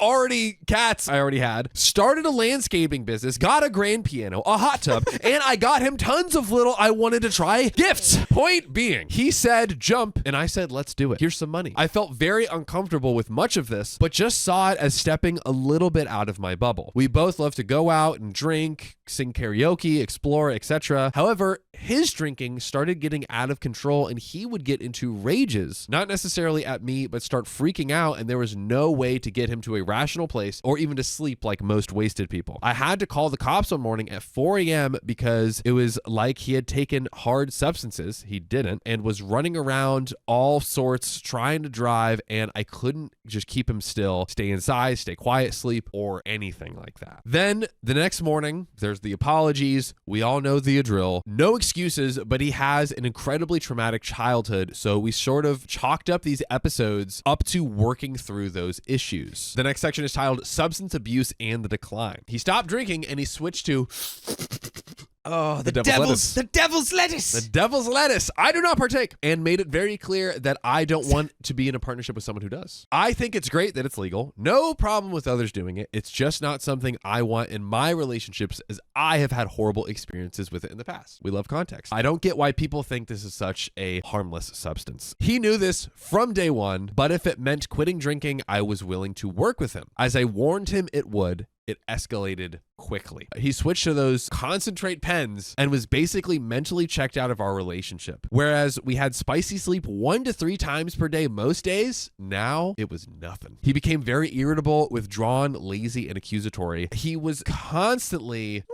cats I already had, started a landscaping business, got a grand piano, a hot tub, and I got him tons of little I wanted to try gifts. Point being, he said jump, and I said let's do it. Here's some money. I felt very uncomfortable with much of this, but just saw it as stepping a little bit out of my bubble. We both love to go out and drink, sing karaoke, explore, etc. However, his drinking started getting out of control, and he would get into rages, not necessarily at me, but start freaking out, and there was no way to get him to a rational place or even to sleep like most wasted people. I had to call the cops one morning at 4 a.m. because it was like he had taken hard substances, he didn't, and was running around all sorts trying to drive, and I couldn't just keep him still, stay inside, stay quiet, sleep, or anything like that. Then the next morning, there's the apologies. We all know the drill. No excuses, but he has an incredibly traumatic childhood, so we sort of chalked up these episodes up to working through those issues. The next section is titled Substance Abuse and the Decline. He stopped drinking and he switched to Oh, the devil's devil's lettuce. The devil's lettuce. I do not partake, and made it very clear that I don't want to be in a partnership with someone who does. I think it's great that it's legal. No problem with others doing it. It's just not something I want in my relationships, as I have had horrible experiences with it in the past. We love context. I don't get why people think this is such a harmless substance. He knew this from day one, but if it meant quitting drinking, I was willing to work with him. As I warned him it would, it escalated quickly. He switched to those concentrate pens and was basically mentally checked out of our relationship. Whereas we had spicy sleep 1 to 3 times per day most days, now it was nothing. He became very irritable, withdrawn, lazy, and accusatory. He was constantly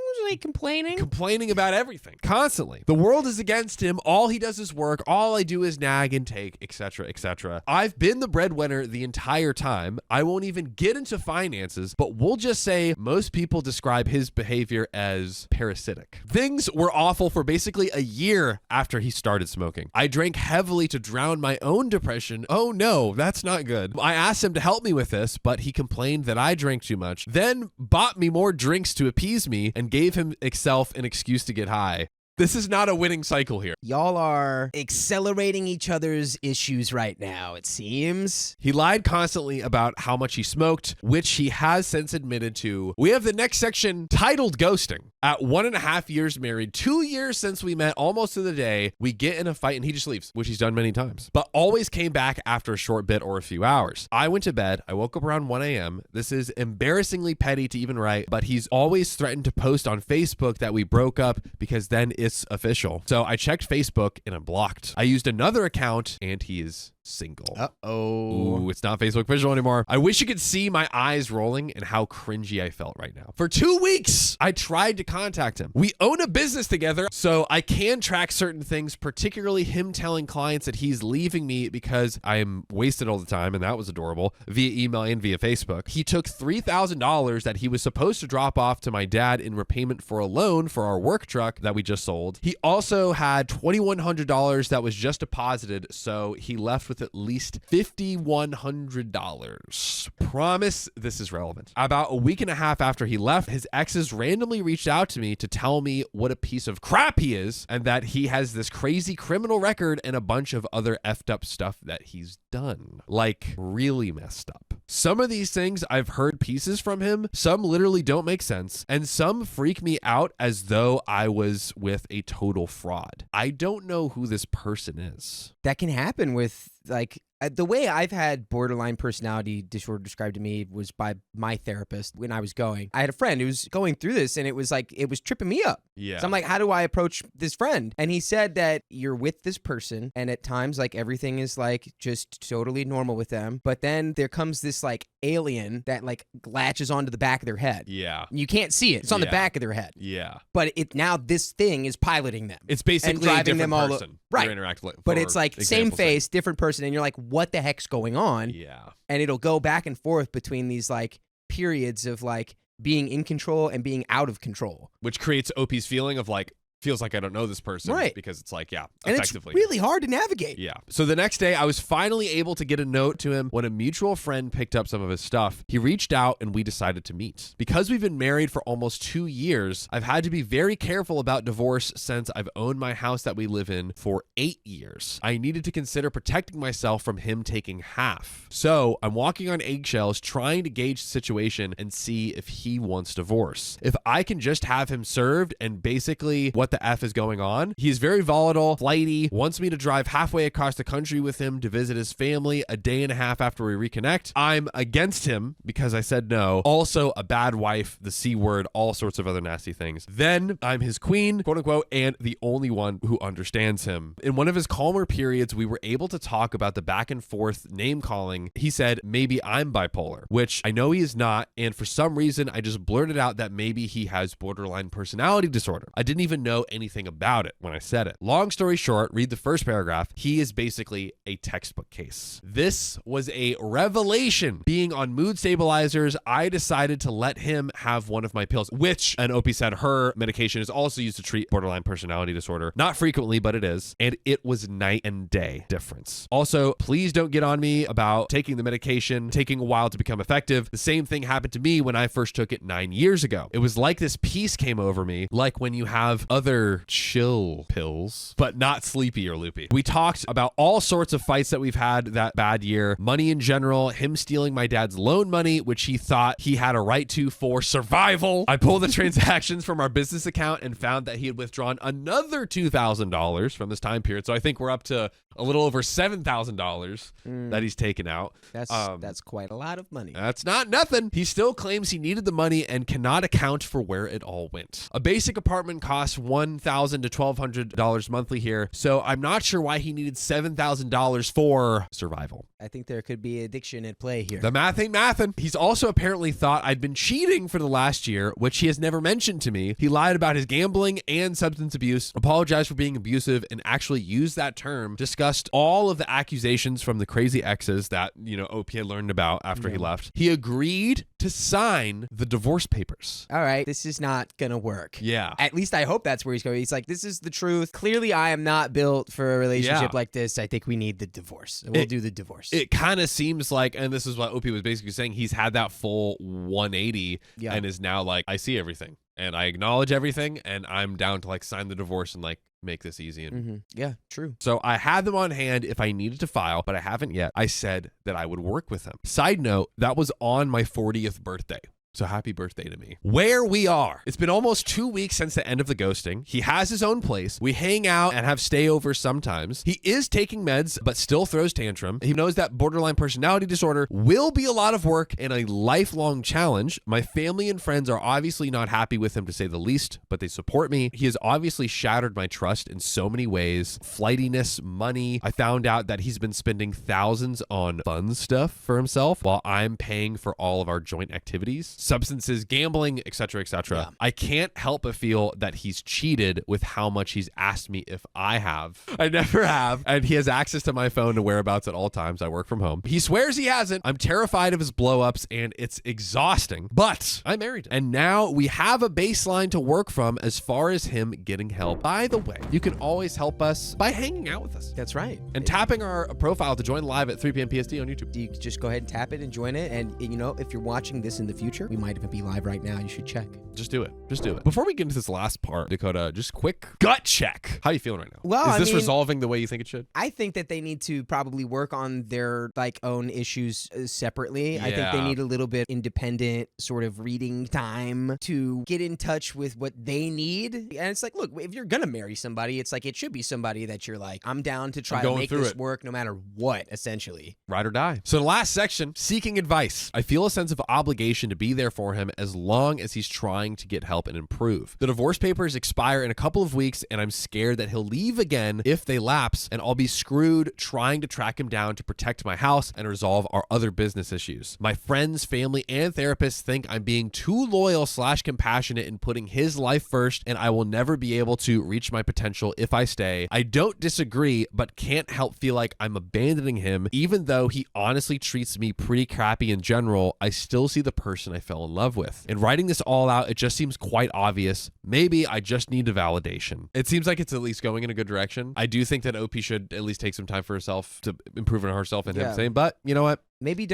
complaining about everything. Constantly. The world is against him. All he does is work. All I do is nag and take, etc., etc. I've been the breadwinner the entire time. I won't even get into finances, but we'll just say most people describe his behavior as parasitic. Things were awful for basically a year after he started smoking. I drank heavily to drown my own depression. Oh no, that's not good. I asked him to help me with this, but he complained that I drank too much, then bought me more drinks to appease me and gave himself an excuse to get high. This is not a winning cycle here. Y'all are accelerating each other's issues right now, it seems. He lied constantly about how much he smoked, which he has since admitted to. We have the next section titled Ghosting. At 1.5 years married, 2 years since we met almost to the day, we get in a fight and he just leaves, which he's done many times, but always came back after a short bit or a few hours. I went to bed. I woke up around 1 a.m. This is embarrassingly petty to even write, but he's always threatened to post on Facebook that we broke up because then it's official. So I checked Facebook and I'm blocked. I used another account and he is single. Uh-oh. Ooh, it's not Facebook visual anymore. I wish you could see my eyes rolling and how cringy I felt right now. For 2 weeks, I tried to contact him. We own a business together, so I can track certain things, particularly him telling clients that he's leaving me because I am wasted all the time, and that was adorable, via email and via Facebook. He took $3,000 that he was supposed to drop off to my dad in repayment for a loan for our work truck that we just sold. He also had $2,100 that was just deposited, so he left with at least $5,100. Promise this is relevant. About a week and a half after he left, his exes randomly reached out to me to tell me what a piece of crap he is and that he has this crazy criminal record and a bunch of other effed up stuff that he's done. Like, really messed up. Some of these things I've heard pieces from him, some literally don't make sense, and some freak me out as though I was with a total fraud. I don't know who this person is. That can happen with, like, the way I've had borderline personality disorder described to me was by my therapist when I was going. I had a friend who was going through this and it was like, it was tripping me up. Yeah. So I'm like, how do I approach this friend? And he said that you're with this person and at times like everything is like just totally normal with them. But then there comes this like alien that like latches onto the back of their head. Yeah. You can't see it. It's on the back of their head. Yeah. But it now this thing is piloting them. It's basically a different person. Right. Interact with, but it's like same face, sake. different person. And you're like, what the heck's going on? Yeah. And it'll go back and forth between these like periods of like being in control and being out of control. Which creates OP's feeling of like, feels like I don't know this person. Right. Because it's like, yeah, and effectively. it's really hard to navigate. Yeah. So the next day, I was finally able to get a note to him when a mutual friend picked up some of his stuff. He reached out and we decided to meet. Because we've been married for almost 2 years, I've had to be very careful about divorce since I've owned my house that we live in for 8 years. I needed to consider protecting myself from him taking half. So I'm walking on eggshells trying to gauge the situation and see if he wants divorce. If I can just have him served and basically what the F is going on. He's very volatile, flighty, wants me to drive halfway across the country with him to visit his family a day and a half after we reconnect. I'm against him because I said no. Also a bad wife, the C word, all sorts of other nasty things. Then I'm his queen, quote unquote, and the only one who understands him. In one of his calmer periods, we were able to talk about the back and forth name calling. He said, maybe I'm bipolar, which I know he is not. And for some reason, I just blurted out that maybe he has borderline personality disorder. I didn't even know anything about it when I said it. Long story short, read the first paragraph. He is basically a textbook case. This was a revelation. Being on mood stabilizers, I decided to let him have one of my pills, which, and Opie said her medication is also used to treat borderline personality disorder. Not frequently, but it is. And it was night and day difference. Also, please don't get on me about taking the medication, taking a while to become effective. The same thing happened to me when I first took it 9 years ago. It was like this peace came over me, like when you have other other chill pills, but not sleepy or loopy. We talked about all sorts of fights that we've had that bad year, money in general, him stealing my dad's loan money, which he thought he had a right to for survival. I pulled the transactions from our business account and found that he had withdrawn another $2,000 from this time period. So I think we're up to a little over $7,000 that he's taken out. That's quite a lot of money. That's not nothing. He still claims he needed the money and cannot account for where it all went. A basic apartment costs $1,000 to $1,200 monthly here, so I'm not sure why he needed $7,000 for survival. I think there could be addiction at play here. The math ain't mathin'. He's also apparently thought I'd been cheating for the last year, which he has never mentioned to me. He lied about his gambling and substance abuse, apologized for being abusive, and actually used that term, discussed all of the accusations from the crazy exes that, OP had learned about after he left. He agreed to sign the divorce papers. All right, this is not gonna work. Yeah. At least I hope that's where he's going. He's like, this is the truth. Clearly, I am not built for a relationship like this. I think we need the divorce. We'll do the divorce. It kind of seems like, and this is what OP was basically saying, he's had that full 180 and is now like, I see everything and I acknowledge everything and I'm down to like sign the divorce and like make this easy. And yeah, true. So I had them on hand if I needed to file, but I haven't yet. I said that I would work with him. Side note, that was on my 40th birthday. So happy birthday to me. Where we are. It's been almost 2 weeks since the end of the ghosting. He has his own place. We hang out and have stayovers sometimes. He is taking meds, but still throws tantrum. He knows that borderline personality disorder will be a lot of work and a lifelong challenge. My family and friends are obviously not happy with him, to say the least, but they support me. He has obviously shattered my trust in so many ways. Flightiness, money. I found out that he's been spending thousands on fun stuff for himself while I'm paying for all of our joint activities. Substances, gambling, etc., etc. Yeah. I can't help but feel that he's cheated with how much he's asked me if I have. I never have. And he has access to my phone and whereabouts at all times. I work from home. He swears he hasn't. I'm terrified of his blow-ups and it's exhausting. But I married him. And now we have a baseline to work from as far as him getting help. By the way, you can always help us by hanging out with us. That's right. And tapping our profile to join live at 3 p.m. PST on YouTube. You can just go ahead and tap it and join it. And if you're watching this in the future, we might even be live right now. You should check. Just do it. Just do it. Before we get into this last part, Dakota, just quick gut check. How are you feeling right now? Well, is this resolving the way you think it should? I think that they need to probably work on their own issues separately. I think they need a little bit independent sort of reading time to get in touch with what they need. And it's like, look, if you're gonna marry somebody, it's like it should be somebody that you're like, I'm down to try to make this work no matter what, essentially. Ride or die. So the last section, seeking advice. I feel a sense of obligation to be there for him as long as he's trying to get help and improve. The divorce papers expire in a couple of weeks and I'm scared that he'll leave again if they lapse and I'll be screwed trying to track him down to protect my house and resolve our other business issues. My friends, family, and therapists think I'm being too loyal / compassionate in putting his life first and I will never be able to reach my potential if I stay. I don't disagree, but can't help feel like I'm abandoning him. Even though he honestly treats me pretty crappy in general, I still see the person I fell in love with. In writing this all out, it just seems quite obvious. Maybe I just need a validation. It seems like it's at least going in a good direction. I do think that OP should at least take some time for herself to improve on herself and him saying, but you know what? Maybe you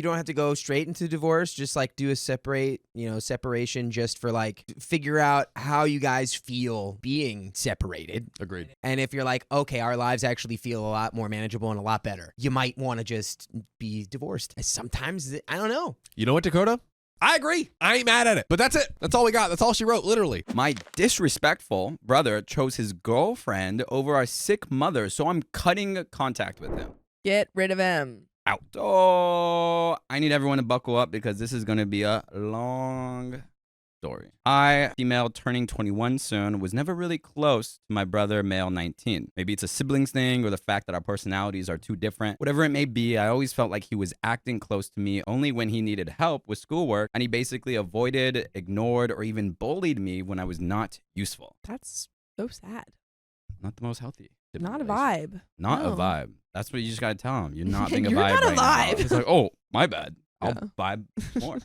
don't have to go straight into divorce. Just do a separation just for figure out how you guys feel being separated. Agreed. And if you're like, okay, our lives actually feel a lot more manageable and a lot better, you might want to just be divorced. Sometimes, I don't know. You know what, Dakota? I agree. I ain't mad at it. But that's it. That's all we got. That's all she wrote, literally. My disrespectful brother chose his girlfriend over our sick mother, so I'm cutting contact with him. Get rid of him. Out. Oh, I need everyone to buckle up because this is going to be a long story. I, female turning 21 soon, was never really close to my brother, male 19. Maybe it's a siblings thing or the fact that our personalities are too different. Whatever it may be, I always felt like he was acting close to me only when he needed help with schoolwork, and he basically avoided, ignored, or even bullied me when I was not useful. That's so sad. Not the most healthy. Not a vibe. Not No. a vibe. That's what you just got to tell him. You're not being a You're vibe not a right now. vibe. It's like, oh, my bad. I'll Yeah. vibe more.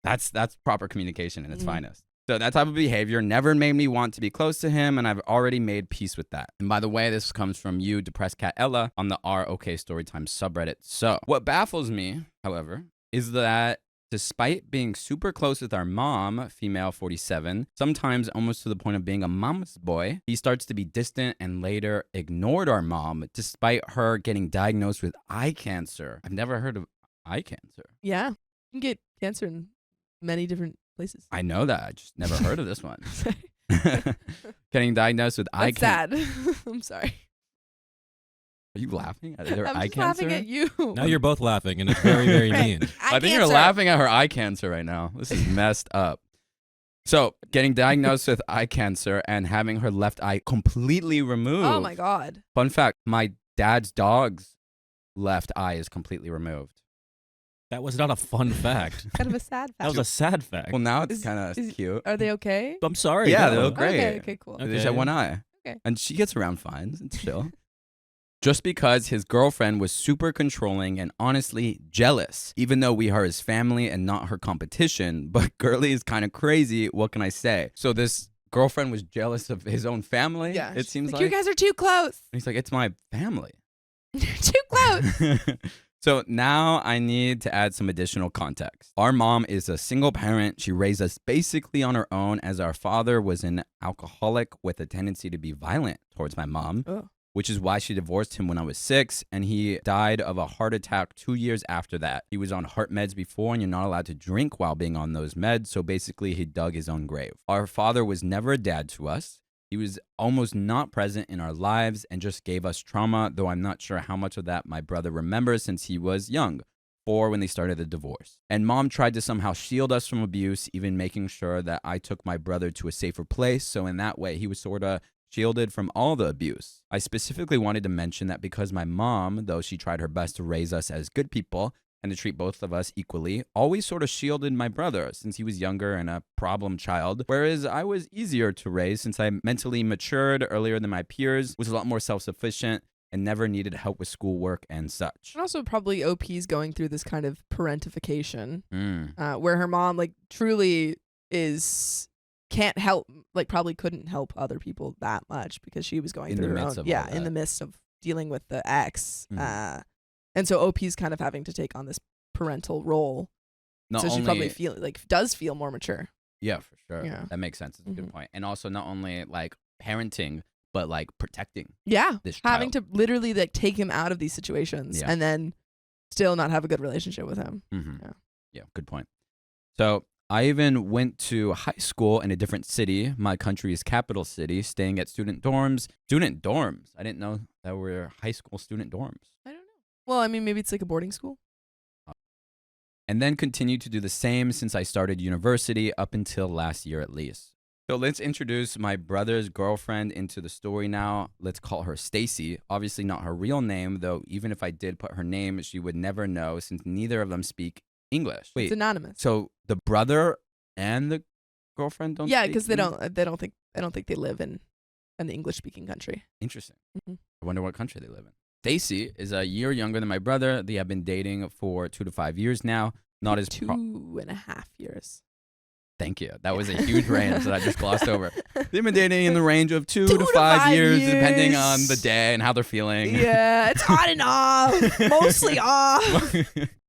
That's proper communication in its finest. So that type of behavior never made me want to be close to him, and I've already made peace with that. And by the way, this comes from you, Depressed Cat Ella, on the OK Storytime subreddit. So what baffles me, however, is that Despite being super close with our mom, female 47, sometimes almost to the point of being a mama's boy, he starts to be distant and later ignored our mom despite her getting diagnosed with eye cancer. I've never heard of eye cancer. Yeah. You can get cancer in many different places. I know that. I just never heard of this one. Getting diagnosed with eye That's cancer. sad. I'm sorry. Are you laughing at her I'm eye just cancer? laughing at you. Now you're both laughing, and it's very, very mean. I think you're laughing at her eye cancer right now. This is messed up. So, getting diagnosed with eye cancer and having her left eye completely removed. Oh my God. Fun fact, my dad's dog's left eye is completely removed. That was not a fun fact. Kind of a sad fact. That was a sad fact. Well, now it's Is- kind of is- cute. Are they okay? I'm sorry. Yeah, no. they look great. Okay, cool. They Okay. just have one eye. Okay. And she gets around fine. It's chill. Just because his girlfriend was super controlling and honestly jealous, even though we are his family and not her competition. But Gurley is kind of crazy. What can I say? So this girlfriend was jealous of his own family. Yeah. It seems like. You guys are too close. He's like, it's my family. You're too close. So now I need to add some additional context. Our mom is a single parent. She raised us basically on her own as our father was an alcoholic with a tendency to be violent towards my mom, which is why she divorced him when I was 6, and he died of a heart attack 2 years after that. He was on heart meds before, and you're not allowed to drink while being on those meds, so basically he dug his own grave. Our father was never a dad to us. He was almost not present in our lives and just gave us trauma, though I'm not sure how much of that my brother remembers since he was young, 4 when they started the divorce. And mom tried to somehow shield us from abuse, even making sure that I took my brother to a safer place, so in that way he was sort of shielded from all the abuse. I specifically wanted to mention that because my mom, though she tried her best to raise us as good people and to treat both of us equally, always sort of shielded my brother since he was younger and a problem child, whereas I was easier to raise since I mentally matured earlier than my peers, was a lot more self-sufficient, and never needed help with schoolwork and such. And also probably OP's going through this kind of parentification where her mom like truly can't help, like probably couldn't help other people that much because she was going In through the her midst own, of all in the that. midst of dealing with the ex. Mhm. And so OP's kind of having to take on this parental role. Not so she only, probably does feel more mature. yeah, for sure. Yeah. That makes sense. It's a good Mhm. point. And also not only like parenting, but like protecting Yeah. this Having child. to literally like take him out of these situations Yeah. and then still not have a good relationship with him. Mm-hmm. Yeah. Yeah, good point. So I even went to high school in a different city, my country's capital city, staying at student dorms. Student dorms. I didn't know that were high school student dorms. I don't know. Well, I mean, maybe it's like a boarding school. And then continued to do the same since I started university up until last year at least. So let's introduce my brother's girlfriend into the story now. Let's call her Stacy. Obviously not her real name, though even if I did put her name, she would never know since neither of them speak English. Wait, It's anonymous. so the brother and the girlfriend don't Yeah, speak because they English? don't think they live in an English speaking country. Interesting. Mhm. I wonder what country they live in. Stacy is a year younger than my brother. They have been dating for 2 to 5 years now. Not as 2.5 years. Thank you. That was a huge range that I just glossed over. They've been dating in the range of 2 to 5 5 years, depending years. on the day and how they're feeling. Yeah, it's on and off. Mostly off.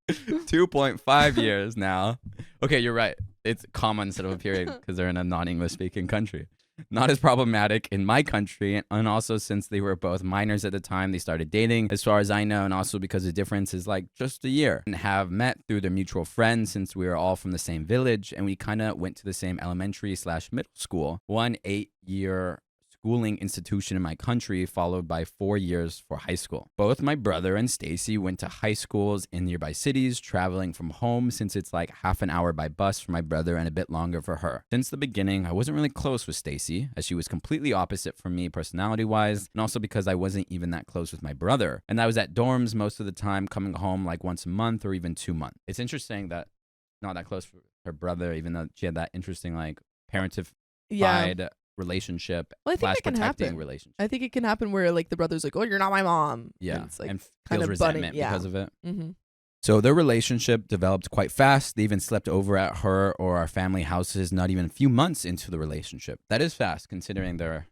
2.5 years now. Okay, you're right. It's comma instead of a period because they're in a non-English speaking country. Not as problematic in my country, and also since they were both minors at the time they started dating, as far as I know, and also because the difference is like just a year, and have met through their mutual friends since we were all from the same village, and we kind of went to the same elementary/middle school, one 8-year schooling institution in my country, followed by 4 years for high school. Both my brother and Stacy went to high schools in nearby cities, traveling from home since it's like half an hour by bus for my brother and a bit longer for her. Since the beginning, I wasn't really close with Stacy, as she was completely opposite from me personality-wise, and also because I wasn't even that close with my brother. And I was at dorms most of the time, coming home like once a month or even 2 months. It's interesting that not that close with her brother, even though she had that interesting like parentified relationship Well, I think slash that can protecting happen. relationship. I think it can happen where like the brother's like, "Oh, you're not my mom." Yeah, And it's like and kind feels of budding. resentment Yeah. because of it. Mm-hmm. So their relationship developed quite fast. They even slept over at her or our family houses not even a few months into the relationship. That is fast considering they're,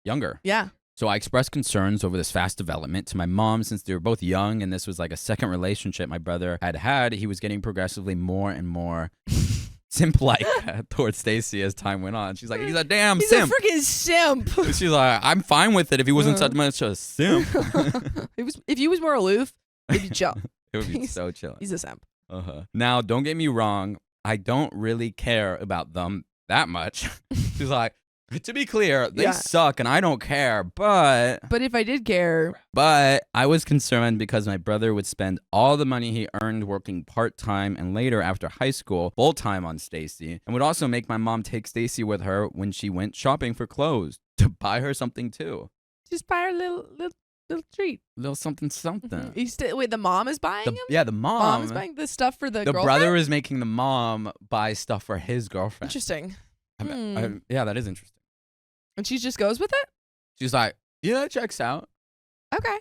younger. Yeah. So I expressed concerns over this fast development to my mom since they were both young and this was like a second relationship my brother had. He was getting progressively more and more simp-like towards Stacy as time went on. She's like, he's a damn He's simp. a freaking simp. She's like, I'm fine with it if he wasn't such much a simp. If he was more aloof, it'd be chill. It would be so chill. He's a simp. Now, don't get me wrong. I don't really care about them that much. She's like, to be clear, they suck and I don't care, but if I did care. But I was concerned because my brother would spend all the money he earned working part-time and later after high school full-time on Stacy, and would also make my mom take Stacy with her when she went shopping for clothes to buy her something too. Just buy her a little treat. Little something. Wait, the mom is buying him? Yeah, the mom. Mom is buying the stuff for the girlfriend? brother is making the mom buy stuff for his girlfriend. Interesting. Yeah, that is interesting. And she just goes with it? She's like, yeah, it checks out. Okay.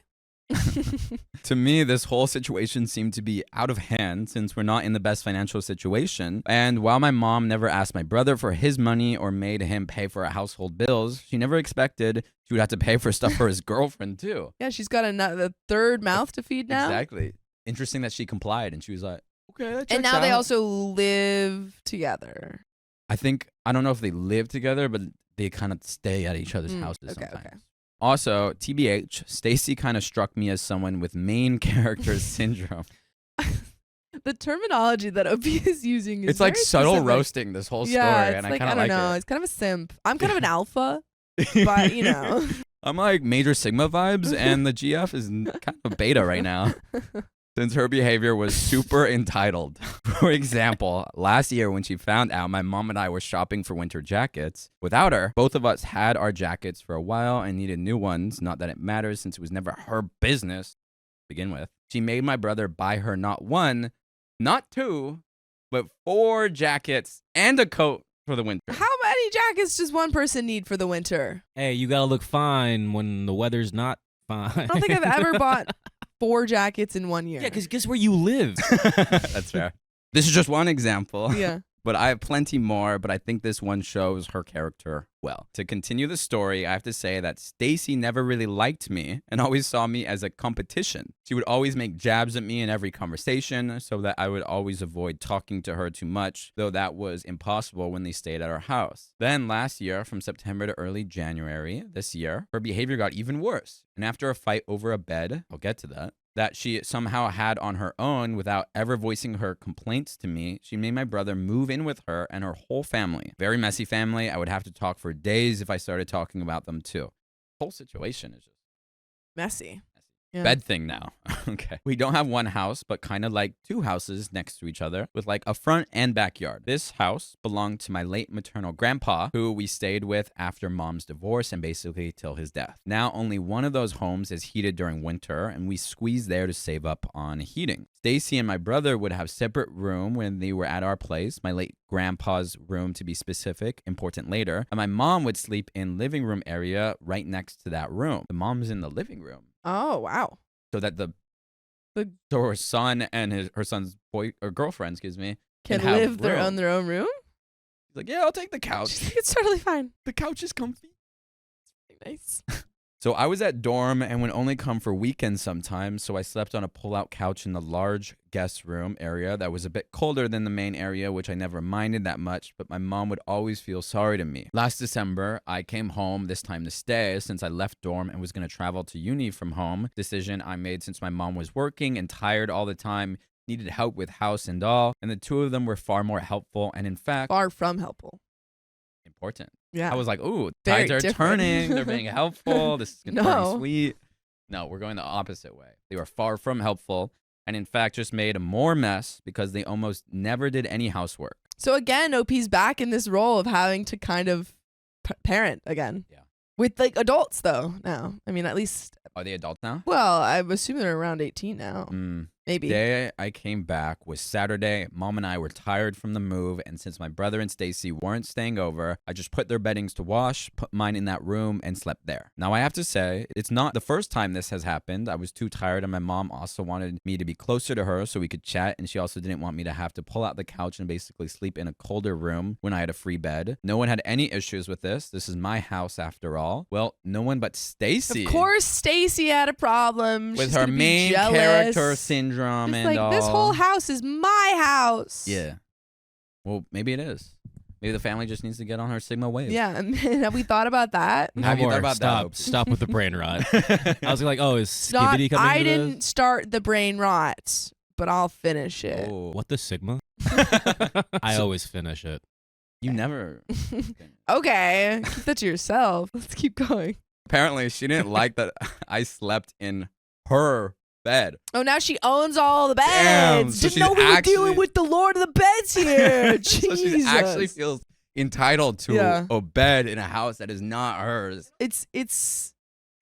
To me, this whole situation seemed to be out of hand since we're not in the best financial situation. And while my mom never asked my brother for his money or made him pay for household bills, she never expected she would have to pay for stuff for his girlfriend too. Yeah, she's got a third mouth to feed now. Exactly. Interesting that she complied and she was like, okay, that checks And now out. they also live together. I don't know if they live together, but they kind of stay at each other's houses sometimes. Okay. Also, TBH, Stacy kind of struck me as someone with main character syndrome. The terminology that OP is using is it's like subtle specific. Roasting this whole story, and I kind of like know. it. It's kind of a simp. I'm kind of an alpha, but you know. I'm like major Sigma vibes, and the GF is kind of beta right now. Since her behavior was super entitled. For example, last year when she found out my mom and I were shopping for winter jackets, without her, both of us had our jackets for a while and needed new ones. Not that it matters since it was never her business to begin with. She made my brother buy her not one, not two, but 4 jackets and a coat for the winter. How many jackets does one person need for the winter? Hey, you gotta look fine when the weather's not fine. I don't think I've ever bought 4 jackets in 1 year. Yeah, because guess where you live? That's fair. This is just one example. Yeah. But I have plenty more, but I think this one shows her character well. To continue the story, I have to say that Stacy never really liked me and always saw me as a competition. She would always make jabs at me in every conversation so that I would always avoid talking to her too much, though that was impossible when they stayed at our house. Then last year, from September to early January this year, her behavior got even worse. And after a fight over a bed, I'll get to that she somehow had on her own without ever voicing her complaints to me, she made my brother move in with her and her whole family. Very messy family. I would have to talk for days if I started talking about them too. The whole situation is just messy. Yeah. Bed thing now. Okay. We don't have one house, but kind of like 2 houses next to each other with like a front and backyard. This house belonged to my late maternal grandpa, who we stayed with after mom's divorce and basically till his death. Now only one of those homes is heated during winter, and we squeezed there to save up on heating. Stacy and my brother would have separate room when they were at our place, my late grandpa's room to be specific, important later, and my mom would sleep in living room area right next to that room. The mom's in the living room. Oh, wow. So that so her son and her son's girlfriend, can live their own room? He's like, yeah, I'll take the couch. She's like, it's totally fine. The couch is comfy. It's pretty nice. So I was at dorm and would only come for weekends sometimes, so I slept on a pull-out couch in the large guest room area that was a bit colder than the main area, which I never minded that much, but my mom would always feel sorry to me. Last December, I came home this time to stay since I left dorm and was going to travel to uni from home. Decision I made since my mom was working and tired all the time, needed help with house and all, and the 2 of them were far more helpful and in fact... Far from helpful. Important. Yeah. I was like, ooh, Very tides are different. turning. They're being helpful. This is going to be No. sweet. No, we're going the opposite way. They were far from helpful and, in fact, just made more mess because they almost never did any housework. So, again, OP's back in this role of having to kind of parent again. Yeah. With, like, adults, though, now. I mean, at least... Are they adults now? Well, I assume they're around 18 now. Maybe. The day I came back was Saturday. Mom and I were tired from the move, and since my brother and Stacy weren't staying over, I just put their beddings to wash, put mine in that room, and slept there. Now, I have to say, it's not the first time this has happened. I was too tired, and my mom also wanted me to be closer to her so we could chat, and she also didn't want me to have to pull out the couch and basically sleep in a colder room when I had a free bed. No one had any issues with this. This is my house after all. Well, no one but Stacy. Of course, Stacy had a problem. With She's her gonna be main jealous. character syndrome It's and like, all. this whole house is my house. Yeah. Well, maybe it is. Maybe the family just needs to get on her Sigma wave. Yeah. Have we thought about that? No Have you more. thought about Stop. that? Stop with the brain rot. I was like, oh, is It's not, Skibbity coming I into didn't this? start the brain rot, but I'll finish it. Oh. What the Sigma? I always finish it. You never. Okay. Keep that to yourself. Let's keep going. Apparently, she didn't like that I slept in her bed. Oh, now she owns all the beds. Damn, so Didn't she's know we were dealing actually- with the Lord of the Beds here. So Jesus. she actually feels entitled to Yeah. a bed in a house that is not hers. It's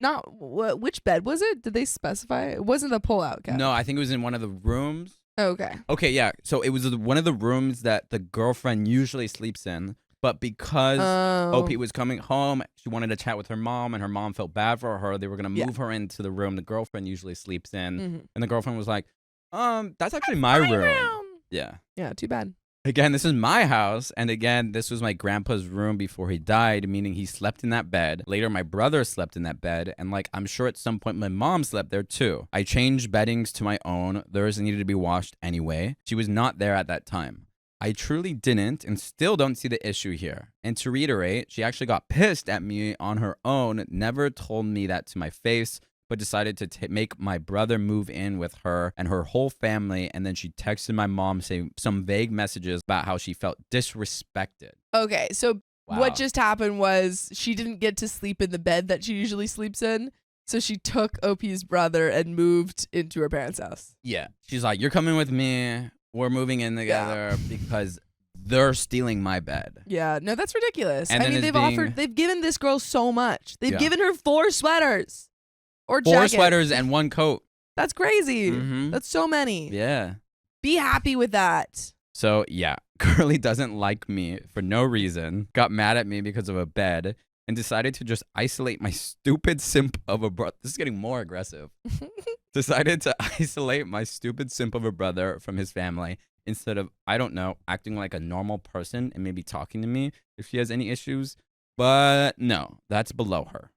not which bed was it? Did they specify? It wasn't the pull-out couch. No, I think it was in one of the rooms. Okay. Okay, yeah. So it was one of the rooms that the girlfriend usually sleeps in. But because Oh. OP was coming home, she wanted to chat with her mom, and her mom felt bad for her. They were going to Yeah. move her into the room the girlfriend usually sleeps in. Mhm. And the girlfriend was like, that's actually my room. Yeah. Yeah, too bad. Again, this is my house. And again, this was my grandpa's room before he died, meaning he slept in that bed. Later, my brother slept in that bed. And like, I'm sure at some point my mom slept there too. I changed beddings to my own. Theirs needed to be washed anyway. She was not there at that time. I truly didn't and still don't see the issue here. And to reiterate, she actually got pissed at me on her own, never told me that to my face, but decided to make my brother move in with her and her whole family. And then she texted my mom saying some vague messages about how she felt disrespected. Okay, so Wow. what just happened was she didn't get to sleep in the bed that she usually sleeps in. So she took OP's brother and moved into her parents' house. Yeah. She's like, you're coming with me. We're moving in together because they're stealing my bed. Yeah, no, that's ridiculous. And I then mean, it's they've given this girl so much. They've Yeah. given her 4 sweaters or 4 jackets. sweaters and 1 coat. That's crazy. Mhm. That's so many. Yeah. Be happy with that. So, yeah, Curly doesn't like me for no reason, got mad at me because of a bed, and decided to just isolate my stupid simp of a brother. This is getting more aggressive. Decided to isolate my stupid simp of a brother from his family instead of, I don't know, acting like a normal person and maybe talking to me if she has any issues. But no, that's below her.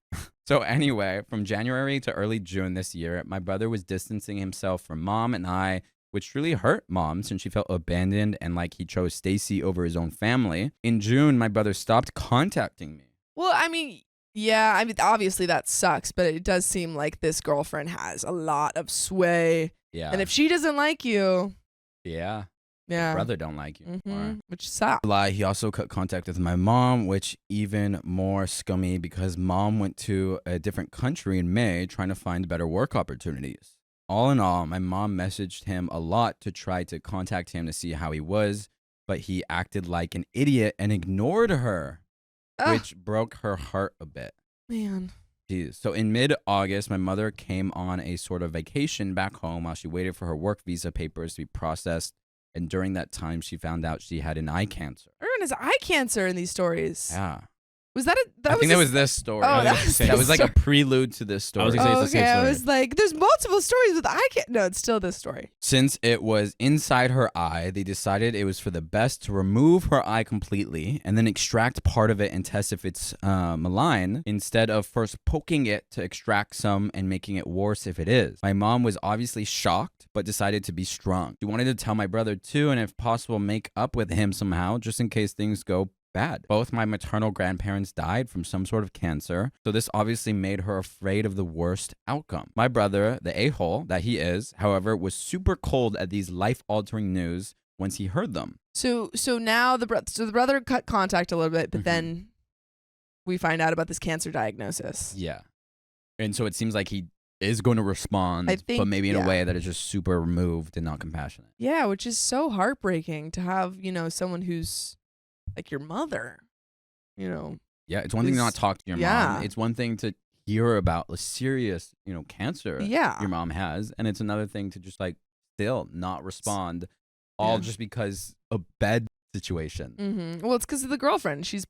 So anyway, from January to early June this year, my brother was distancing himself from mom and I, which really hurt mom since she felt abandoned and like he chose Stacy over his own family. In June, my brother stopped contacting me. Well, I mean, yeah, I mean, obviously that sucks, but it does seem like this girlfriend has a lot of sway. Yeah. And if she doesn't like you, yeah. yeah. Brother don't like you anymore. Mhm, which sucks. July, he also cut contact with my mom, which even more scummy because mom went to a different country in May trying to find better work opportunities. All in all, my mom messaged him a lot to try to contact him to see how he was, but he acted like an idiot and ignored her, Ugh, which broke her heart a bit. man. Jeez. So in mid-August, my mother came on a sort of vacation back home while she waited for her work visa papers to be processed. And during that time, she found out she had an eye cancer. Everyone has eye cancer in these stories. Yeah. Was that a, that I was think a that was this story. Oh, that was that was like a story. prelude to this story. I was gonna say Oh, it's the okay, same I story. was like, there's multiple stories with eye cancer. No, it's still this story. Since it was inside her eye, they decided it was for the best to remove her eye completely and then extract part of it and test if it's malign instead of first poking it to extract some and making it worse if it is. My mom was obviously shocked, but decided to be strong. She wanted to tell my brother too, and if possible, make up with him somehow, just in case things go bad. Both my maternal grandparents died from some sort of cancer, so this obviously made her afraid of the worst outcome. My brother, the a-hole that he is, however, was super cold at these life-altering news once he heard them. So now the brother cut contact a little bit, but then we find out about this cancer diagnosis. Yeah. And so it seems like he is going to respond, I think, but maybe in yeah. a way that is just super removed and not compassionate. Yeah, which is so heartbreaking to have, someone who's like your mother, Yeah, it's one thing to not talk to your yeah. mom. It's one thing to hear about the serious, cancer Yeah. your mom has, and it's another thing to just like still not respond, all just because a bed situation. Well, it's because of the girlfriend. She's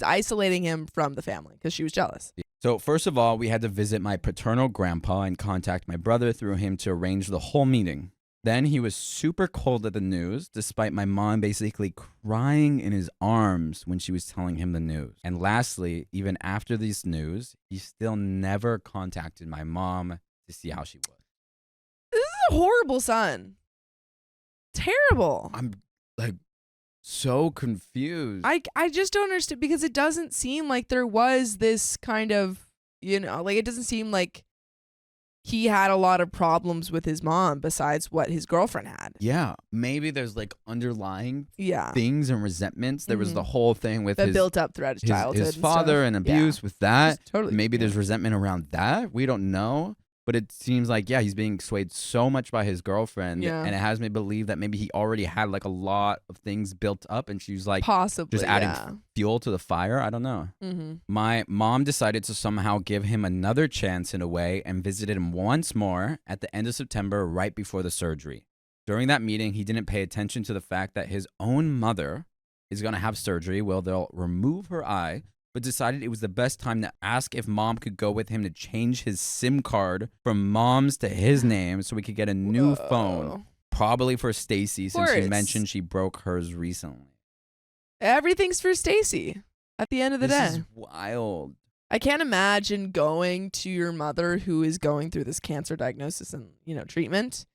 isolating him from the family because she was jealous. So first of all, we had to visit my paternal grandpa and contact my brother through him to arrange the whole meeting. Then he was super cold at the news, despite my mom basically crying in his arms when she was telling him the news. And lastly, even after this news, he still never contacted my mom to see how she was. This is a horrible son. Terrible. I'm like so confused. I just don't understand because it doesn't seem like there was this kind of, like it doesn't seem like he had a lot of problems with his mom besides what his girlfriend had. Yeah, maybe there's like underlying Yeah. things and resentments. There was the whole thing with that his built up throughout his childhood. his father and abuse with that. Just totally. Maybe there's resentment around that. We don't know. But it seems like, he's being swayed so much by his girlfriend. Yeah. And it has me believe that maybe he already had like a lot of things built up and she was like Possibly, just adding fuel to the fire. I don't know. Mm-hmm. My mom decided to somehow give him another chance in a way and visited him once more at the end of September, right before the surgery. During that meeting, he didn't pay attention to the fact that his own mother is going to have surgery where they'll remove her eye, but decided it was the best time to ask if mom could go with him to change his SIM card from mom's to his name so we could get a new phone. Probably for Stacy, since she mentioned she broke hers recently. Everything's for Stacy at the end of the day. This is wild. I can't imagine going to your mother who is going through this cancer diagnosis and, treatment.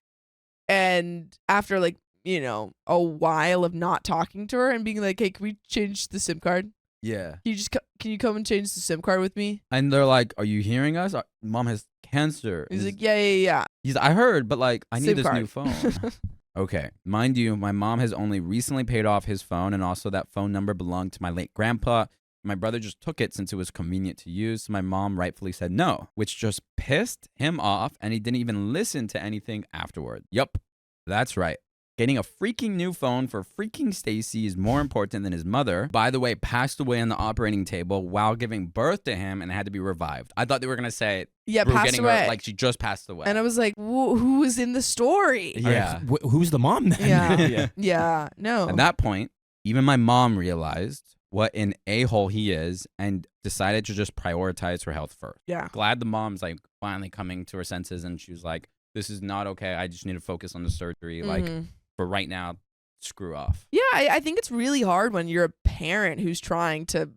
And after a while of not talking to her and being like, hey, can we change the SIM card? Yeah. Can you come and change the SIM card with me? And they're like, are you hearing us? Mom has cancer. He's like, yeah. He's I heard, but I need SIM this card. new phone. Okay. Mind you, my mom has only recently paid off his phone, and also that phone number belonged to my late grandpa. My brother just took it since it was convenient to use. So my mom rightfully said no, which just pissed him off, and he didn't even listen to anything afterward. Yup, that's right. Getting a freaking new phone for freaking Stacy is more important than his mother. By the way, passed away on the operating table while giving birth to him and had to be revived. I thought they were going to say, passed away. Her, she just passed away. And I was like, who was in the story? Yeah. Who's the mom then? Yeah. No. At that point, even my mom realized what an a-hole he is and decided to just prioritize her health first. Yeah. Glad the mom's finally coming to her senses and she was like, this is not okay. I just need to focus on the surgery. For right now, screw off. Yeah, I think it's really hard when you're a parent who's trying to,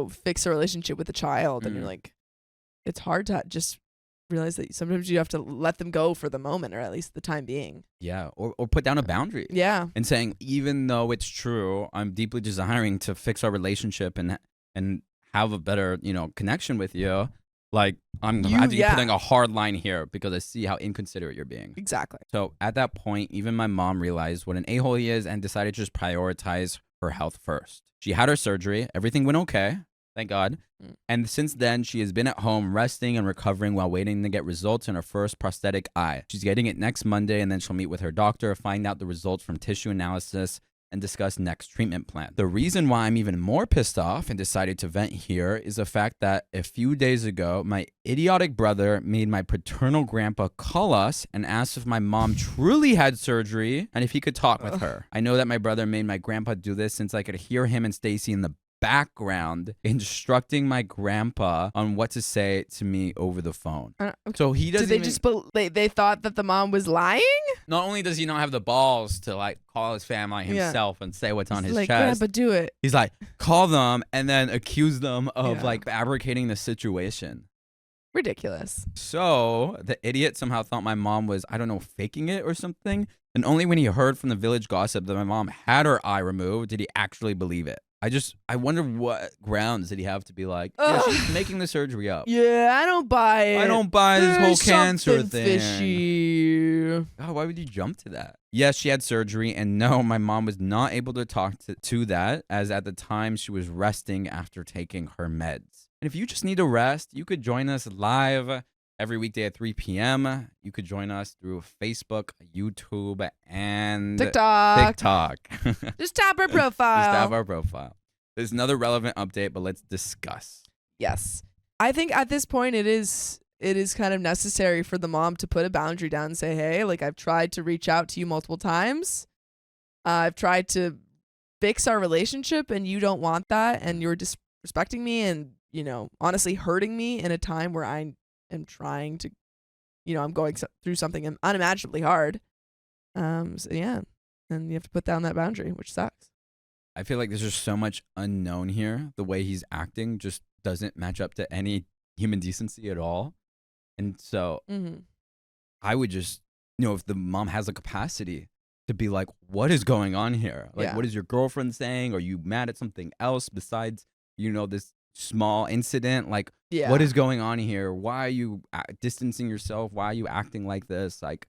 fix a relationship with a child. And you're like, it's hard to just realize that sometimes you have to let them go for the moment or at least the time being. Yeah, or put down a boundary. Yeah. And saying, even though it's true, I'm deeply desiring to fix our relationship and have a better, connection with you. I'm putting a hard line here because I see how inconsiderate you're being. Exactly. So at that point, even my mom realized what an a-hole he is and decided to just prioritize her health first. She had her surgery. Everything went okay. Thank God. And since then, she has been at home resting and recovering while waiting to get results in her first prosthetic eye. She's getting it next Monday, and then she'll meet with her doctor, find out the results from tissue analysis, and discuss next treatment plan. The reason why I'm even more pissed off and decided to vent here is the fact that a few days ago, my idiotic brother made my paternal grandpa call us and ask if my mom truly had surgery and if he could talk with her. I know that my brother made my grandpa do this since I could hear him and Stacy in the background instructing my grandpa on what to say to me over the phone. So he doesn't. Did they thought that the mom was lying? Not only does he not have the balls to call his family himself and say what's on his chest. Grandpa, do it. He's like, call them and then accuse them of fabricating the situation. Ridiculous. So the idiot somehow thought my mom was, I don't know, faking it or something. And only when he heard from the village gossip that my mom had her eye removed did he actually believe it. I wonder what grounds did he have to be like, she's making the surgery up. Yeah, I don't buy it. I don't buy this whole cancer something thing. Fishy. God, why would you jump to that? Yes, she had surgery, and no, my mom was not able to talk to that, as at the time she was resting after taking her meds. And if you just need to rest, you could join us live every weekday at 3 p.m. You could join us through Facebook, YouTube, and TikTok. Just tap our profile. Just tap our profile. There's another relevant update, but let's discuss. Yes. I think at this point it is it is kind of necessary for the mom to put a boundary down and say, hey, like I've tried to reach out to you multiple times. I've tried to fix our relationship and you don't want that. And you're disrespecting me and, you know, honestly hurting me in a time where I am trying to, you know, I'm going through something unimaginably hard. So yeah. And you have to put down that boundary, which sucks. I feel like there's just so much unknown here. The way he's acting just doesn't match up to any human decency at all. And so I would just, you know, if the mom has a capacity to be like, what is going on here? Like, what is your girlfriend saying? Are you mad at something else besides, you know, this small incident? Like, what is going on here? Why are you distancing yourself? Why are you acting like this? Like,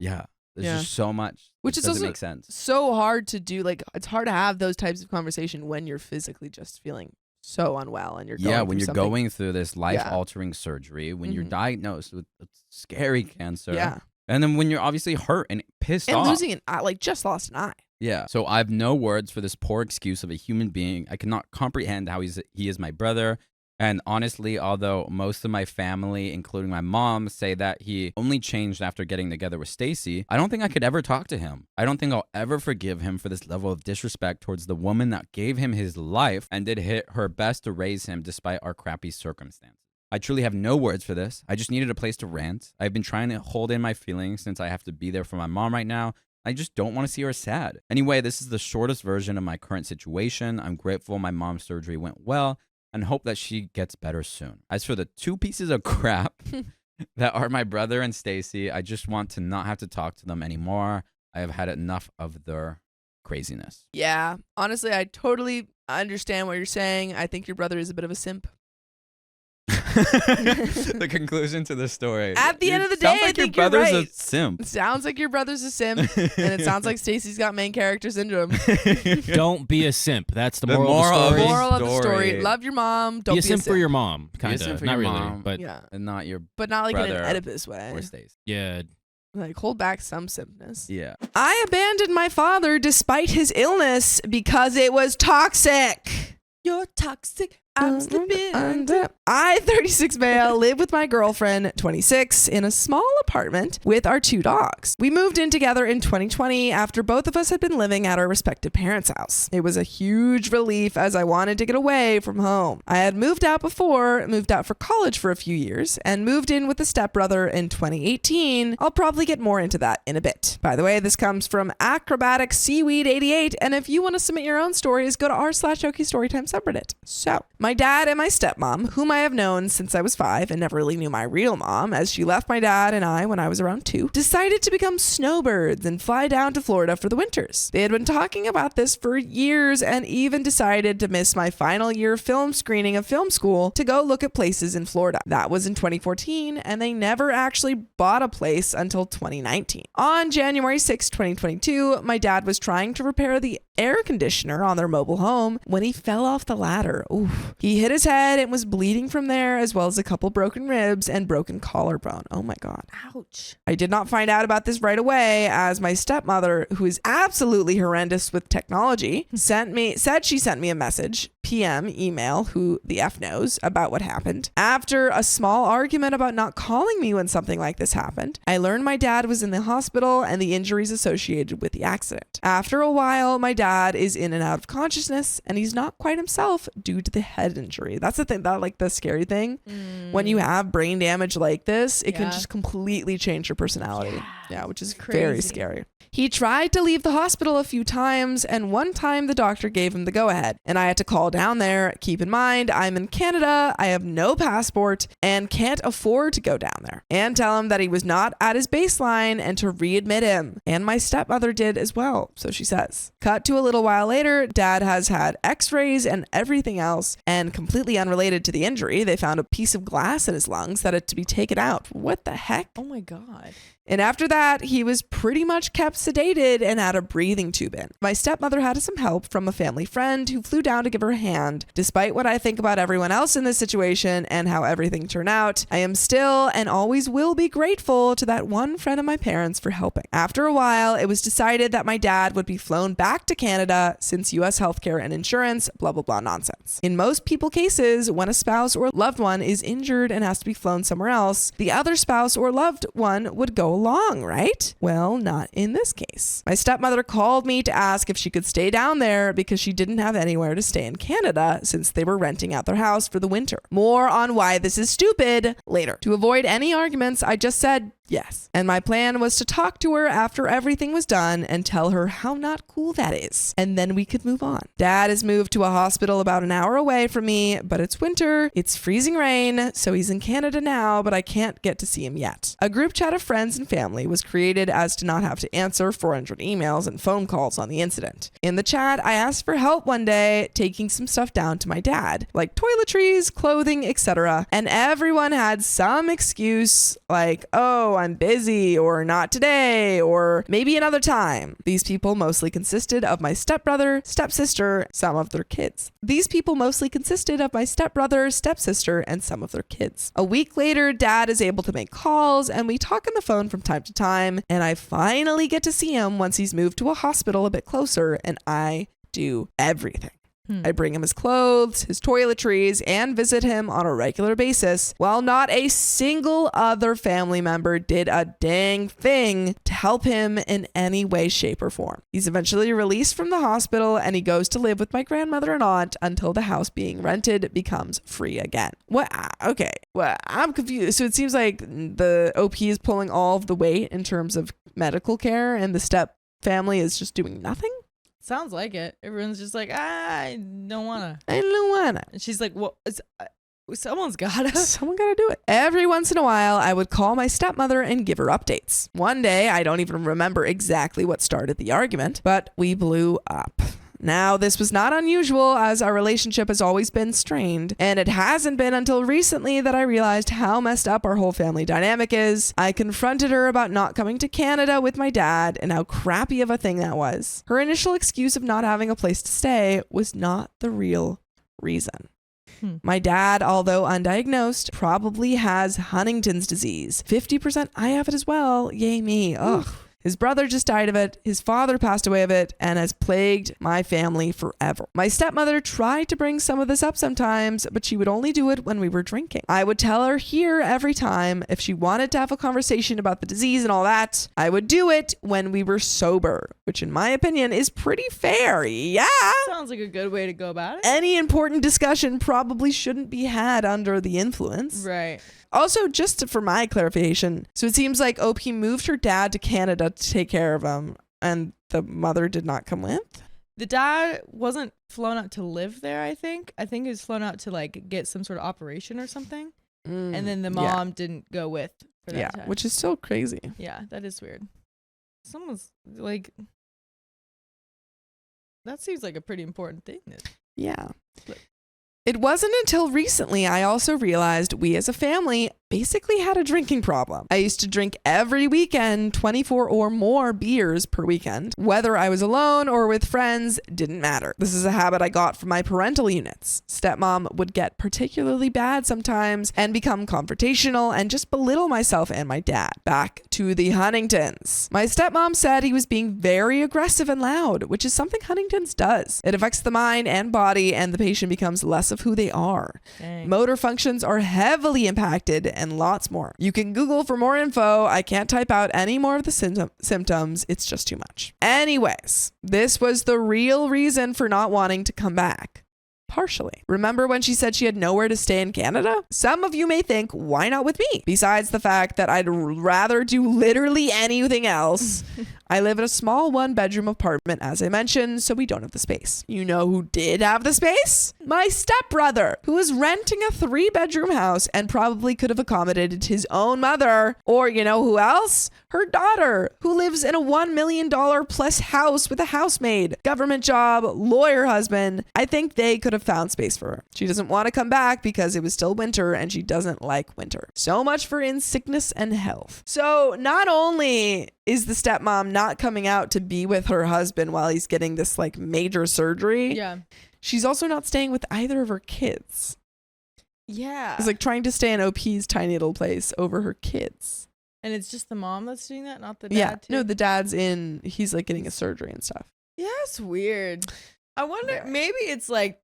there's just so much. Which doesn't also make sense. So hard to do. Like, it's hard to have those types of conversation when you're physically just feeling so unwell and you're going when through you're going through this life-altering surgery, when you're Mm-hmm. diagnosed with a scary cancer, Yeah. and then when you're obviously hurt and pissed and off. losing an eye, like just lost an eye. Yeah. So I have no words for this poor excuse of a human being. I cannot comprehend how he is my brother. And honestly, although most of my family, including my mom, say that he only changed after getting together with Stacy, I don't think I could ever talk to him. I don't think I'll ever forgive him for this level of disrespect towards the woman that gave him his life and did her best to raise him despite our crappy circumstances. I truly have no words for this. I just needed a place to rant. I've been trying to hold in my feelings since I have to be there for my mom right now. I just don't want to see her sad. Anyway, this is the shortest version of my current situation. I'm grateful my mom's surgery went well and hope that she gets better soon. As for the two pieces of crap that are my brother and Stacy, I just want to not have to talk to them anymore. I have had enough of their craziness. Yeah. Honestly, I totally understand what you're saying. I think your brother is a bit of a simp. The conclusion to the story. At the end of the day, sounds I like your think you're brother's right. a simp. It sounds like your brother's a simp, and it sounds like Stacy's got main character syndrome. Don't be a simp. That's the The moral of the moral story. Moral of the story: story. love your mom. Don't be a simp for your mom, Be a kind simp of. for Not your really, mom. but Yeah, And not your but not like in an brother Oedipus way. or Stacy. yeah. Like hold back some simpness. Yeah. I abandoned my father despite his illness because it was toxic. You're toxic. I'm slipping. I, 36 male, live with my girlfriend, 26, in a small apartment with our 2 dogs. We moved in together in 2020 after both of us had been living at our respective parents' house. It was a huge relief as I wanted to get away from home. I had moved out before, moved out for college for a few years, and moved in with a stepbrother in 2018. I'll probably get more into that in a bit. By the way, this comes from Acrobatic Seaweed 88, and if you want to submit your own stories, go to r/OK Storytime subreddit. So, my dad and my stepmom, whom I have known since I was 5 and never really knew my real mom, as she left my dad and I when I was around 2, decided to become snowbirds and fly down to Florida for the winters. They had been talking about this for years and even decided to miss my final year film screening of film school to go look at places in Florida. That was in 2014, and they never actually bought a place until 2019. On January 6, 2022, my dad was trying to repair the air conditioner on their mobile home when he fell off the ladder. Oof. He hit his head and was bleeding from there, as well as a couple broken ribs and broken collarbone. Oh my God. Ouch. I did not find out about this right away, as my stepmother, who is absolutely horrendous with technology, said she sent me a message, PM, email, who the F knows, about what happened. After a small argument about not calling me when something like this happened, I learned my dad was in the hospital and the injuries associated with the accident. After a while, my dad is in and out of consciousness, and he's not quite himself due to the head injury. That's the thing, that like the scary thing. When you have brain damage like this, it can just completely change your personality. Yeah, which is very scary. He tried to leave the hospital a few times, and one time the doctor gave him the go-ahead, and I had to call down there. Keep in mind, I'm in Canada, I have no passport, and can't afford to go down there, and tell him that he was not at his baseline and to readmit him. And my stepmother did as well, so she says. Cut to a little while later, Dad has had x-rays and everything else, and completely unrelated to the injury, they found a piece of glass in his lungs that had to be taken out. What the heck? Oh my God. And after that, he was pretty much kept sedated and had a breathing tube in. My stepmother had some help from a family friend who flew down to give her a hand. Despite what I think about everyone else in this situation and how everything turned out, I am still and always will be grateful to that one friend of my parents for helping. After a while, it was decided that my dad would be flown back to Canada since US healthcare and insurance, blah, blah, blah nonsense. In most people cases, when a spouse or loved one is injured and has to be flown somewhere else, the other spouse or loved one would go along, right? Well, not in this case. My stepmother called me to ask if she could stay down there because she didn't have anywhere to stay in Canada since they were renting out their house for the winter. More on why this is stupid later. To avoid any arguments, I just said yes. And my plan was to talk to her after everything was done and tell her how not cool that is. And then we could move on. Dad has moved to a hospital about an hour away from me, but it's winter, it's freezing rain, so he's in Canada now, but I can't get to see him yet. A group chat of friends and family was created as to not have to answer 400 emails and phone calls on the incident. In the chat, I asked for help one day taking some stuff down to my dad, like toiletries, clothing, etc. And everyone had some excuse like, oh, I'm busy, or not today, or maybe another time. These people mostly consisted of my stepbrother, stepsister, some of their kids. And some of their kids. A week later, Dad is able to make calls and we talk on the phone from time to time, and I finally get to see him once he's moved to a hospital a bit closer, and I do everything. I bring him his clothes, his toiletries, and visit him on a regular basis, while not a single other family member did a dang thing to help him in any way, shape, or form. He's eventually released from the hospital and he goes to live with my grandmother and aunt until the house being rented becomes free again. What? Okay. Well, I'm confused. So it seems like the OP is pulling all of the weight in terms of medical care and the step family is just doing nothing? Sounds like it. Everyone's just like, I don't wanna. And she's like, well, someone gotta do it. Every once in a while, I would call my stepmother and give her updates. One day, I don't even remember exactly what started the argument, but we blew up. Now, this was not unusual as our relationship has always been strained, and it hasn't been until recently that I realized how messed up our whole family dynamic is. I confronted her about not coming to Canada with my dad and how crappy of a thing that was. Her initial excuse of not having a place to stay was not the real reason. My dad, although undiagnosed, probably has Huntington's disease. 50% I have it as well. Yay me. Ugh. His brother just died of it, his father passed away of it, and has plagued my family forever. My stepmother tried to bring some of this up sometimes, but she would only do it when we were drinking. I would tell her here every time if she wanted to have a conversation about the disease and all that, I would do it when we were sober, which in my opinion is pretty fair. Yeah. Sounds like a good way to go about it. Any important discussion probably shouldn't be had under the influence. Right. Also, just for my clarification, so it seems like OP moved her dad to Canada to take care of him, and the mother did not come with? The dad wasn't flown out to live there, I think. I think he was flown out to like get some sort of operation or something. And then the mom didn't go with for that time. Which is still crazy. Yeah, that is weird. Someone's like, that seems like a pretty important thing. Yeah. It wasn't until recently I also realized we as a family basically had a drinking problem. I used to drink every weekend, 24 or more beers per weekend. Whether I was alone or with friends didn't matter. This is a habit I got from my parental units. Stepmom would get particularly bad sometimes and become confrontational and just belittle myself and my dad. Back to the Huntingtons. My stepmom said he was being very aggressive and loud, which is something Huntington's does. It affects the mind and body, and the patient becomes less of who they are. Dang. Motor functions are heavily impacted and lots more. You can Google for more info. I can't type out any more of the symptoms. It's just too much. Anyways, this was the real reason for not wanting to come back. Partially. Remember when she said she had nowhere to stay in Canada? Some of you may think, why not with me? Besides the fact that I'd rather do literally anything else. I live in a small 1-bedroom apartment, as I mentioned, so we don't have the space. You know who did have the space? My stepbrother, who was renting a 3-bedroom house and probably could have accommodated his own mother. Or you know who else? Her daughter, who lives in a $1 million plus house with a housemaid, government job, lawyer husband. I think they could have have found space for her. She doesn't want to come back because it was still winter and she doesn't like winter. So much for in sickness and health. So not only is the stepmom not coming out to be with her husband while he's getting this like major surgery, Yeah. she's also not staying with either of her kids. Yeah. It's like trying to stay in OP's tiny little place over her kids. And it's just the mom that's doing that, not the dad. Yeah. Too? No, the dad's in, he's like getting a surgery and stuff. Yeah, it's weird. I wonder, Very. maybe it's like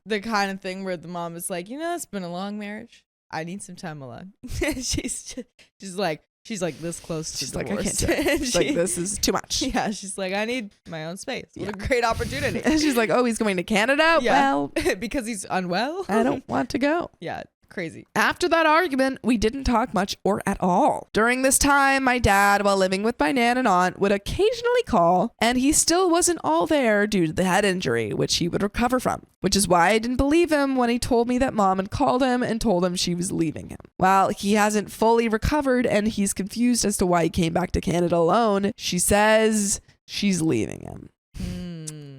the kind of thing where the mom is like, it's been a long marriage. I need some time alone. she's like this close to She's like, I divorce. can't do it. She's like, this is too much. Yeah, she's like, I need my own space. What a great opportunity. And she's like, oh, he's going to Canada? Yeah. Well, because he's unwell. I don't want to go. Yeah, crazy. After that argument, we didn't talk much or at all. During this time, my dad, while living with my nan and aunt, would occasionally call, and he still wasn't all there due to the head injury, which he would recover from, which is why I didn't believe him when he told me that mom had called him and told him she was leaving him. While he hasn't fully recovered and he's confused as to why he came back to Canada alone, she says she's leaving him.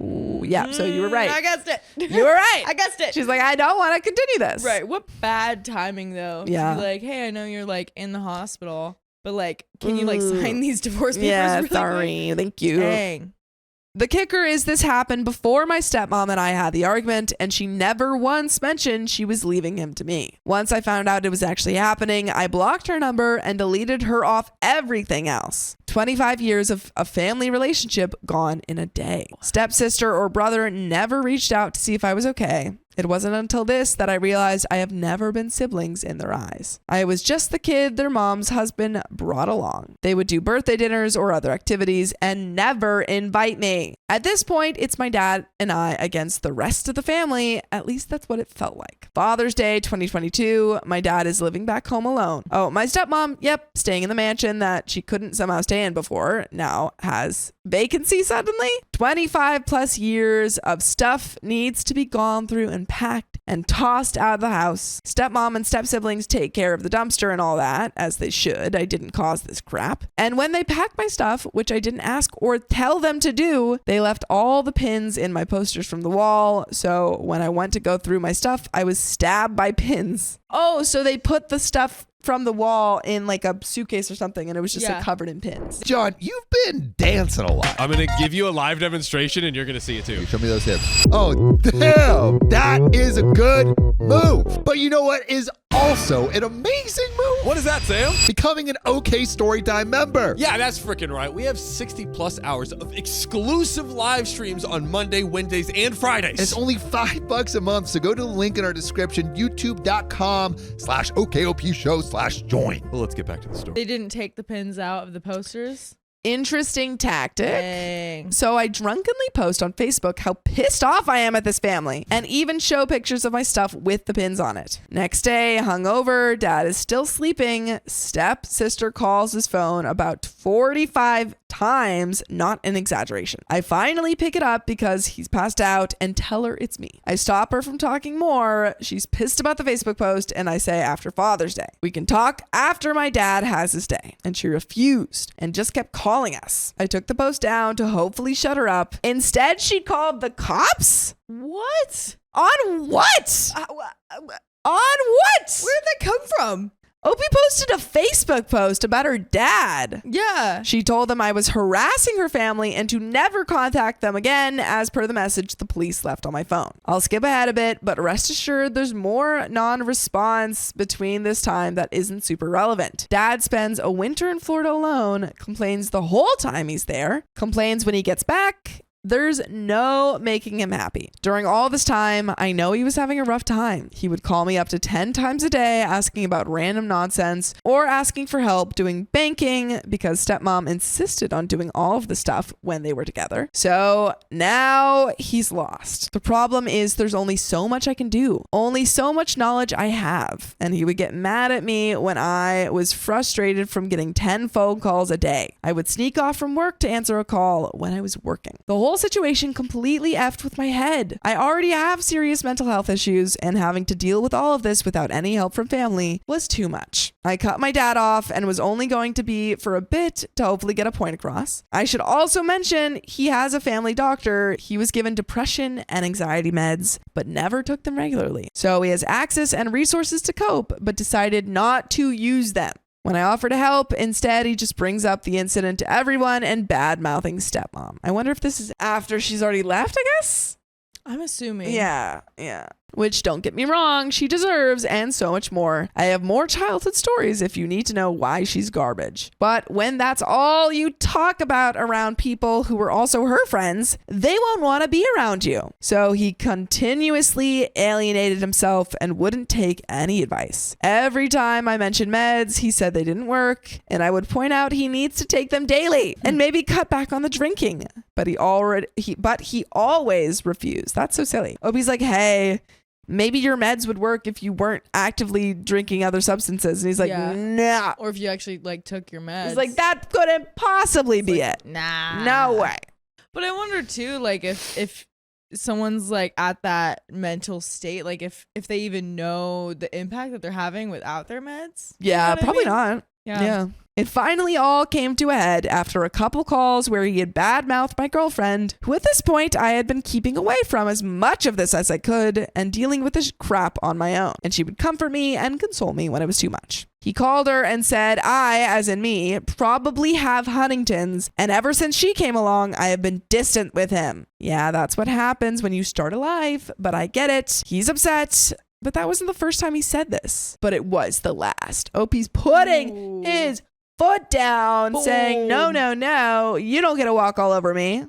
Ooh, yeah, so you were right. I guessed it. You were right. I guessed it. She's like, I don't want to continue this. Right. What bad timing though. Yeah. To be like, hey, I know you're like in the hospital, but like, can you like sign these divorce papers? Yeah, really sorry. quick? Thank you. Dang. The kicker is this happened before my stepmom and I had the argument, and she never once mentioned she was leaving him to me. Once I found out it was actually happening, I blocked her number and deleted her off everything else. 25 years of a family relationship gone in a day. Stepsister or brother never reached out to see if I was okay. It wasn't until this that I realized I have never been siblings in their eyes. I was just the kid their mom's husband brought along. They would do birthday dinners or other activities and never invite me. At this point, it's my dad and I against the rest of the family. At least that's what it felt like. Father's Day 2022, my dad is living back home alone. Oh, my stepmom, yep, staying in the mansion that she couldn't somehow stay in before, now has vacancy suddenly. 25 plus years of stuff needs to be gone through and packed and tossed out of the house. Stepmom and step-siblings take care of the dumpster and all that, as they should. I didn't cause this crap. And when they packed my stuff, which I didn't ask or tell them to do, they left all the pins in my posters from the wall. So when I went to go through my stuff, I was stabbed by pins. Oh, so they put the stuff from the wall in like a suitcase or something, and it was just like covered in pins. John, you've been dancing a lot. I'm going to give you a live demonstration and you're going to see it too. Show me those hips. Oh, damn. That is a good move. But you know what is also an amazing move? What is that, Sam? Becoming an OK Storytime member. Yeah, that's freaking right. We have 60 plus hours of exclusive live streams on Monday, Wednesdays, and Fridays. It's only $5 a month, so go to the link in our description, youtube.com/OKOP show/join. Well, let's get back to the story. They didn't take the pins out of the posters. Interesting tactic. Dang. So I drunkenly post on Facebook how pissed off I am at this family and even show pictures of my stuff with the pins on it. Next day, hungover, dad is still sleeping. Step-sister calls his phone about 45 times, not an exaggeration. I finally pick it up because he's passed out and tell her it's me. I stop her from talking more. She's pissed about the Facebook post and I say after Father's Day. We can talk after my dad has his day. And she refused and just kept calling us. I took the post down to hopefully shut her up. Instead, she called the cops? What? On what? On what? Where did that come from? Opie posted a Facebook post about her dad. Yeah. She told them I was harassing her family and to never contact them again, as per the message the police left on my phone. I'll skip ahead a bit, but rest assured there's more non-response between this time that isn't super relevant. Dad spends a winter in Florida alone, complains the whole time he's there, complains when he gets back. There's no making him happy. During all this time, I know he was having a rough time. He would call me up to 10 times a day asking about random nonsense or asking for help doing banking because stepmom insisted on doing all of the stuff when they were together. So now he's lost. The problem is there's only so much I can do, only so much knowledge I have. And he would get mad at me when I was frustrated from getting 10 phone calls a day. I would sneak off from work to answer a call when I was working. The whole whole situation completely effed with my head. I already have serious mental health issues, and having to deal with all of this without any help from family was too much. I cut my dad off and was only going to be for a bit to hopefully get a point across. I should also mention he has a family doctor. He was given depression and anxiety meds, but never took them regularly. So he has access and resources to cope, but decided not to use them. When I offer to help, instead, he just brings up the incident to everyone and bad-mouthing stepmom. I wonder if this is after she's already left, I guess? I'm assuming. Yeah. Which, don't get me wrong, she deserves, and so much more. I have more childhood stories if you need to know why she's garbage. But when that's all you talk about around people who were also her friends, they won't want to be around you. So he continuously alienated himself and wouldn't take any advice. Every time I mentioned meds, he said they didn't work, and I would point out he needs to take them daily and maybe cut back on the drinking. But he always refused. That's so silly. Opie's like, hey, maybe your meds would work if you weren't actively drinking other substances. And he's like, nah. Or if you actually took your meds. He's like, that couldn't possibly be it. Nah. No way. But I wonder too, if someone's at that mental state, if they even know the impact that they're having without their meds. Yeah, You know what I probably mean? not. Yeah. It finally all came to a head after a couple calls where he had badmouthed my girlfriend, who at this point I had been keeping away from as much of this as I could and dealing with this crap on my own. And she would comfort me and console me when it was too much. He called her and said I, as in me, probably have Huntington's, and ever since she came along, I have been distant with him. Yeah, that's what happens when you start a life, but I get it. He's upset. But that wasn't the first time he said this. But it was the last. Opie's putting his foot down, saying, no, you don't get to walk all over me.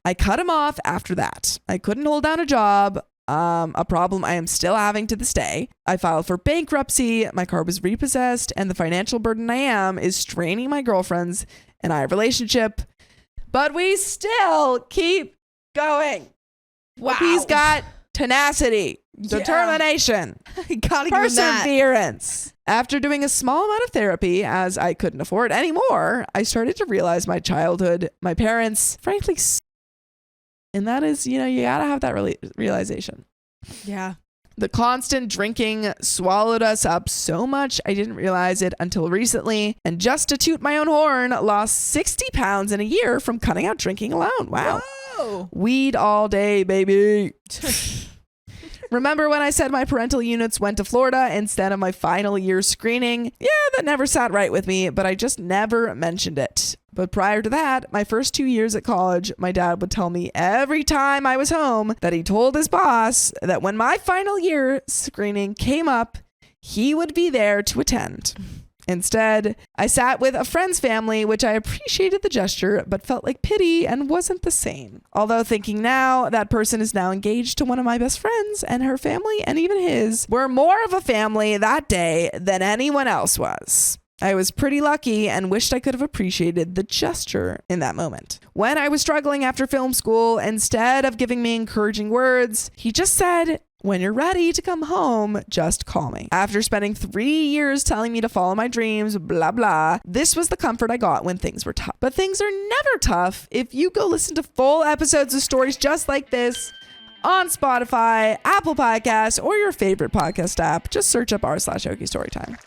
I cut him off after that. I couldn't hold down a job, a problem I am still having to this day. I filed for bankruptcy, my car was repossessed, and the financial burden I am is straining my girlfriends and I relationship. But we still keep going. Wow. He's got tenacity, determination, Gotta give him that. perseverance. After doing a small amount of therapy, as I couldn't afford any more, I started to realize my childhood, my parents, frankly, and that is, you gotta have that realization. Yeah. The constant drinking swallowed us up so much I didn't realize it until recently. And just to toot my own horn, lost 60 pounds in a year from cutting out drinking alone. Wow. Whoa. Weed all day, baby. Remember when I said my parental units went to Florida instead of my final year screening? Yeah, that never sat right with me, but I just never mentioned it. But prior to that, my first 2 years at college, my dad would tell me every time I was home that he told his boss that when my final year screening came up, he would be there to attend. Instead, I sat with a friend's family, which I appreciated the gesture, but felt like pity and wasn't the same. Although thinking now, that person is now engaged to one of my best friends, and her family and even his were more of a family that day than anyone else was. I was pretty lucky and wished I could have appreciated the gesture in that moment. When I was struggling after film school, instead of giving me encouraging words, he just said, when you're ready to come home, just call me. After spending 3 years telling me to follow my dreams, blah, blah, this was the comfort I got when things were tough. But things are never tough if you go listen to full episodes of stories just like this on Spotify, Apple Podcasts, or your favorite podcast app. Just search up r/OK Storytime.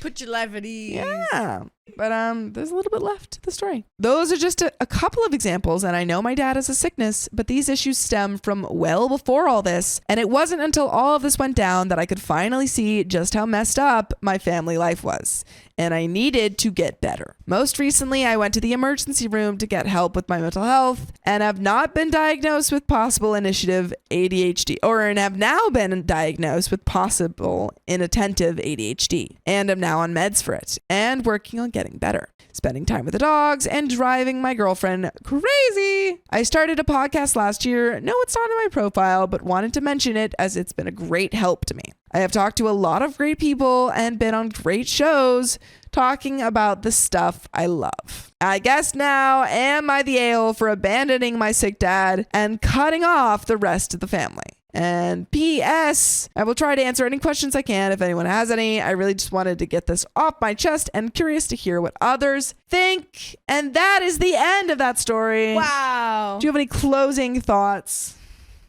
Put your life at ease. Yeah. But there's a little bit left to the story. Those are just a couple of examples, and I know my dad has a sickness, but these issues stem from well before all this, and it wasn't until all of this went down that I could finally see just how messed up my family life was, and I needed to get better. Most recently, I went to the emergency room to get help with my mental health, and have not been diagnosed with possible initiative ADHD, and have now been diagnosed with possible inattentive ADHD, and am now on meds for it, and working on getting better, spending time with the dogs, and driving my girlfriend crazy. I started a podcast last year. No, it's not in my profile, but wanted to mention it as it's been a great help to me. I have talked to a lot of great people and been on great shows talking about the stuff I love. I guess now am I the a-hole for abandoning my sick dad and cutting off the rest of the family? And P.S. I will try to answer any questions I can if anyone has any. I really just wanted to get this off my chest and curious to hear what others think. And that is the end of that story. Wow. Do you have any closing thoughts?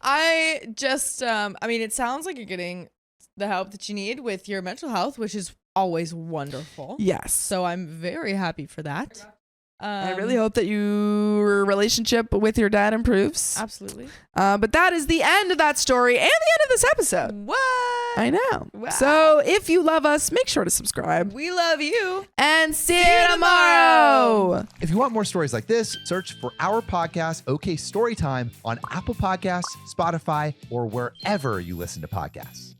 I just, I mean, it sounds like you're getting the help that you need with your mental health, which is always wonderful. Yes. So I'm very happy for that. I really hope that your relationship with your dad improves. Absolutely. But that is the end of that story and the end of this episode. What? I know. Wow. So if you love us, make sure to subscribe. We love you. And see you tomorrow. If you want more stories like this, search for our podcast, OK Storytime, on Apple Podcasts, Spotify, or wherever you listen to podcasts.